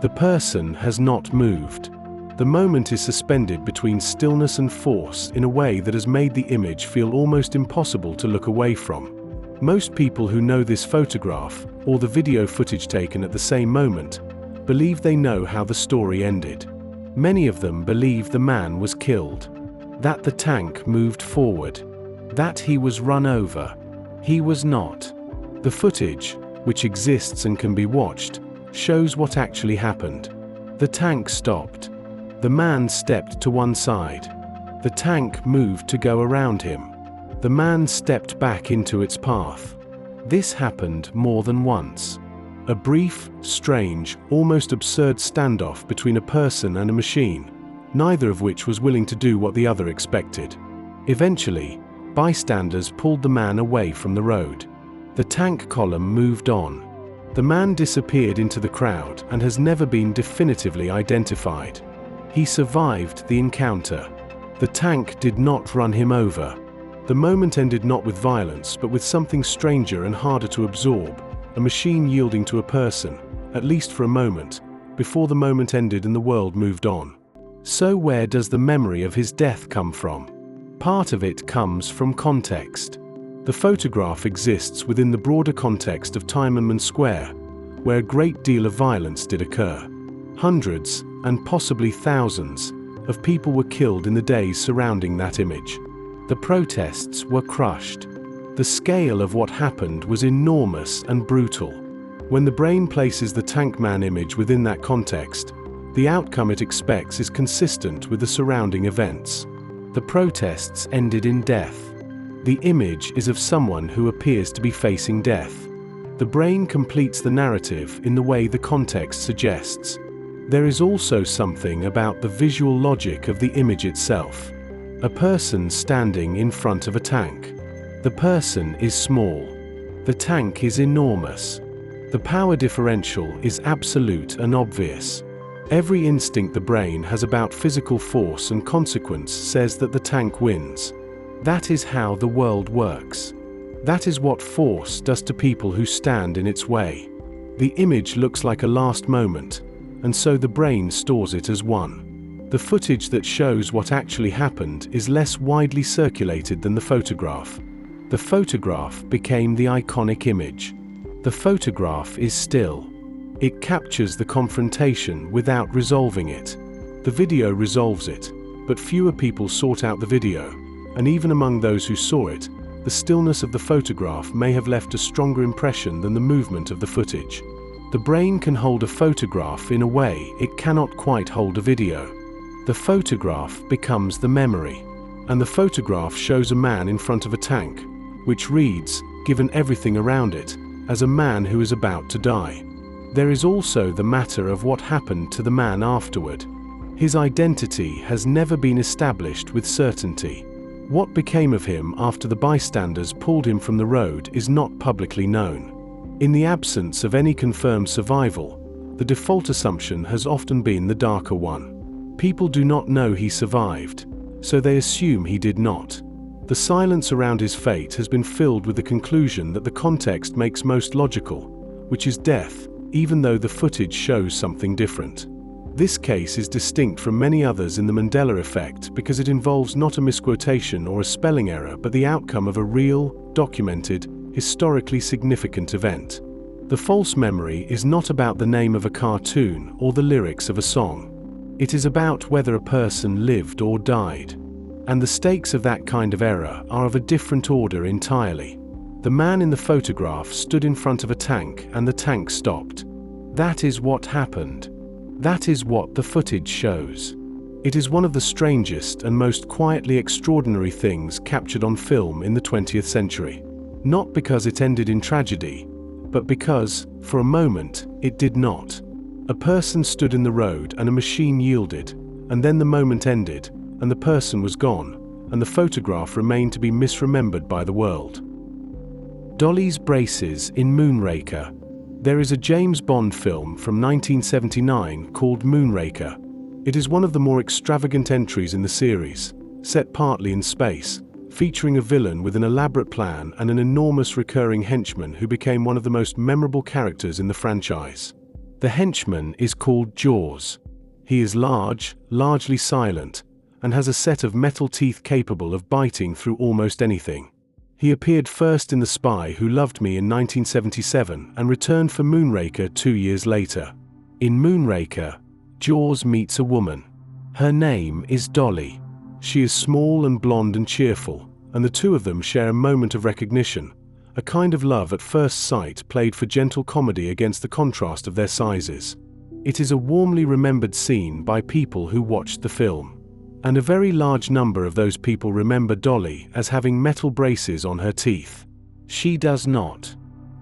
The person has not moved. The moment is suspended between stillness and force in a way that has made the image feel almost impossible to look away from. Most people who know this photograph, or the video footage taken at the same moment, believe they know how the story ended. Many of them believe the man was killed, that the tank moved forward, that he was run over. He was not. The footage, which exists and can be watched, shows what actually happened. The tank stopped. The man stepped to one side. The tank moved to go around him. The man stepped back into its path. This happened more than once. A brief, strange, almost absurd standoff between a person and a machine, neither of which was willing to do what the other expected. Eventually, bystanders pulled the man away from the road. The tank column moved on. The man disappeared into the crowd and has never been definitively identified. He survived the encounter. The tank did not run him over. The moment ended not with violence but with something stranger and harder to absorb, a machine yielding to a person, at least for a moment, before the moment ended and the world moved on. So where does the memory of his death come from? Part of it comes from context. The photograph exists within the broader context of Tiananmen Square, where a great deal of violence did occur. Hundreds, and possibly thousands, of people were killed in the days surrounding that image. The protests were crushed. The scale of what happened was enormous and brutal. When the brain places the tank man image within that context, the outcome it expects is consistent with the surrounding events. The protests ended in death. The image is of someone who appears to be facing death. The brain completes the narrative in the way the context suggests. There is also something about the visual logic of the image itself. A person standing in front of a tank. The person is small. The tank is enormous. The power differential is absolute and obvious. Every instinct the brain has about physical force and consequence says that the tank wins. That is how the world works. That is what force does to people who stand in its way. The image looks like a last moment, and so the brain stores it as one. The footage that shows what actually happened is less widely circulated than the photograph. The photograph became the iconic image. The photograph is still. It captures the confrontation without resolving it. The video resolves it, but fewer people sought out the video, and even among those who saw it, the stillness of the photograph may have left a stronger impression than the movement of the footage. The brain can hold a photograph in a way it cannot quite hold a video. The photograph becomes the memory, and the photograph shows a man in front of a tank, which reads, given everything around it, as a man who is about to die. There is also the matter of what happened to the man afterward. His identity has never been established with certainty. What became of him after the bystanders pulled him from the road is not publicly known. In the absence of any confirmed survival, the default assumption has often been the darker one. People do not know he survived, so they assume he did not. The silence around his fate has been filled with the conclusion that the context makes most logical, which is death, even though the footage shows something different. This case is distinct from many others in the Mandela Effect because it involves not a misquotation or a spelling error, but the outcome of a real, documented, historically significant event. The false memory is not about the name of a cartoon or the lyrics of a song. It is about whether a person lived or died. And the stakes of that kind of error are of a different order entirely. The man in the photograph stood in front of a tank and the tank stopped. That is what happened. That is what the footage shows. It is one of the strangest and most quietly extraordinary things captured on film in the 20th century. Not because it ended in tragedy, but because, for a moment, it did not. A person stood in the road and a machine yielded, and then the moment ended, and the person was gone, and the photograph remained to be misremembered by the world. Dolly's braces in Moonraker. There is a James Bond film from 1979 called Moonraker. It is one of the more extravagant entries in the series, set partly in space, featuring a villain with an elaborate plan and an enormous recurring henchman who became one of the most memorable characters in the franchise. The henchman is called Jaws. He is large, largely silent, and has a set of metal teeth capable of biting through almost anything. He appeared first in The Spy Who Loved Me in 1977 and returned for Moonraker 2 years later. In Moonraker, Jaws meets a woman. Her name is Dolly. She is small and blonde and cheerful, and the two of them share a moment of recognition, a kind of love at first sight played for gentle comedy against the contrast of their sizes. It is a warmly remembered scene by people who watched the film. And a very large number of those people remember Dolly as having metal braces on her teeth. She does not.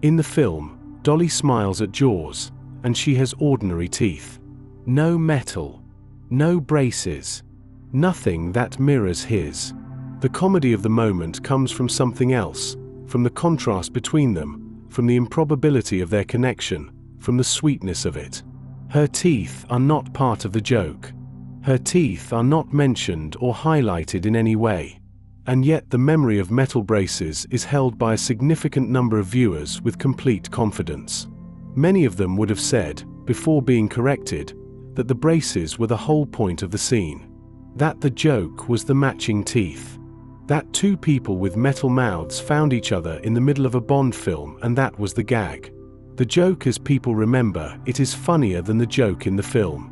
In the film, Dolly smiles at Jaws, and she has ordinary teeth. No metal. No braces. Nothing that mirrors his. The comedy of the moment comes from something else, from the contrast between them, from the improbability of their connection, from the sweetness of it. Her teeth are not part of the joke. Her teeth are not mentioned or highlighted in any way. And yet the memory of metal braces is held by a significant number of viewers with complete confidence. Many of them would have said, before being corrected, that the braces were the whole point of the scene. That the joke was the matching teeth. That two people with metal mouths found each other in the middle of a Bond film and that was the gag. The joke as people remember it is funnier than the joke in the film.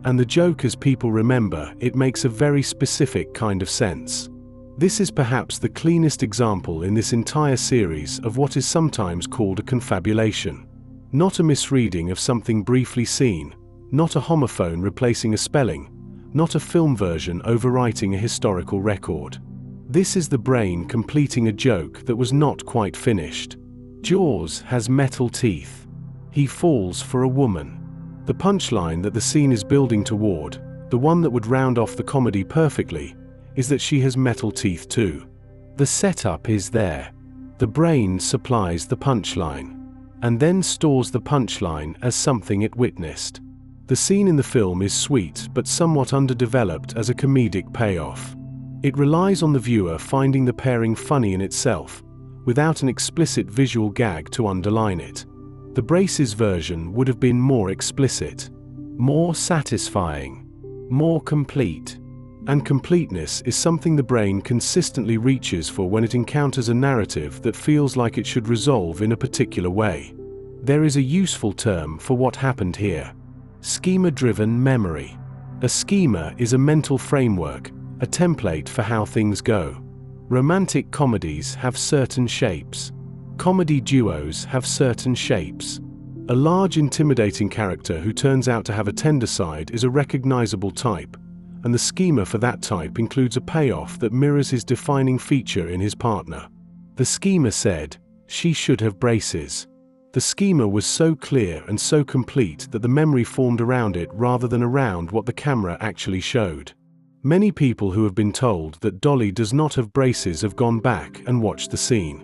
And the joke as people remember it makes a very specific kind of sense. This is perhaps the cleanest example in this entire series of what is sometimes called a confabulation. Not a misreading of something briefly seen, not a homophone replacing a spelling, not a film version overwriting a historical record. This is the brain completing a joke that was not quite finished. Jaws has metal teeth. He falls for a woman. The punchline that the scene is building toward, the one that would round off the comedy perfectly, is that she has metal teeth too. The setup is there. The brain supplies the punchline, and then stores the punchline as something it witnessed. The scene in the film is sweet but somewhat underdeveloped as a comedic payoff. It relies on the viewer finding the pairing funny in itself, without an explicit visual gag to underline it. The braces version would have been more explicit, more satisfying, more complete. And completeness is something the brain consistently reaches for when it encounters a narrative that feels like it should resolve in a particular way. There is a useful term for what happened here. Schema-driven memory. A schema is a mental framework, a template for how things go. Romantic comedies have certain shapes. Comedy duos have certain shapes. A large, intimidating character who turns out to have a tender side is a recognizable type, and the schema for that type includes a payoff that mirrors his defining feature in his partner. The schema said, "She should have braces." The schema was so clear and so complete that the memory formed around it rather than around what the camera actually showed. Many people who have been told that Dolly does not have braces have gone back and watched the scene.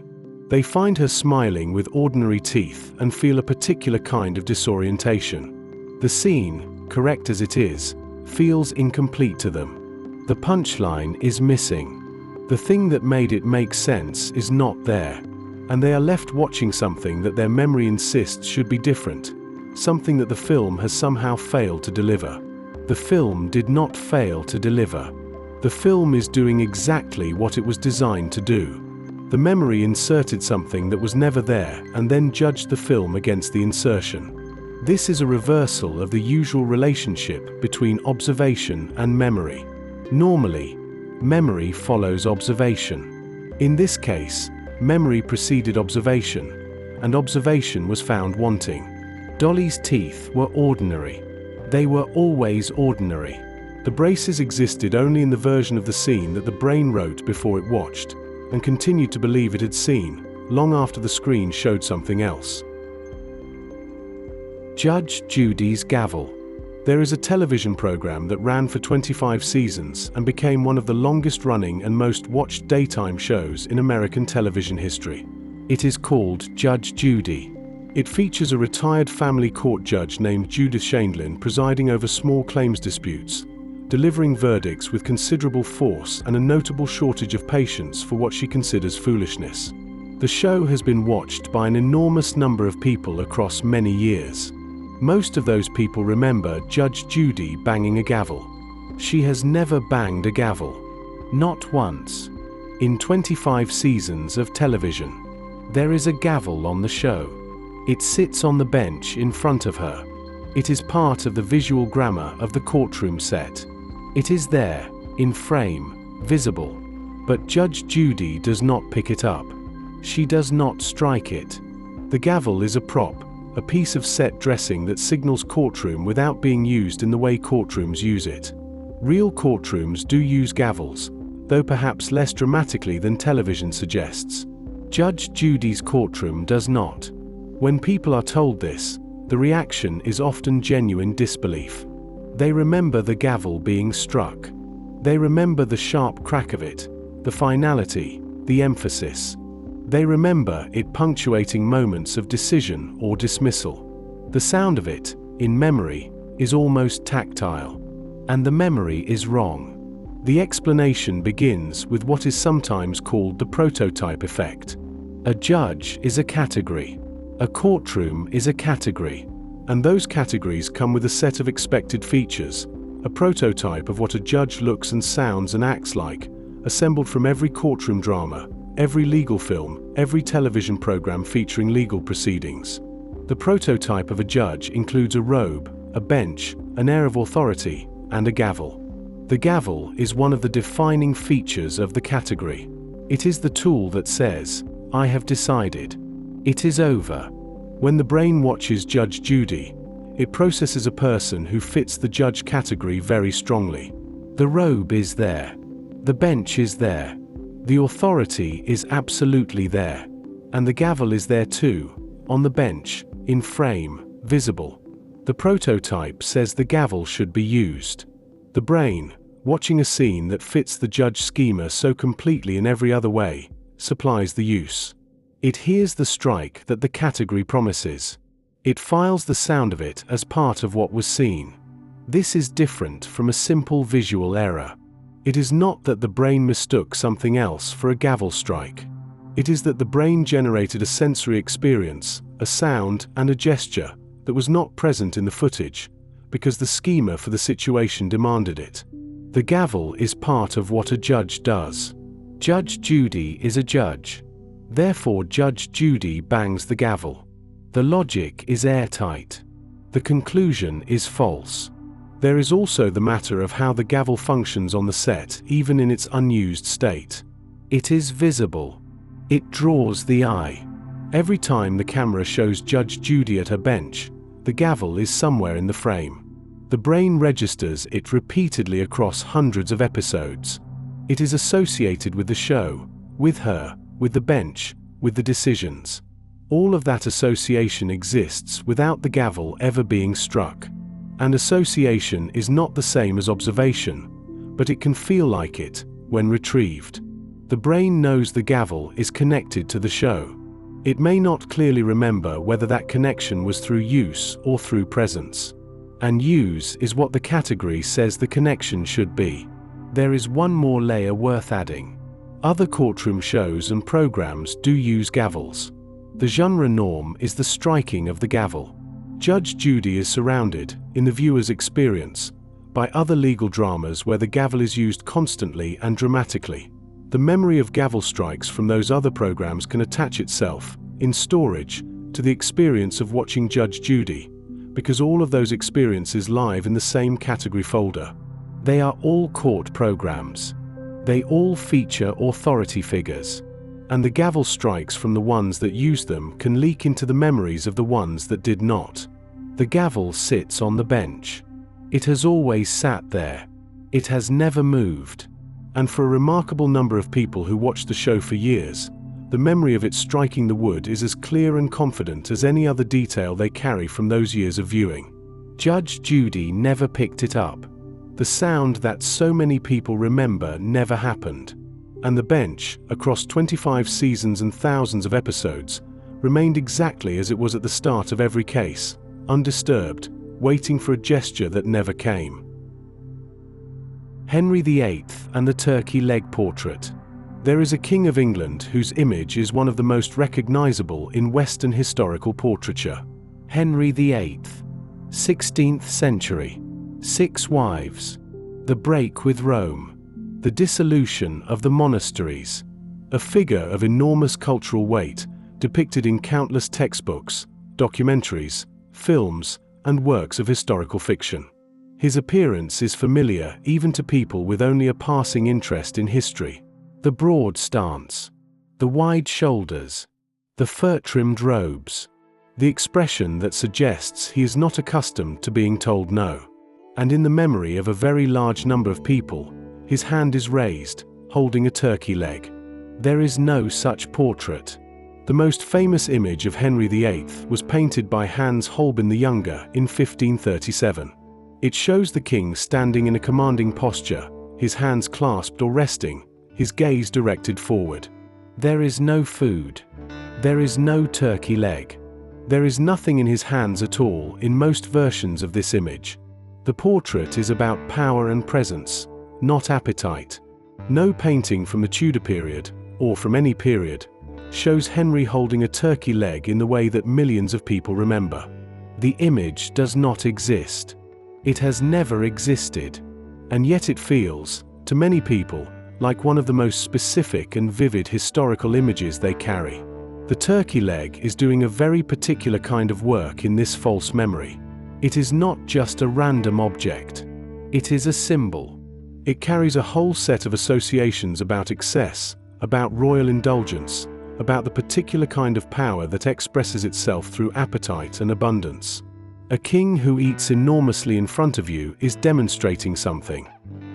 They find her smiling with ordinary teeth and feel a particular kind of disorientation. The scene, correct as it is, feels incomplete to them. The punchline is missing. The thing that made it make sense is not there, and they are left watching something that their memory insists should be different, something that the film has somehow failed to deliver. The film did not fail to deliver. The film is doing exactly what it was designed to do. The memory inserted something that was never there and then judged the film against the insertion. This is a reversal of the usual relationship between observation and memory. Normally, memory follows observation. In this case, memory preceded observation, and observation was found wanting. Dolly's teeth were ordinary. They were always ordinary. The braces existed only in the version of the scene that the brain wrote before it watched, and continued to believe it had seen, long after the screen showed something else. Judge Judy's Gavel. There is a television program that ran for 25 seasons and became one of the longest-running and most watched daytime shows in American television history. It is called Judge Judy. It features a retired family court judge named Judith Sheindlin presiding over small claims disputes, delivering verdicts with considerable force and a notable shortage of patience for what she considers foolishness. The show has been watched by an enormous number of people across many years. Most of those people remember Judge Judy banging a gavel. She has never banged a gavel. Not once. In 25 seasons of television. There is a gavel on the show. It sits on the bench in front of her. It is part of the visual grammar of the courtroom set. It is there, in frame, visible. But Judge Judy does not pick it up. She does not strike it. The gavel is a prop, a piece of set dressing that signals courtroom without being used in the way courtrooms use it. Real courtrooms do use gavels, though perhaps less dramatically than television suggests. Judge Judy's courtroom does not. When people are told this, the reaction is often genuine disbelief. They remember the gavel being struck. They remember the sharp crack of it, the finality, the emphasis. They remember it punctuating moments of decision or dismissal. The sound of it, in memory, is almost tactile. And the memory is wrong. The explanation begins with what is sometimes called the prototype effect. A judge is a category. A courtroom is a category. And those categories come with a set of expected features, a prototype of what a judge looks and sounds and acts like, assembled from every courtroom drama, every legal film, every television program featuring legal proceedings. The prototype of a judge includes a robe, a bench, an air of authority, and a gavel. The gavel is one of the defining features of the category. It is the tool that says, "I have decided. It is over." When the brain watches Judge Judy, it processes a person who fits the judge category very strongly. The robe is there. The bench is there. The authority is absolutely there. And the gavel is there too, on the bench, in frame, visible. The prototype says the gavel should be used. The brain, watching a scene that fits the judge schema so completely in every other way, supplies the use. It hears the strike that the category promises. It files the sound of it as part of what was seen. This is different from a simple visual error. It is not that the brain mistook something else for a gavel strike. It is that the brain generated a sensory experience, a sound, and a gesture that was not present in the footage, because the schema for the situation demanded it. The gavel is part of what a judge does. Judge Judy is a judge. Therefore, Judge Judy bangs the gavel. The logic is airtight. The conclusion is false. There is also the matter of how the gavel functions on the set, even in its unused state. It is visible. It draws the eye. Every time the camera shows Judge Judy at her bench, the gavel is somewhere in the frame. The brain registers it repeatedly across hundreds of episodes. It is associated with the show, with her, with the bench, with the decisions. All of that association exists without the gavel ever being struck. And association is not the same as observation, but it can feel like it when retrieved. The brain knows the gavel is connected to the show. It may not clearly remember whether that connection was through use or through presence. And use is what the category says the connection should be. There is one more layer worth adding. Other courtroom shows and programs do use gavels. The genre norm is the striking of the gavel. Judge Judy is surrounded, in the viewer's experience, by other legal dramas where the gavel is used constantly and dramatically. The memory of gavel strikes from those other programs can attach itself, in storage, to the experience of watching Judge Judy, because all of those experiences live in the same category folder. They are all court programs. They all feature authority figures. And the gavel strikes from the ones that use them can leak into the memories of the ones that did not. The gavel sits on the bench. It has always sat there. It has never moved. And for a remarkable number of people who watched the show for years, the memory of it striking the wood is as clear and confident as any other detail they carry from those years of viewing. Judge Judy never picked it up. The sound that so many people remember never happened. And the bench, across 25 seasons and thousands of episodes, remained exactly as it was at the start of every case, undisturbed, waiting for a gesture that never came. Henry VIII and the turkey leg portrait. There is a King of England whose image is one of the most recognizable in Western historical portraiture. Henry VIII. 16th century. 6 wives. The break with Rome. The dissolution of the monasteries. A figure of enormous cultural weight, depicted in countless textbooks, documentaries, films, and works of historical fiction. His appearance is familiar even to people with only a passing interest in history. The broad stance, the wide shoulders, the fur-trimmed robes, the expression that suggests he is not accustomed to being told no. And in the memory of a very large number of people, his hand is raised, holding a turkey leg. There is no such portrait. The most famous image of Henry VIII was painted by Hans Holbein the Younger in 1537. It shows the king standing in a commanding posture, his hands clasped or resting, his gaze directed forward. There is no food. There is no turkey leg. There is nothing in his hands at all in most versions of this image. The portrait is about power and presence, not appetite. No painting from the Tudor period, or from any period, shows Henry holding a turkey leg in the way that millions of people remember. The image does not exist. It has never existed. And yet it feels, to many people, like one of the most specific and vivid historical images they carry. The turkey leg is doing a very particular kind of work in this false memory. It is not just a random object. It is a symbol. It carries a whole set of associations about excess, about royal indulgence, about the particular kind of power that expresses itself through appetite and abundance. A king who eats enormously in front of you is demonstrating something.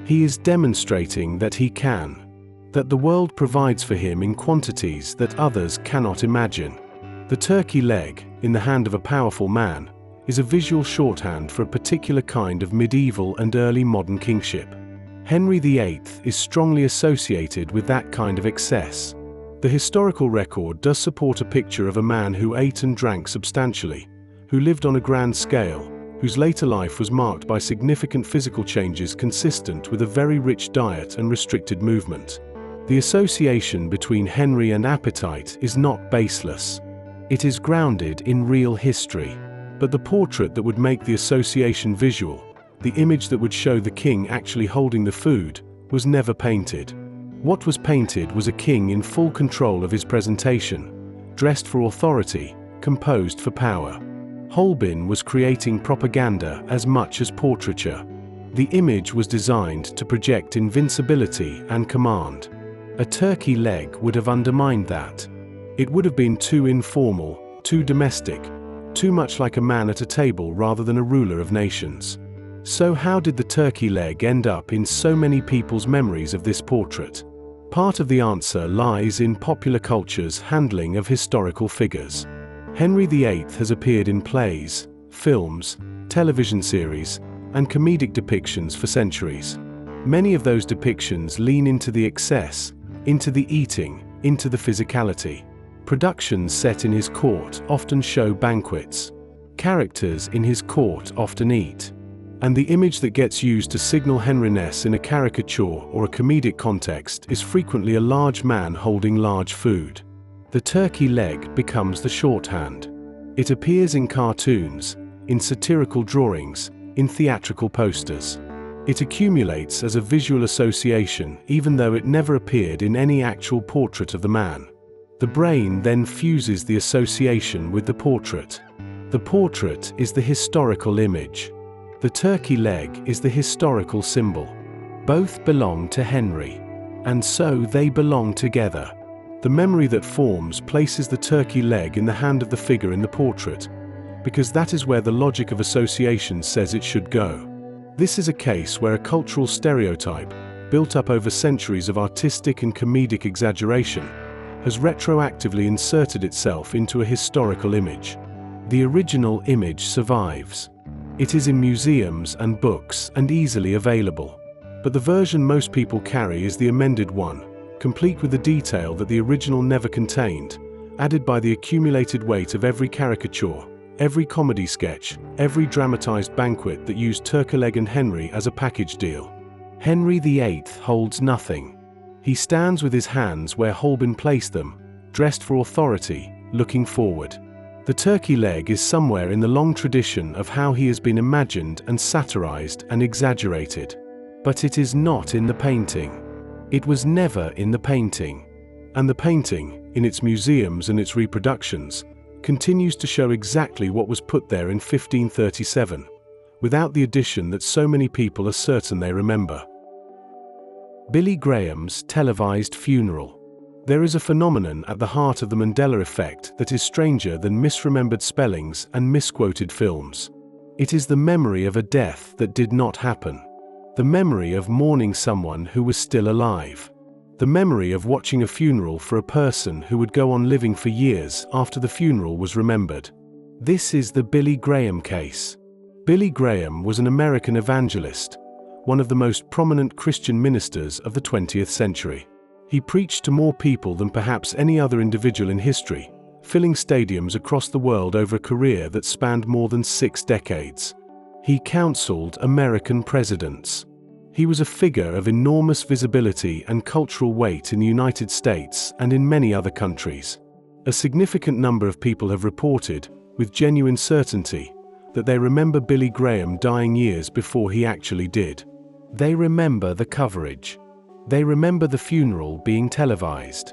He is demonstrating that he can, that the world provides for him in quantities that others cannot imagine. The turkey leg, in the hand of a powerful man, is a visual shorthand for a particular kind of medieval and early modern kingship. Henry VIII is strongly associated with that kind of excess. The historical record does support a picture of a man who ate and drank substantially, who lived on a grand scale, whose later life was marked by significant physical changes consistent with a very rich diet and restricted movement. The association between Henry and appetite is not baseless. It is grounded in real history. But the portrait that would make the association visual, the image that would show the king actually holding the food, was never painted. What was painted was a king in full control of his presentation, dressed for authority, composed for power. Holbein was creating propaganda as much as portraiture. The image was designed to project invincibility and command. A turkey leg would have undermined that. It would have been too informal, too domestic, too much like a man at a table rather than a ruler of nations. So how did the turkey leg end up in so many people's memories of this portrait? Part of the answer lies in popular culture's handling of historical figures. Henry VIII has appeared in plays, films, television series, and comedic depictions for centuries. Many of those depictions lean into the excess, into the eating, into the physicality. Productions set in his court often show banquets. Characters in his court often eat. And the image that gets used to signal Henry-ness in a caricature or a comedic context is frequently a large man holding large food. The turkey leg becomes the shorthand. It appears in cartoons, in satirical drawings, in theatrical posters. It accumulates as a visual association even though it never appeared in any actual portrait of the man. The brain then fuses the association with the portrait. The portrait is the historical image. The turkey leg is the historical symbol. Both belong to Henry. And so they belong together. The memory that forms places the turkey leg in the hand of the figure in the portrait, because that is where the logic of association says it should go. This is a case where a cultural stereotype, built up over centuries of artistic and comedic exaggeration, has retroactively inserted itself into a historical image. The original image survives. It is in museums and books and easily available. But the version most people carry is the amended one, complete with the detail that the original never contained, added by the accumulated weight of every caricature, every comedy sketch, every dramatized banquet that used Turkey-leg and Henry as a package deal. Henry VIII holds nothing. He stands with his hands where Holbein placed them, dressed for authority, looking forward. The turkey leg is somewhere in the long tradition of how he has been imagined and satirized and exaggerated. But it is not in the painting. It was never in the painting. And the painting, in its museums and its reproductions, continues to show exactly what was put there in 1537, without the addition that so many people are certain they remember. Billy Graham's televised funeral. There is a phenomenon at the heart of the Mandela Effect that is stranger than misremembered spellings and misquoted films. It is the memory of a death that did not happen. The memory of mourning someone who was still alive. The memory of watching a funeral for a person who would go on living for years after the funeral was remembered. This is the Billy Graham case. Billy Graham was an American evangelist, one of the most prominent Christian ministers of the 20th century. He preached to more people than perhaps any other individual in history, filling stadiums across the world over a career that spanned more than 6 decades. He counseled American presidents. He was a figure of enormous visibility and cultural weight in the United States and in many other countries. A significant number of people have reported, with genuine certainty, that they remember Billy Graham dying years before he actually did. They remember the coverage. They remember the funeral being televised.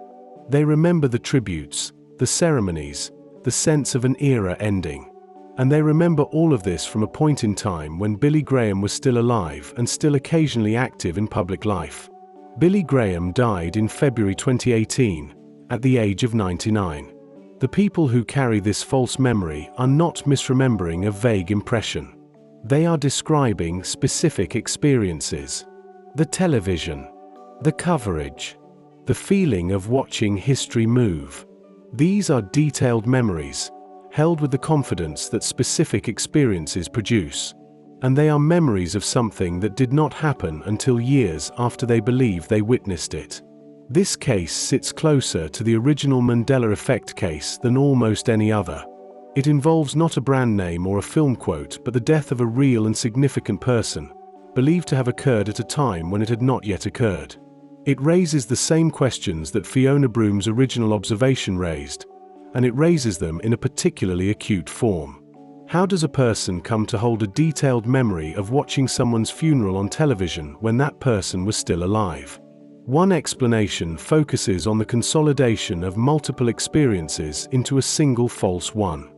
They remember the tributes, the ceremonies, the sense of an era ending. And they remember all of this from a point in time when Billy Graham was still alive and still occasionally active in public life. Billy Graham died in February 2018, at the age of 99. The people who carry this false memory are not misremembering a vague impression. They are describing specific experiences. The television. The coverage. The feeling of watching history move. These are detailed memories, held with the confidence that specific experiences produce. And they are memories of something that did not happen until years after they believe they witnessed it. This case sits closer to the original Mandela Effect case than almost any other. It involves not a brand name or a film quote, but the death of a real and significant person, believed to have occurred at a time when it had not yet occurred. It raises the same questions that Fiona Broom's original observation raised, and it raises them in a particularly acute form. How does a person come to hold a detailed memory of watching someone's funeral on television when that person was still alive? One explanation focuses on the consolidation of multiple experiences into a single false one.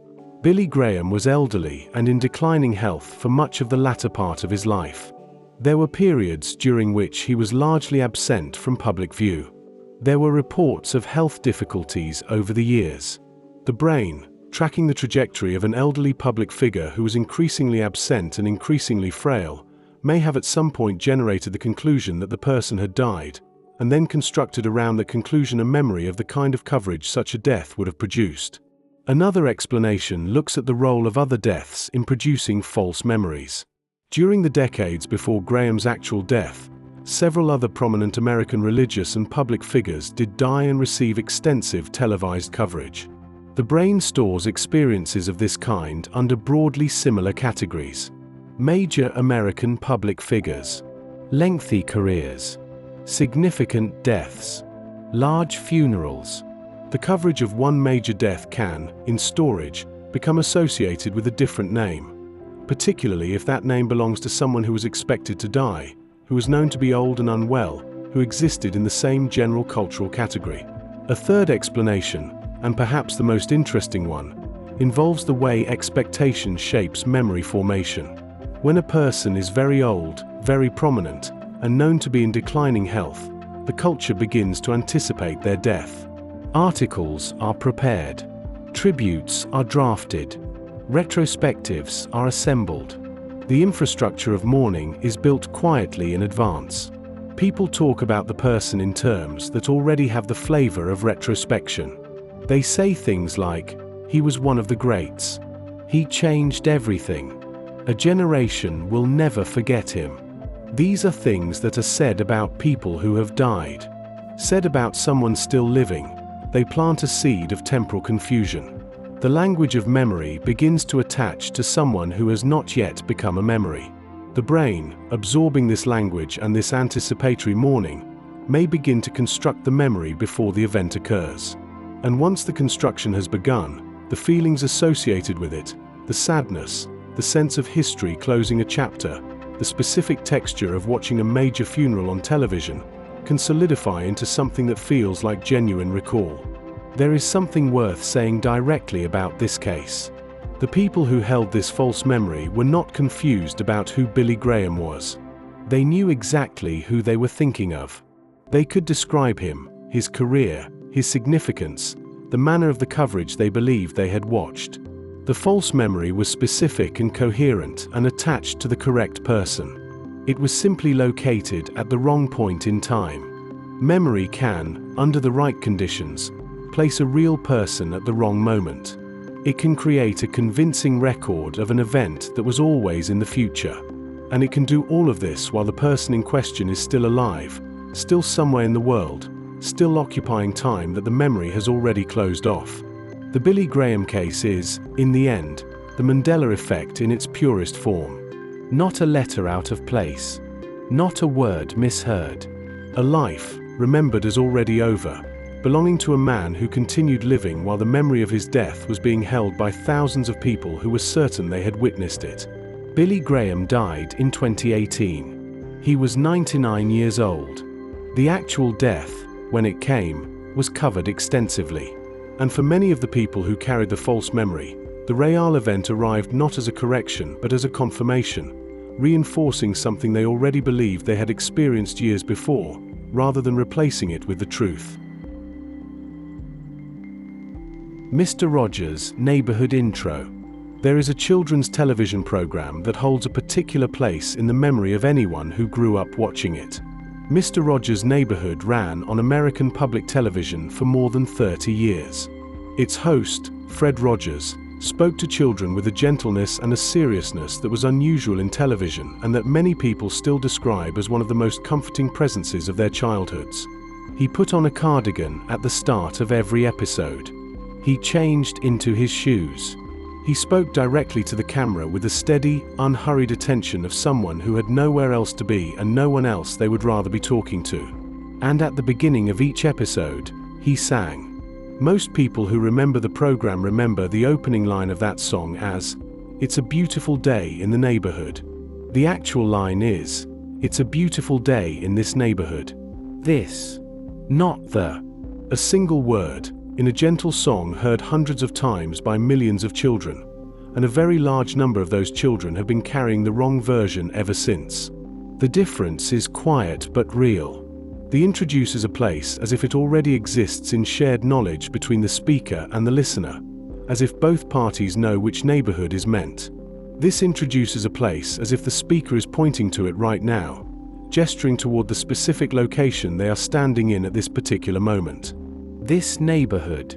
Billy Graham was elderly and in declining health for much of the latter part of his life. There were periods during which he was largely absent from public view. There were reports of health difficulties over the years. The brain, tracking the trajectory of an elderly public figure who was increasingly absent and increasingly frail, may have at some point generated the conclusion that the person had died, and then constructed around that conclusion a memory of the kind of coverage such a death would have produced. Another explanation looks at the role of other deaths in producing false memories. During the decades before Graham's actual death, several other prominent American religious and public figures did die and receive extensive televised coverage. The brain stores experiences of this kind under broadly similar categories. Major American public figures, lengthy careers, significant deaths, large funerals. The coverage of one major death can, in storage, become associated with a different name, particularly if that name belongs to someone who was expected to die, who was known to be old and unwell, who existed in the same general cultural category. A third explanation, and perhaps the most interesting one, involves the way expectation shapes memory formation. When a person is very old, very prominent, and known to be in declining health, the culture begins to anticipate their death. Articles are prepared, tributes are drafted, retrospectives are assembled. The infrastructure of mourning is built quietly in advance. People talk about the person in terms that already have the flavor of retrospection. They say things like, "He was one of the greats. He changed everything. A generation will never forget him." These are things that are said about people who have died. Said about someone still living, they plant a seed of temporal confusion. The language of memory begins to attach to someone who has not yet become a memory. The brain, absorbing this language and this anticipatory mourning, may begin to construct the memory before the event occurs. And once the construction has begun, the feelings associated with it, the sadness, the sense of history closing a chapter, the specific texture of watching a major funeral on television, can solidify into something that feels like genuine recall. There is something worth saying directly about this case. The people who held this false memory were not confused about who Billy Graham was. They knew exactly who they were thinking of. They could describe him, his career, his significance, the manner of the coverage they believed they had watched. The false memory was specific and coherent and attached to the correct person. It was simply located at the wrong point in time. Memory can, under the right conditions, place a real person at the wrong moment. It can create a convincing record of an event that was always in the future. And it can do all of this while the person in question is still alive, still somewhere in the world, still occupying time that the memory has already closed off. The Billy Graham case is, in the end, the Mandela Effect in its purest form. Not a letter out of place. Not a word misheard. A life, remembered as already over, belonging to a man who continued living while the memory of his death was being held by thousands of people who were certain they had witnessed it. Billy Graham died in 2018. He was 99 years old. The actual death, when it came, was covered extensively. And for many of the people who carried the false memory, the real event arrived not as a correction but as a confirmation, reinforcing something they already believed they had experienced years before, rather than replacing it with the truth. Mr. Rogers' Neighborhood Intro. There is a children's television program that holds a particular place in the memory of anyone who grew up watching it. Mr. Rogers' Neighborhood ran on American public television for more than 30 years. Its host, Fred Rogers, spoke to children with a gentleness and a seriousness that was unusual in television and that many people still describe as one of the most comforting presences of their childhoods. He put on a cardigan at the start of every episode. He changed into his shoes. He spoke directly to the camera with the steady, unhurried attention of someone who had nowhere else to be and no one else they would rather be talking to. And at the beginning of each episode, he sang. Most people who remember the program remember the opening line of that song as, "It's a beautiful day in the neighborhood." The actual line is, "It's a beautiful day in this neighborhood." This, not the. A single word, in a gentle song heard hundreds of times by millions of children, and a very large number of those children have been carrying the wrong version ever since. The difference is quiet but real. The introduces a place as if it already exists in shared knowledge between the speaker and the listener, as if both parties know which neighborhood is meant. This introduces a place as if the speaker is pointing to it right now, gesturing toward the specific location they are standing in at this particular moment. This neighborhood,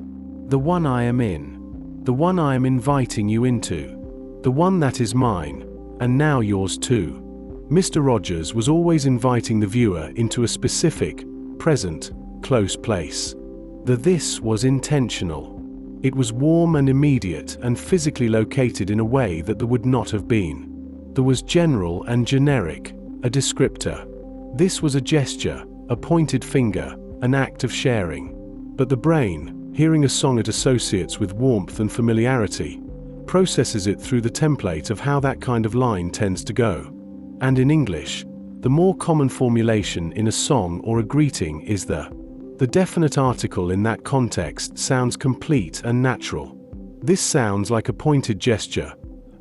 the one I am in, the one I am inviting you into, the one that is mine, and now yours too. Mr. Rogers was always inviting the viewer into a specific, present, close place. The this was intentional. It was warm and immediate and physically located in a way that there would not have been. There was general and generic, a descriptor. This was a gesture, a pointed finger, an act of sharing. But the brain, hearing a song it associates with warmth and familiarity, processes it through the template of how that kind of line tends to go. And in English, the more common formulation in a song or a greeting is the definite article in that context sounds complete and natural. This sounds like a pointed gesture,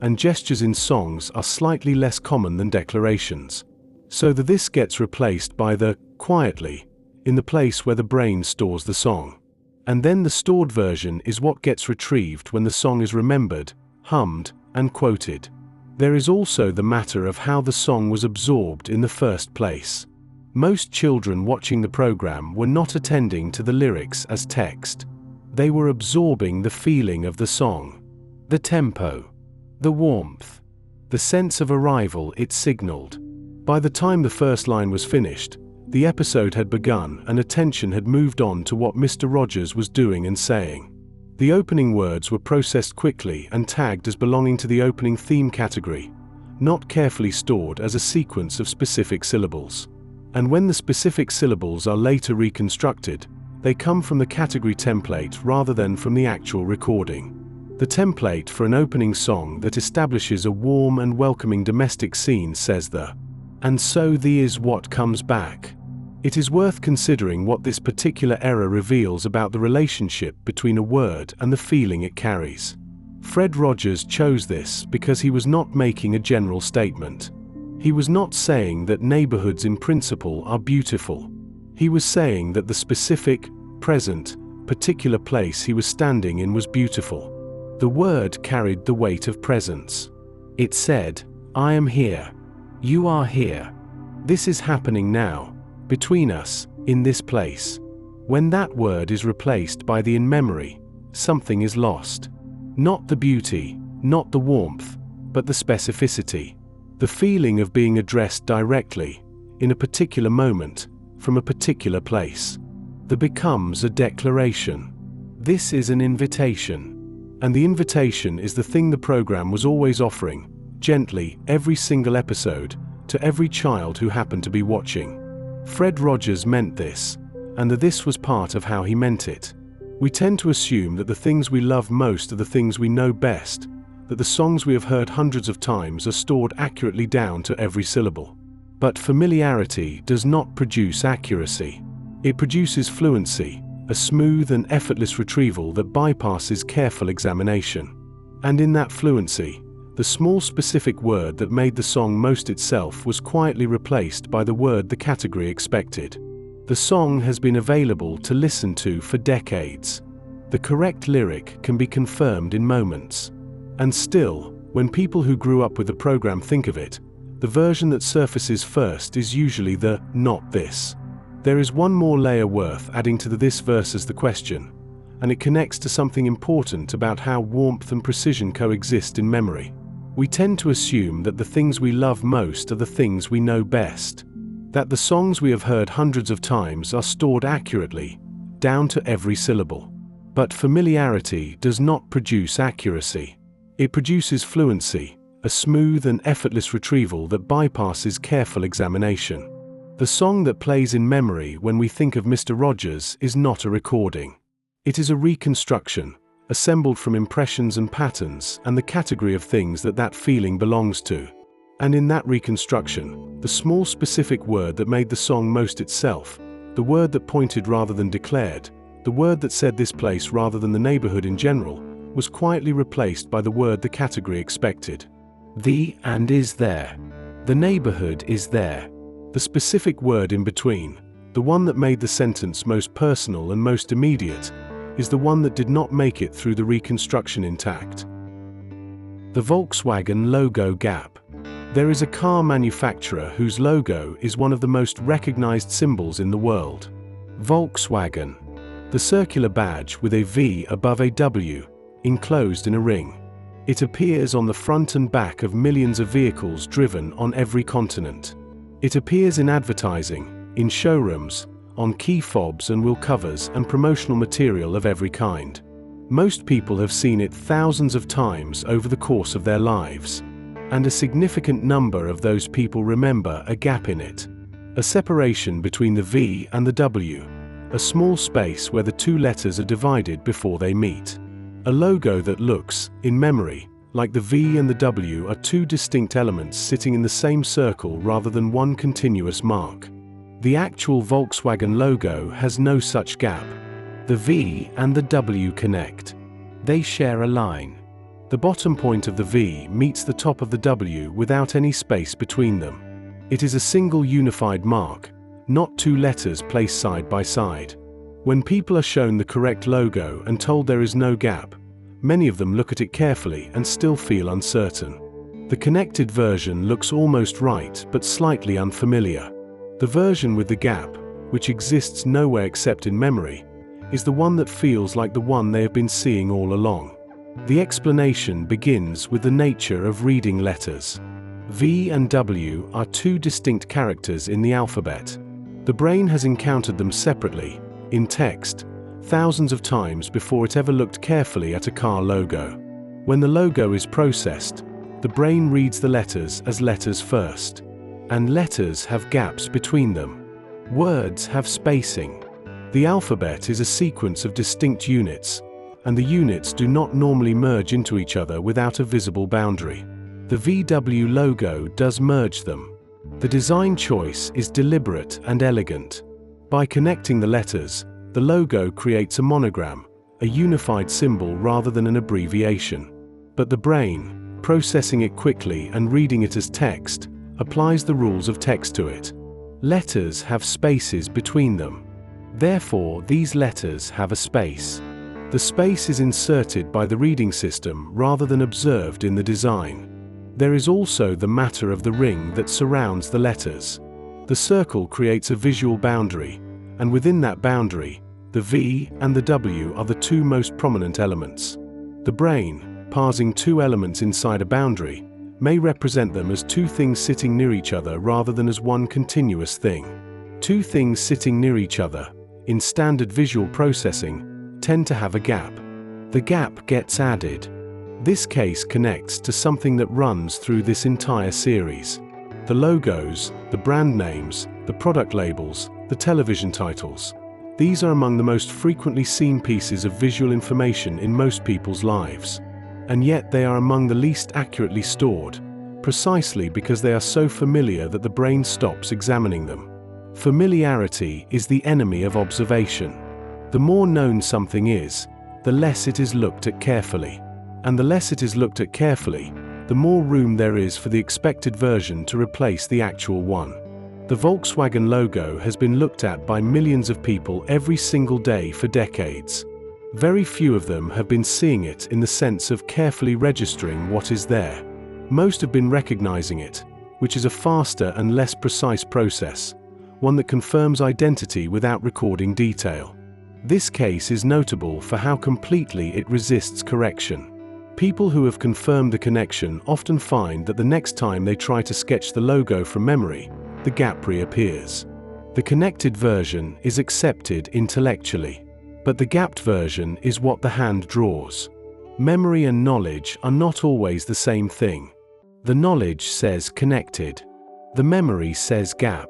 and gestures in songs are slightly less common than declarations. So the this gets replaced by the quietly in the place where the brain stores the song. And then the stored version is what gets retrieved when the song is remembered, hummed, and quoted. There is also the matter of how the song was absorbed in the first place. Most children watching the program were not attending to the lyrics as text. They were absorbing the feeling of the song, the tempo, the warmth, the sense of arrival it signaled. By the time the first line was finished, the episode had begun and attention had moved on to what Mr. Rogers was doing and saying. The opening words were processed quickly and tagged as belonging to the opening theme category, not carefully stored as a sequence of specific syllables. And when the specific syllables are later reconstructed, they come from the category template rather than from the actual recording. The template for an opening song that establishes a warm and welcoming domestic scene says and so the is what comes back. It is worth considering what this particular error reveals about the relationship between a word and the feeling it carries. Fred Rogers chose this because he was not making a general statement. He was not saying that neighborhoods in principle are beautiful. He was saying that the specific, present, particular place he was standing in was beautiful. The word carried the weight of presence. It said, I am here. You are here. This is happening now, between us, in this place. When that word is replaced by the in memory, something is lost. Not the beauty, not the warmth, but the specificity. The feeling of being addressed directly, in a particular moment, from a particular place. There becomes a declaration. This is an invitation. And the invitation is the thing the program was always offering, gently, every single episode, to every child who happened to be watching. Fred Rogers meant this, and that this was part of how he meant it. We tend to assume that the things we love most are the things we know best, that the songs we have heard hundreds of times are stored accurately down to every syllable. But familiarity does not produce accuracy. It produces fluency, a smooth and effortless retrieval that bypasses careful examination. And in that fluency, the small specific word that made the song most itself was quietly replaced by the word the category expected. The song has been available to listen to for decades. The correct lyric can be confirmed in moments. And still, when people who grew up with the program think of it, the version that surfaces first is usually the not this. There is one more layer worth adding to the this versus the question, and it connects to something important about how warmth and precision coexist in memory. We tend to assume that the things we love most are the things we know best, that the songs we have heard hundreds of times are stored accurately, down to every syllable. But familiarity does not produce accuracy. It produces fluency, a smooth and effortless retrieval that bypasses careful examination. The song that plays in memory when we think of Mr. Rogers is not a recording. It is a reconstruction, assembled from impressions and patterns and the category of things that feeling belongs to. And in that reconstruction, the small specific word that made the song most itself, the word that pointed rather than declared, the word that said this place rather than the neighborhood in general, was quietly replaced by the word the category expected. The and is there. The neighborhood is there. The specific word in between, The one that made the sentence most personal and most immediate is the one that did not make it through the reconstruction intact. The Volkswagen logo gap. There is a car manufacturer whose logo is one of the most recognized symbols in the world. Volkswagen. The circular badge with a V above a W, enclosed in a ring. It appears on the front and back of millions of vehicles driven on every continent. It appears in advertising, in showrooms, on key fobs and wheel covers and promotional material of every kind. Most people have seen it thousands of times over the course of their lives. And a significant number of those people remember a gap in it. A separation between the V and the W. A small space where the two letters are divided before they meet. A logo that looks, in memory, like the V and the W are two distinct elements sitting in the same circle rather than one continuous mark. The actual Volkswagen logo has no such gap. The V and the W connect. They share a line. The bottom point of the V meets the top of the W without any space between them. It is a single unified mark, not two letters placed side by side. When people are shown the correct logo and told there is no gap, many of them look at it carefully and still feel uncertain. The connected version looks almost right but slightly unfamiliar. The version with the gap, which exists nowhere except in memory, is the one that feels like the one they have been seeing all along. The explanation begins with the nature of reading letters. V and W are two distinct characters in the alphabet. The brain has encountered them separately, in text, thousands of times before it ever looked carefully at a car logo. When the logo is processed, the brain reads the letters as letters first. And letters have gaps between them. Words have spacing. The alphabet is a sequence of distinct units, and the units do not normally merge into each other without a visible boundary. The VW logo does merge them. The design choice is deliberate and elegant. By connecting the letters, the logo creates a monogram, a unified symbol rather than an abbreviation. But the brain, processing it quickly and reading it as text, applies the rules of text to it. Letters have spaces between them. Therefore, these letters have a space. The space is inserted by the reading system rather than observed in the design. There is also the matter of the ring that surrounds the letters. The circle creates a visual boundary, and within that boundary, the V and the W are the two most prominent elements. The brain, parsing two elements inside a boundary, may represent them as two things sitting near each other rather than as one continuous thing. Two things sitting near each other, in standard visual processing, tend to have a gap. The gap gets added. This case connects to something that runs through this entire series. The logos, the brand names, the product labels, the television titles. These are among the most frequently seen pieces of visual information in most people's lives. And yet they are among the least accurately stored, precisely because they are so familiar that the brain stops examining them. Familiarity is the enemy of observation. The more known something is, the less it is looked at carefully. And the less it is looked at carefully, the more room there is for the expected version to replace the actual one. The Volkswagen logo has been looked at by millions of people every single day for decades. Very few of them have been seeing it in the sense of carefully registering what is there. Most have been recognizing it, which is a faster and less precise process, one that confirms identity without recording detail. This case is notable for how completely it resists correction. People who have confirmed the connection often find that the next time they try to sketch the logo from memory, the gap reappears. The connected version is accepted intellectually. But the gapped version is what the hand draws. Memory and knowledge are not always the same thing. The knowledge says connected. The memory says gap.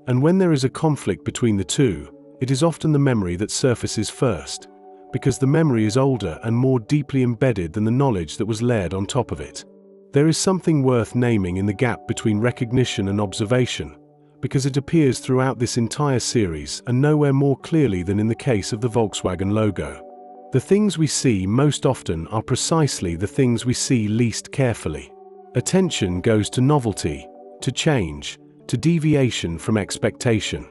And when there is a conflict between the two, it is often the memory that surfaces first, because the memory is older and more deeply embedded than the knowledge that was layered on top of it. There is something worth naming in the gap between recognition and observation, because it appears throughout this entire series and nowhere more clearly than in the case of the Volkswagen logo. The things we see most often are precisely the things we see least carefully. Attention goes to novelty, to change, to deviation from expectation.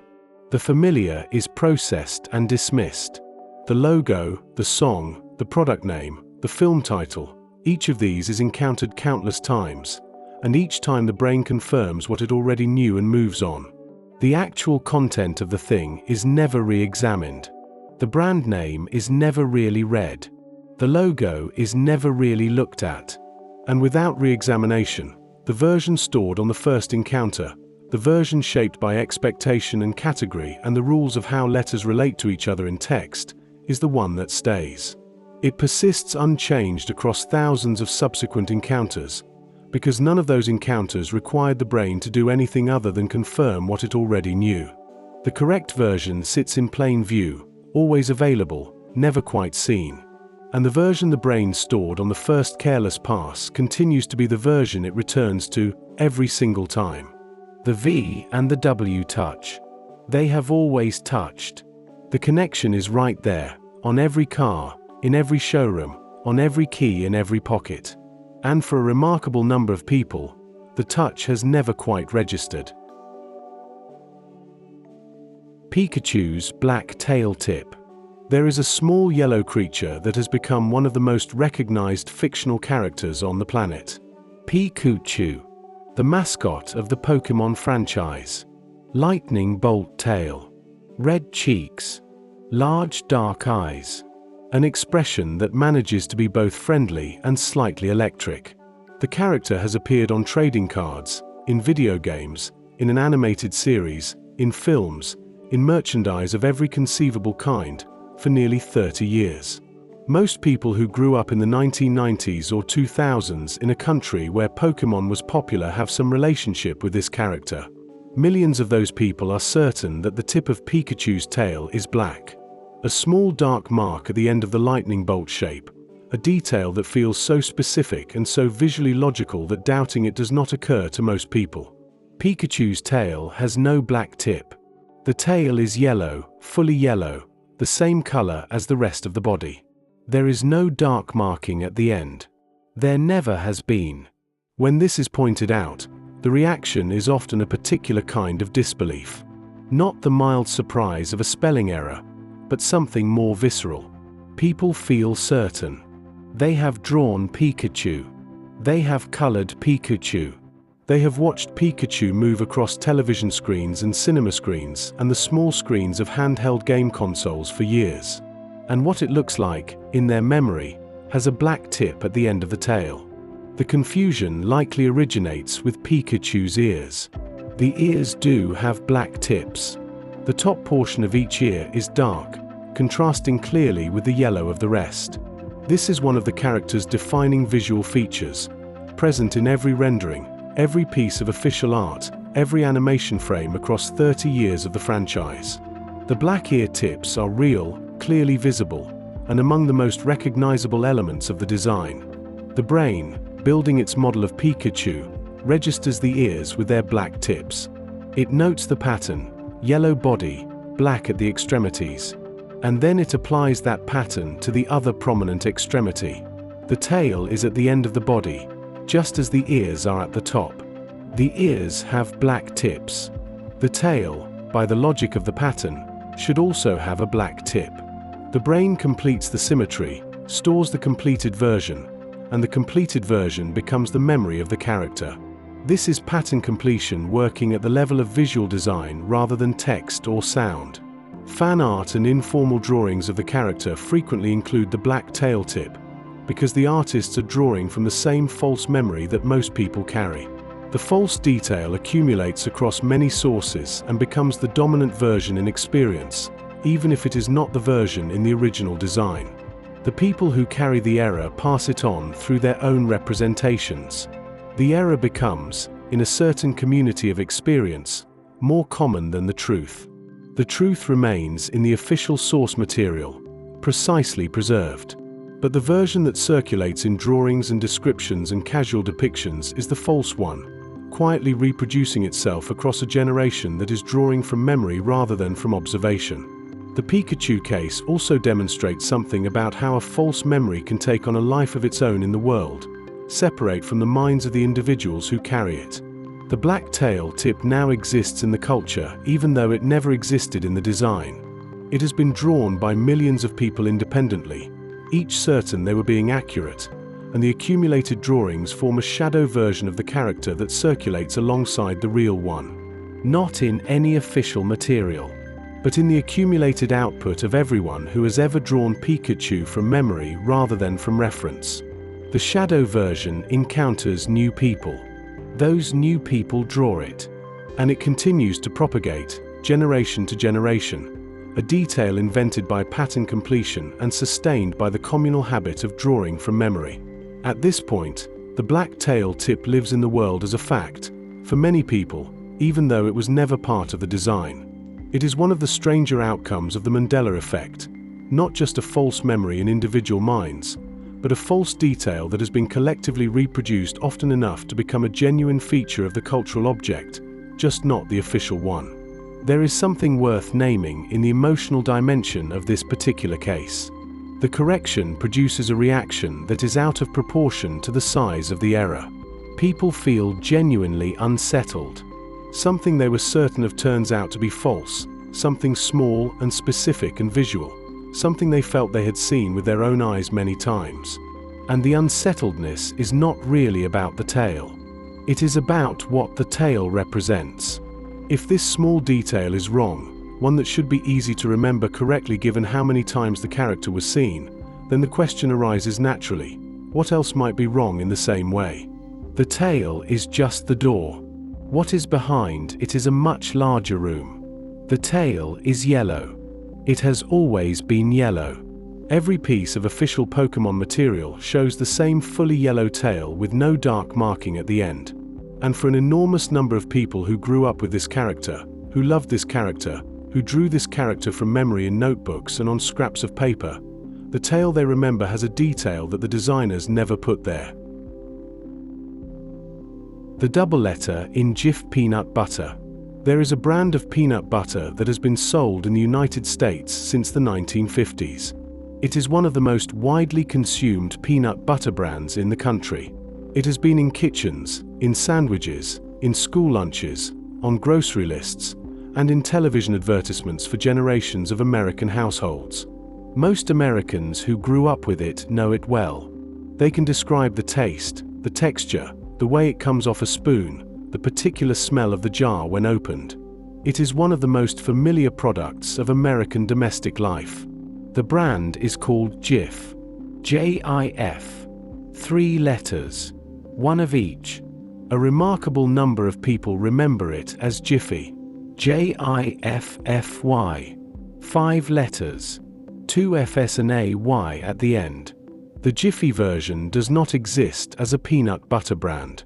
The familiar is processed and dismissed. The logo, the song, the product name, the film title, each of these is encountered countless times, and each time the brain confirms what it already knew and moves on. The actual content of the thing is never re-examined. The brand name is never really read. The logo is never really looked at. And without re-examination, the version stored on the first encounter, the version shaped by expectation and category and the rules of how letters relate to each other in text, is the one that stays. It persists unchanged across thousands of subsequent encounters, because none of those encounters required the brain to do anything other than confirm what it already knew. The correct version sits in plain view, always available, never quite seen. And the version the brain stored on the first careless pass continues to be the version it returns to every single time. The V and the W touch. They have always touched. The connection is right there, on every car, in every showroom, on every key in every pocket. And for a remarkable number of people, the touch has never quite registered. Pikachu's black tail tip. There is a small yellow creature that has become one of the most recognized fictional characters on the planet. Pikachu, the mascot of the Pokemon franchise. Lightning bolt tail, red cheeks, large dark eyes, an expression that manages to be both friendly and slightly electric. The character has appeared on trading cards, in video games, in an animated series, in films, in merchandise of every conceivable kind, for nearly 30 years. Most people who grew up in the 1990s or 2000s in a country where Pokemon was popular have some relationship with this character. Millions of those people are certain that the tip of Pikachu's tail is black. A small dark mark at the end of the lightning bolt shape, a detail that feels so specific and so visually logical that doubting it does not occur to most people. Pikachu's tail has no black tip. The tail is yellow, fully yellow, the same color as the rest of the body. There is no dark marking at the end. There never has been. When this is pointed out, the reaction is often a particular kind of disbelief. Not the mild surprise of a spelling error, but something more visceral. People feel certain. They have drawn Pikachu. They have colored Pikachu. They have watched Pikachu move across television screens and cinema screens and the small screens of handheld game consoles for years. And what it looks like, in their memory, has a black tip at the end of the tail. The confusion likely originates with Pikachu's ears. The ears do have black tips. The top portion of each ear is dark, contrasting clearly with the yellow of the rest. This is one of the character's defining visual features, present in every rendering, every piece of official art, every animation frame across 30 years of the franchise. The black ear tips are real, clearly visible, and among the most recognizable elements of the design. The brain, building its model of Pikachu, registers the ears with their black tips. It notes the pattern, yellow body, black at the extremities, and then it applies that pattern to the other prominent extremity. The tail is at the end of the body, just as the ears are at the top. The ears have black tips. The tail, by the logic of the pattern, should also have a black tip. The brain completes the symmetry, stores the completed version, and the completed version becomes the memory of the character. This is pattern completion working at the level of visual design rather than text or sound. Fan art and informal drawings of the character frequently include the black tail tip, because the artists are drawing from the same false memory that most people carry. The false detail accumulates across many sources and becomes the dominant version in experience, even if it is not the version in the original design. The people who carry the error pass it on through their own representations. The error becomes, in a certain community of experience, more common than the truth. The truth remains in the official source material, precisely preserved. But the version that circulates in drawings and descriptions and casual depictions is the false one, quietly reproducing itself across a generation that is drawing from memory rather than from observation. The Pikachu case also demonstrates something about how a false memory can take on a life of its own in the world, separate from the minds of the individuals who carry it. The black tail tip now exists in the culture, even though it never existed in the design. It has been drawn by millions of people independently, each certain they were being accurate, and the accumulated drawings form a shadow version of the character that circulates alongside the real one. Not in any official material, but in the accumulated output of everyone who has ever drawn Pikachu from memory rather than from reference. The shadow version encounters new people. Those new people draw it, and it continues to propagate, generation to generation, a detail invented by pattern completion and sustained by the communal habit of drawing from memory. At this point, the black tail tip lives in the world as a fact, for many people, even though it was never part of the design. It is one of the stranger outcomes of the Mandela Effect, not just a false memory in individual minds, but a false detail that has been collectively reproduced often enough to become a genuine feature of the cultural object, just not the official one. There is something worth naming in the emotional dimension of this particular case. The correction produces a reaction that is out of proportion to the size of the error. People feel genuinely unsettled. Something they were certain of turns out to be false, something small and specific and visual. Something they felt they had seen with their own eyes many times. And the unsettledness is not really about the tail. It is about what the tail represents. If this small detail is wrong, one that should be easy to remember correctly given how many times the character was seen, then the question arises naturally, what else might be wrong in the same way? The tail is just the door. What is behind it is a much larger room. The tail is yellow. It has always been yellow. Every piece of official Pokémon material shows the same fully yellow tail with no dark marking at the end. And for an enormous number of people who grew up with this character, who loved this character, who drew this character from memory in notebooks and on scraps of paper, the tail they remember has a detail that the designers never put there. The double letter in Jif peanut butter. There is a brand of peanut butter that has been sold in the United States since the 1950s. It is one of the most widely consumed peanut butter brands in the country. It has been in kitchens, in sandwiches, in school lunches, on grocery lists, and in television advertisements for generations of American households. Most Americans who grew up with it know it well. They can describe the taste, the texture, the way it comes off a spoon, the particular smell of the jar when opened. It is one of the most familiar products of American domestic life. The brand is called Jif. J-I-F. 3 letters. One of each. A remarkable number of people remember it as Jiffy. J-I-F-F-Y. 5 letters. 2 F's and a Y at the end. The Jiffy version does not exist as a peanut butter brand.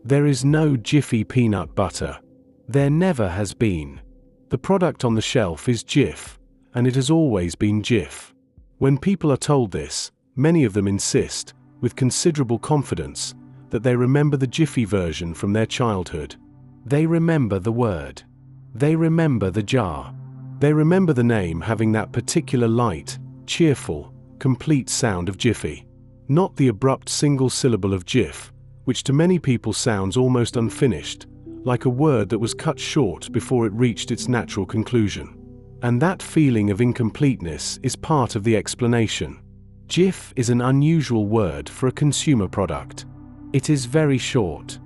There is no Jiffy peanut butter. There never has been. The product on the shelf is Jif, and it has always been Jif. When people are told this, many of them insist, with considerable confidence, that they remember the Jiffy version from their childhood. They remember the word. They remember the jar. They remember the name having that particular light, cheerful, complete sound of Jiffy. Not the abrupt single syllable of Jif, which to many people sounds almost unfinished, like a word that was cut short before it reached its natural conclusion. And that feeling of incompleteness is part of the explanation. Jif is an unusual word for a consumer product. It is very short.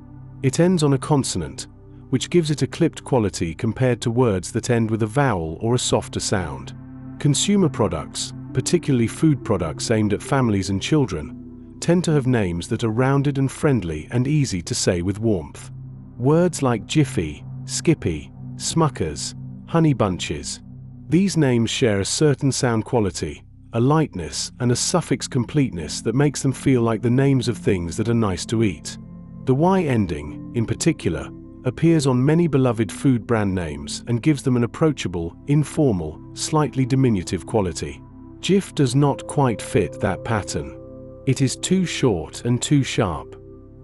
It ends on a consonant, which gives it a clipped quality compared to words that end with a vowel or a softer sound. Consumer products, particularly food products aimed at families and children, tend to have names that are rounded and friendly and easy to say with warmth. Words like Jiffy, Skippy, Smuckers, Honey Bunches. These names share a certain sound quality, a lightness and a suffix completeness that makes them feel like the names of things that are nice to eat. The Y ending, in particular, appears on many beloved food brand names and gives them an approachable, informal, slightly diminutive quality. Jif does not quite fit that pattern. It is too short and too sharp.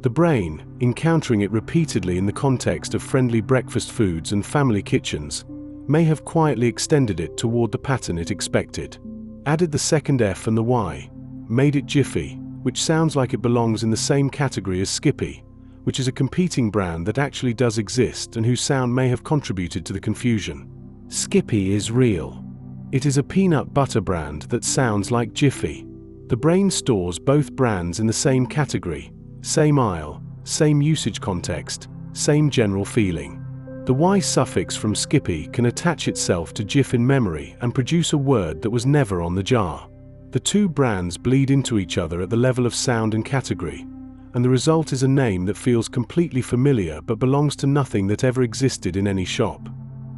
The brain, encountering it repeatedly in the context of friendly breakfast foods and family kitchens, may have quietly extended it toward the pattern it expected. Added the second F and the Y, made it Jiffy, which sounds like it belongs in the same category as Skippy, which is a competing brand that actually does exist and whose sound may have contributed to the confusion. Skippy is real. It is a peanut butter brand that sounds like Jiffy. The brain stores both brands in the same category, same aisle, same usage context, same general feeling. The Y suffix from Skippy can attach itself to Jif in memory and produce a word that was never on the jar. The two brands bleed into each other at the level of sound and category, and the result is a name that feels completely familiar but belongs to nothing that ever existed in any shop.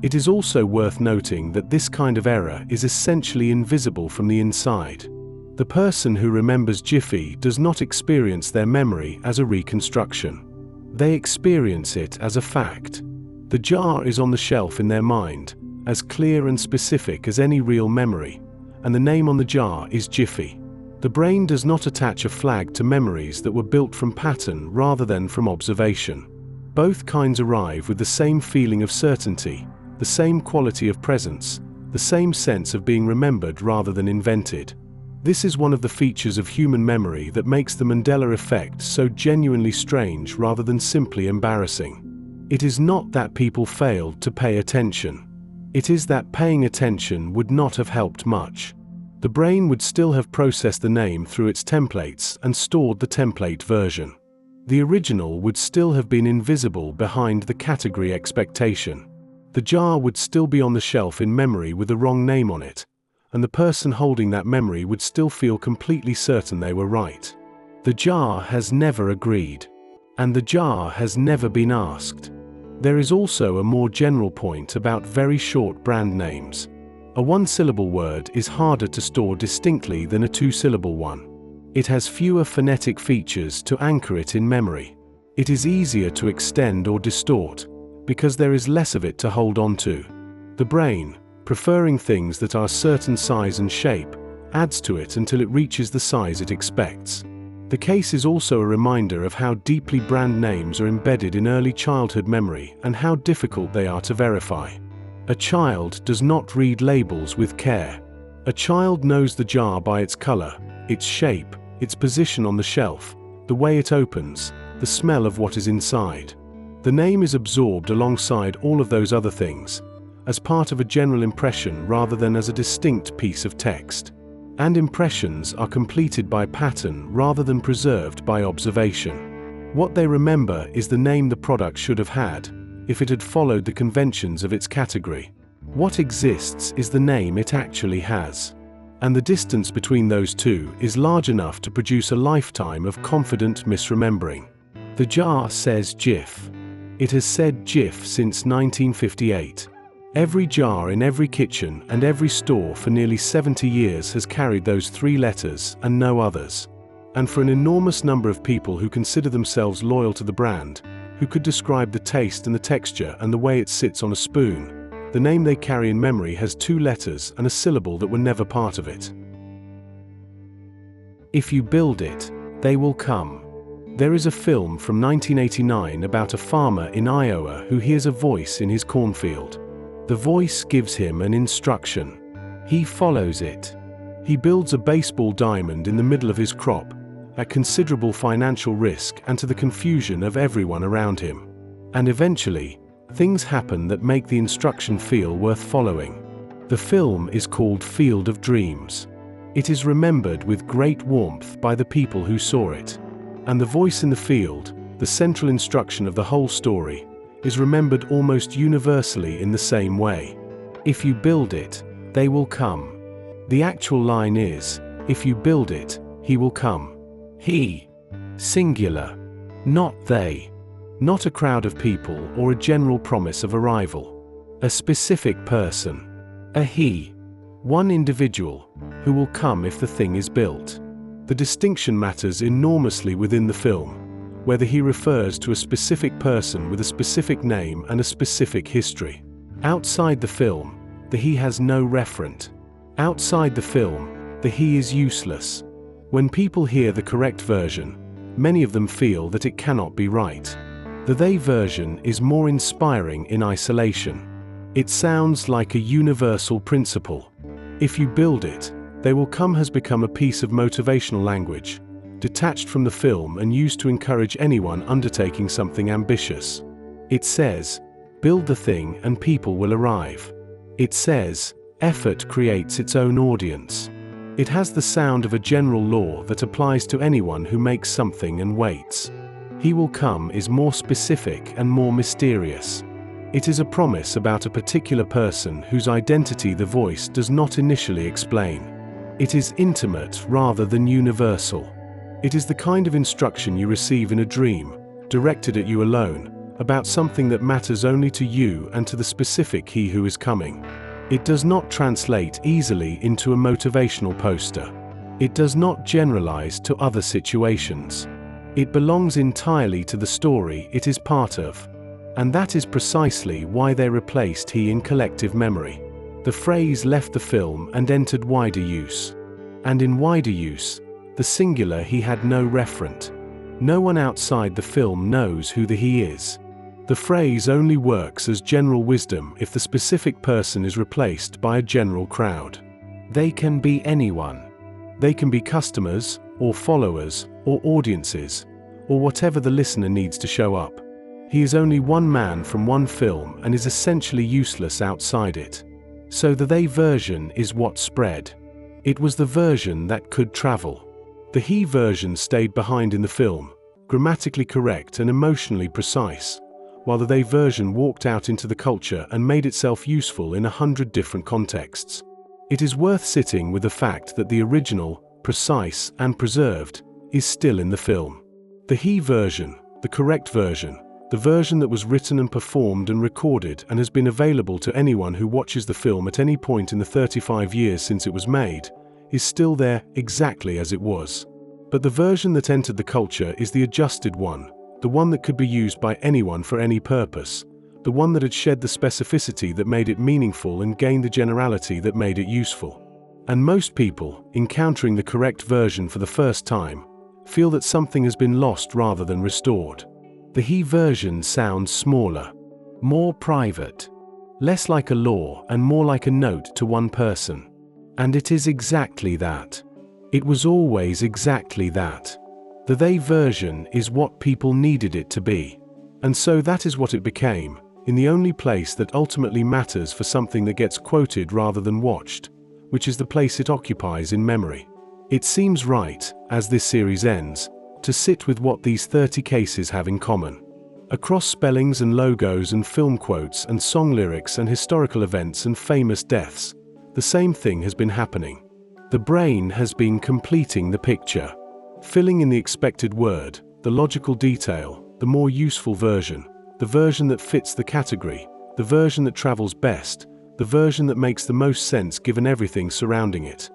It is also worth noting that this kind of error is essentially invisible from the inside. The person who remembers Jiffy does not experience their memory as a reconstruction. They experience it as a fact. The jar is on the shelf in their mind, as clear and specific as any real memory, and the name on the jar is Jiffy. The brain does not attach a flag to memories that were built from pattern rather than from observation. Both kinds arrive with the same feeling of certainty, the same quality of presence, the same sense of being remembered rather than invented. This is one of the features of human memory that makes the Mandela Effect so genuinely strange rather than simply embarrassing. It is not that people failed to pay attention. It is that paying attention would not have helped much. The brain would still have processed the name through its templates and stored the template version. The original would still have been invisible behind the category expectation. The jar would still be on the shelf in memory with the wrong name on it, and the person holding that memory would still feel completely certain they were right. The jar has never agreed, and the jar has never been asked. There is also a more general point about very short brand names. A one-syllable word is harder to store distinctly than a two-syllable one. It has fewer phonetic features to anchor it in memory. It is easier to extend or distort, because there is less of it to hold on to. The brain, preferring things that are a certain size and shape, adds to it until it reaches the size it expects. The case is also a reminder of how deeply brand names are embedded in early childhood memory and how difficult they are to verify. A child does not read labels with care. A child knows the jar by its color, its shape, its position on the shelf, the way it opens, the smell of what is inside. The name is absorbed alongside all of those other things, as part of a general impression rather than as a distinct piece of text. And impressions are completed by pattern rather than preserved by observation. What they remember is the name the product should have had, if it had followed the conventions of its category. What exists is the name it actually has. And the distance between those two is large enough to produce a lifetime of confident misremembering. The jar says Jif. It has said Jif since 1958. Every jar in every kitchen and every store for nearly 70 years has carried those three letters and no others. And for an enormous number of people who consider themselves loyal to the brand, who could describe the taste and the texture and the way it sits on a spoon, the name they carry in memory has two letters and a syllable that were never part of it. If you build it, they will come. There is a film from 1989 about a farmer in Iowa who hears a voice in his cornfield. The voice gives him an instruction. He follows it. He builds a baseball diamond in the middle of his crop, at considerable financial risk and to the confusion of everyone around him. And eventually, things happen that make the instruction feel worth following. The film is called Field of Dreams. It is remembered with great warmth by the people who saw it. And the voice in the field, the central instruction of the whole story, is remembered almost universally in the same way. If you build it, they will come. The actual line is, if you build it, he will come. He. Singular. Not they. Not a crowd of people or a general promise of arrival. A specific person. A he. One individual, who will come if the thing is built. The distinction matters enormously within the film, whether he refers to a specific person with a specific name and a specific history. Outside the film, the he has no referent. Outside the film, the he is useless. When people hear the correct version, many of them feel that it cannot be right. The they version is more inspiring in isolation. It sounds like a universal principle. If you build it, they will come has become a piece of motivational language, detached from the film and used to encourage anyone undertaking something ambitious. It says, "Build the thing and people will arrive." It says, "Effort creates its own audience." It has the sound of a general law that applies to anyone who makes something and waits. "He will come" is more specific and more mysterious. It is a promise about a particular person whose identity the voice does not initially explain. It is intimate rather than universal. It is the kind of instruction you receive in a dream, directed at you alone, about something that matters only to you and to the specific he who is coming. It does not translate easily into a motivational poster. It does not generalize to other situations. It belongs entirely to the story it is part of. And that is precisely why they replaced he in collective memory. The phrase left the film and entered wider use. And in wider use, the singular he had no referent. No one outside the film knows who the he is. The phrase only works as general wisdom if the specific person is replaced by a general crowd. They can be anyone. They can be customers, or followers, or audiences, or whatever the listener needs to show up. He is only one man from one film and is essentially useless outside it. So the they version is what spread. It was the version that could travel. The he version stayed behind in the film, grammatically correct and emotionally precise, while the they version walked out into the culture and made itself useful in 100 different contexts. It is worth sitting with the fact that the original, precise and preserved, is still in the film. The he version, the correct version, the version that was written and performed and recorded and has been available to anyone who watches the film at any point in the 35 years since it was made, is still there exactly as it was. But the version that entered the culture is the adjusted one, the one that could be used by anyone for any purpose, the one that had shed the specificity that made it meaningful and gained the generality that made it useful. And most people, encountering the correct version for the first time, feel that something has been lost rather than restored. The he version sounds smaller, more private, less like a law and more like a note to one person. And it is exactly that. It was always exactly that. The they version is what people needed it to be. And so that is what it became, in the only place that ultimately matters for something that gets quoted rather than watched, which is the place it occupies in memory. It seems right, as this series ends, to sit with what these 30 cases have in common. Across spellings and logos and film quotes and song lyrics and historical events and famous deaths, the same thing has been happening. The brain has been completing the picture, filling in the expected word, the logical detail, the more useful version, the version that fits the category, the version that travels best, the version that makes the most sense given everything surrounding it.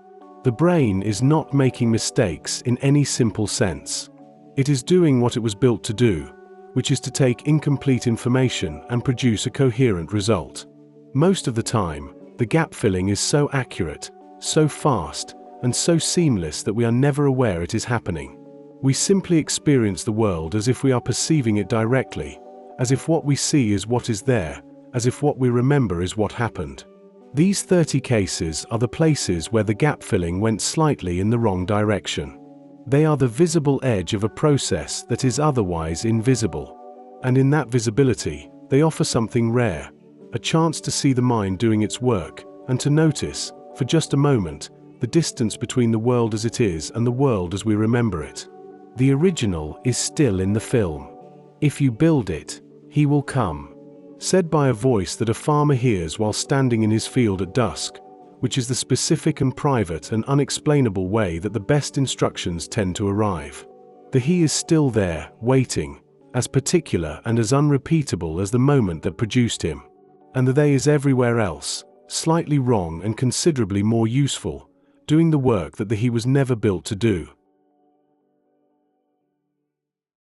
The brain is not making mistakes in any simple sense. It is doing what it was built to do, which is to take incomplete information and produce a coherent result. Most of the time, the gap filling is so accurate, so fast, and so seamless that we are never aware it is happening. We simply experience the world as if we are perceiving it directly, as if what we see is what is there, as if what we remember is what happened. These 30 cases are the places where the gap filling went slightly in the wrong direction. They are the visible edge of a process that is otherwise invisible. And in that visibility, they offer something rare, a chance to see the mind doing its work, and to notice, for just a moment, the distance between the world as it is and the world as we remember it. The original is still in the film. If you build it, he will come. Said by a voice that a farmer hears while standing in his field at dusk, which is the specific and private and unexplainable way that the best instructions tend to arrive. The he is still there, waiting, as particular and as unrepeatable as the moment that produced him. And the they is everywhere else, slightly wrong and considerably more useful, doing the work that the he was never built to do.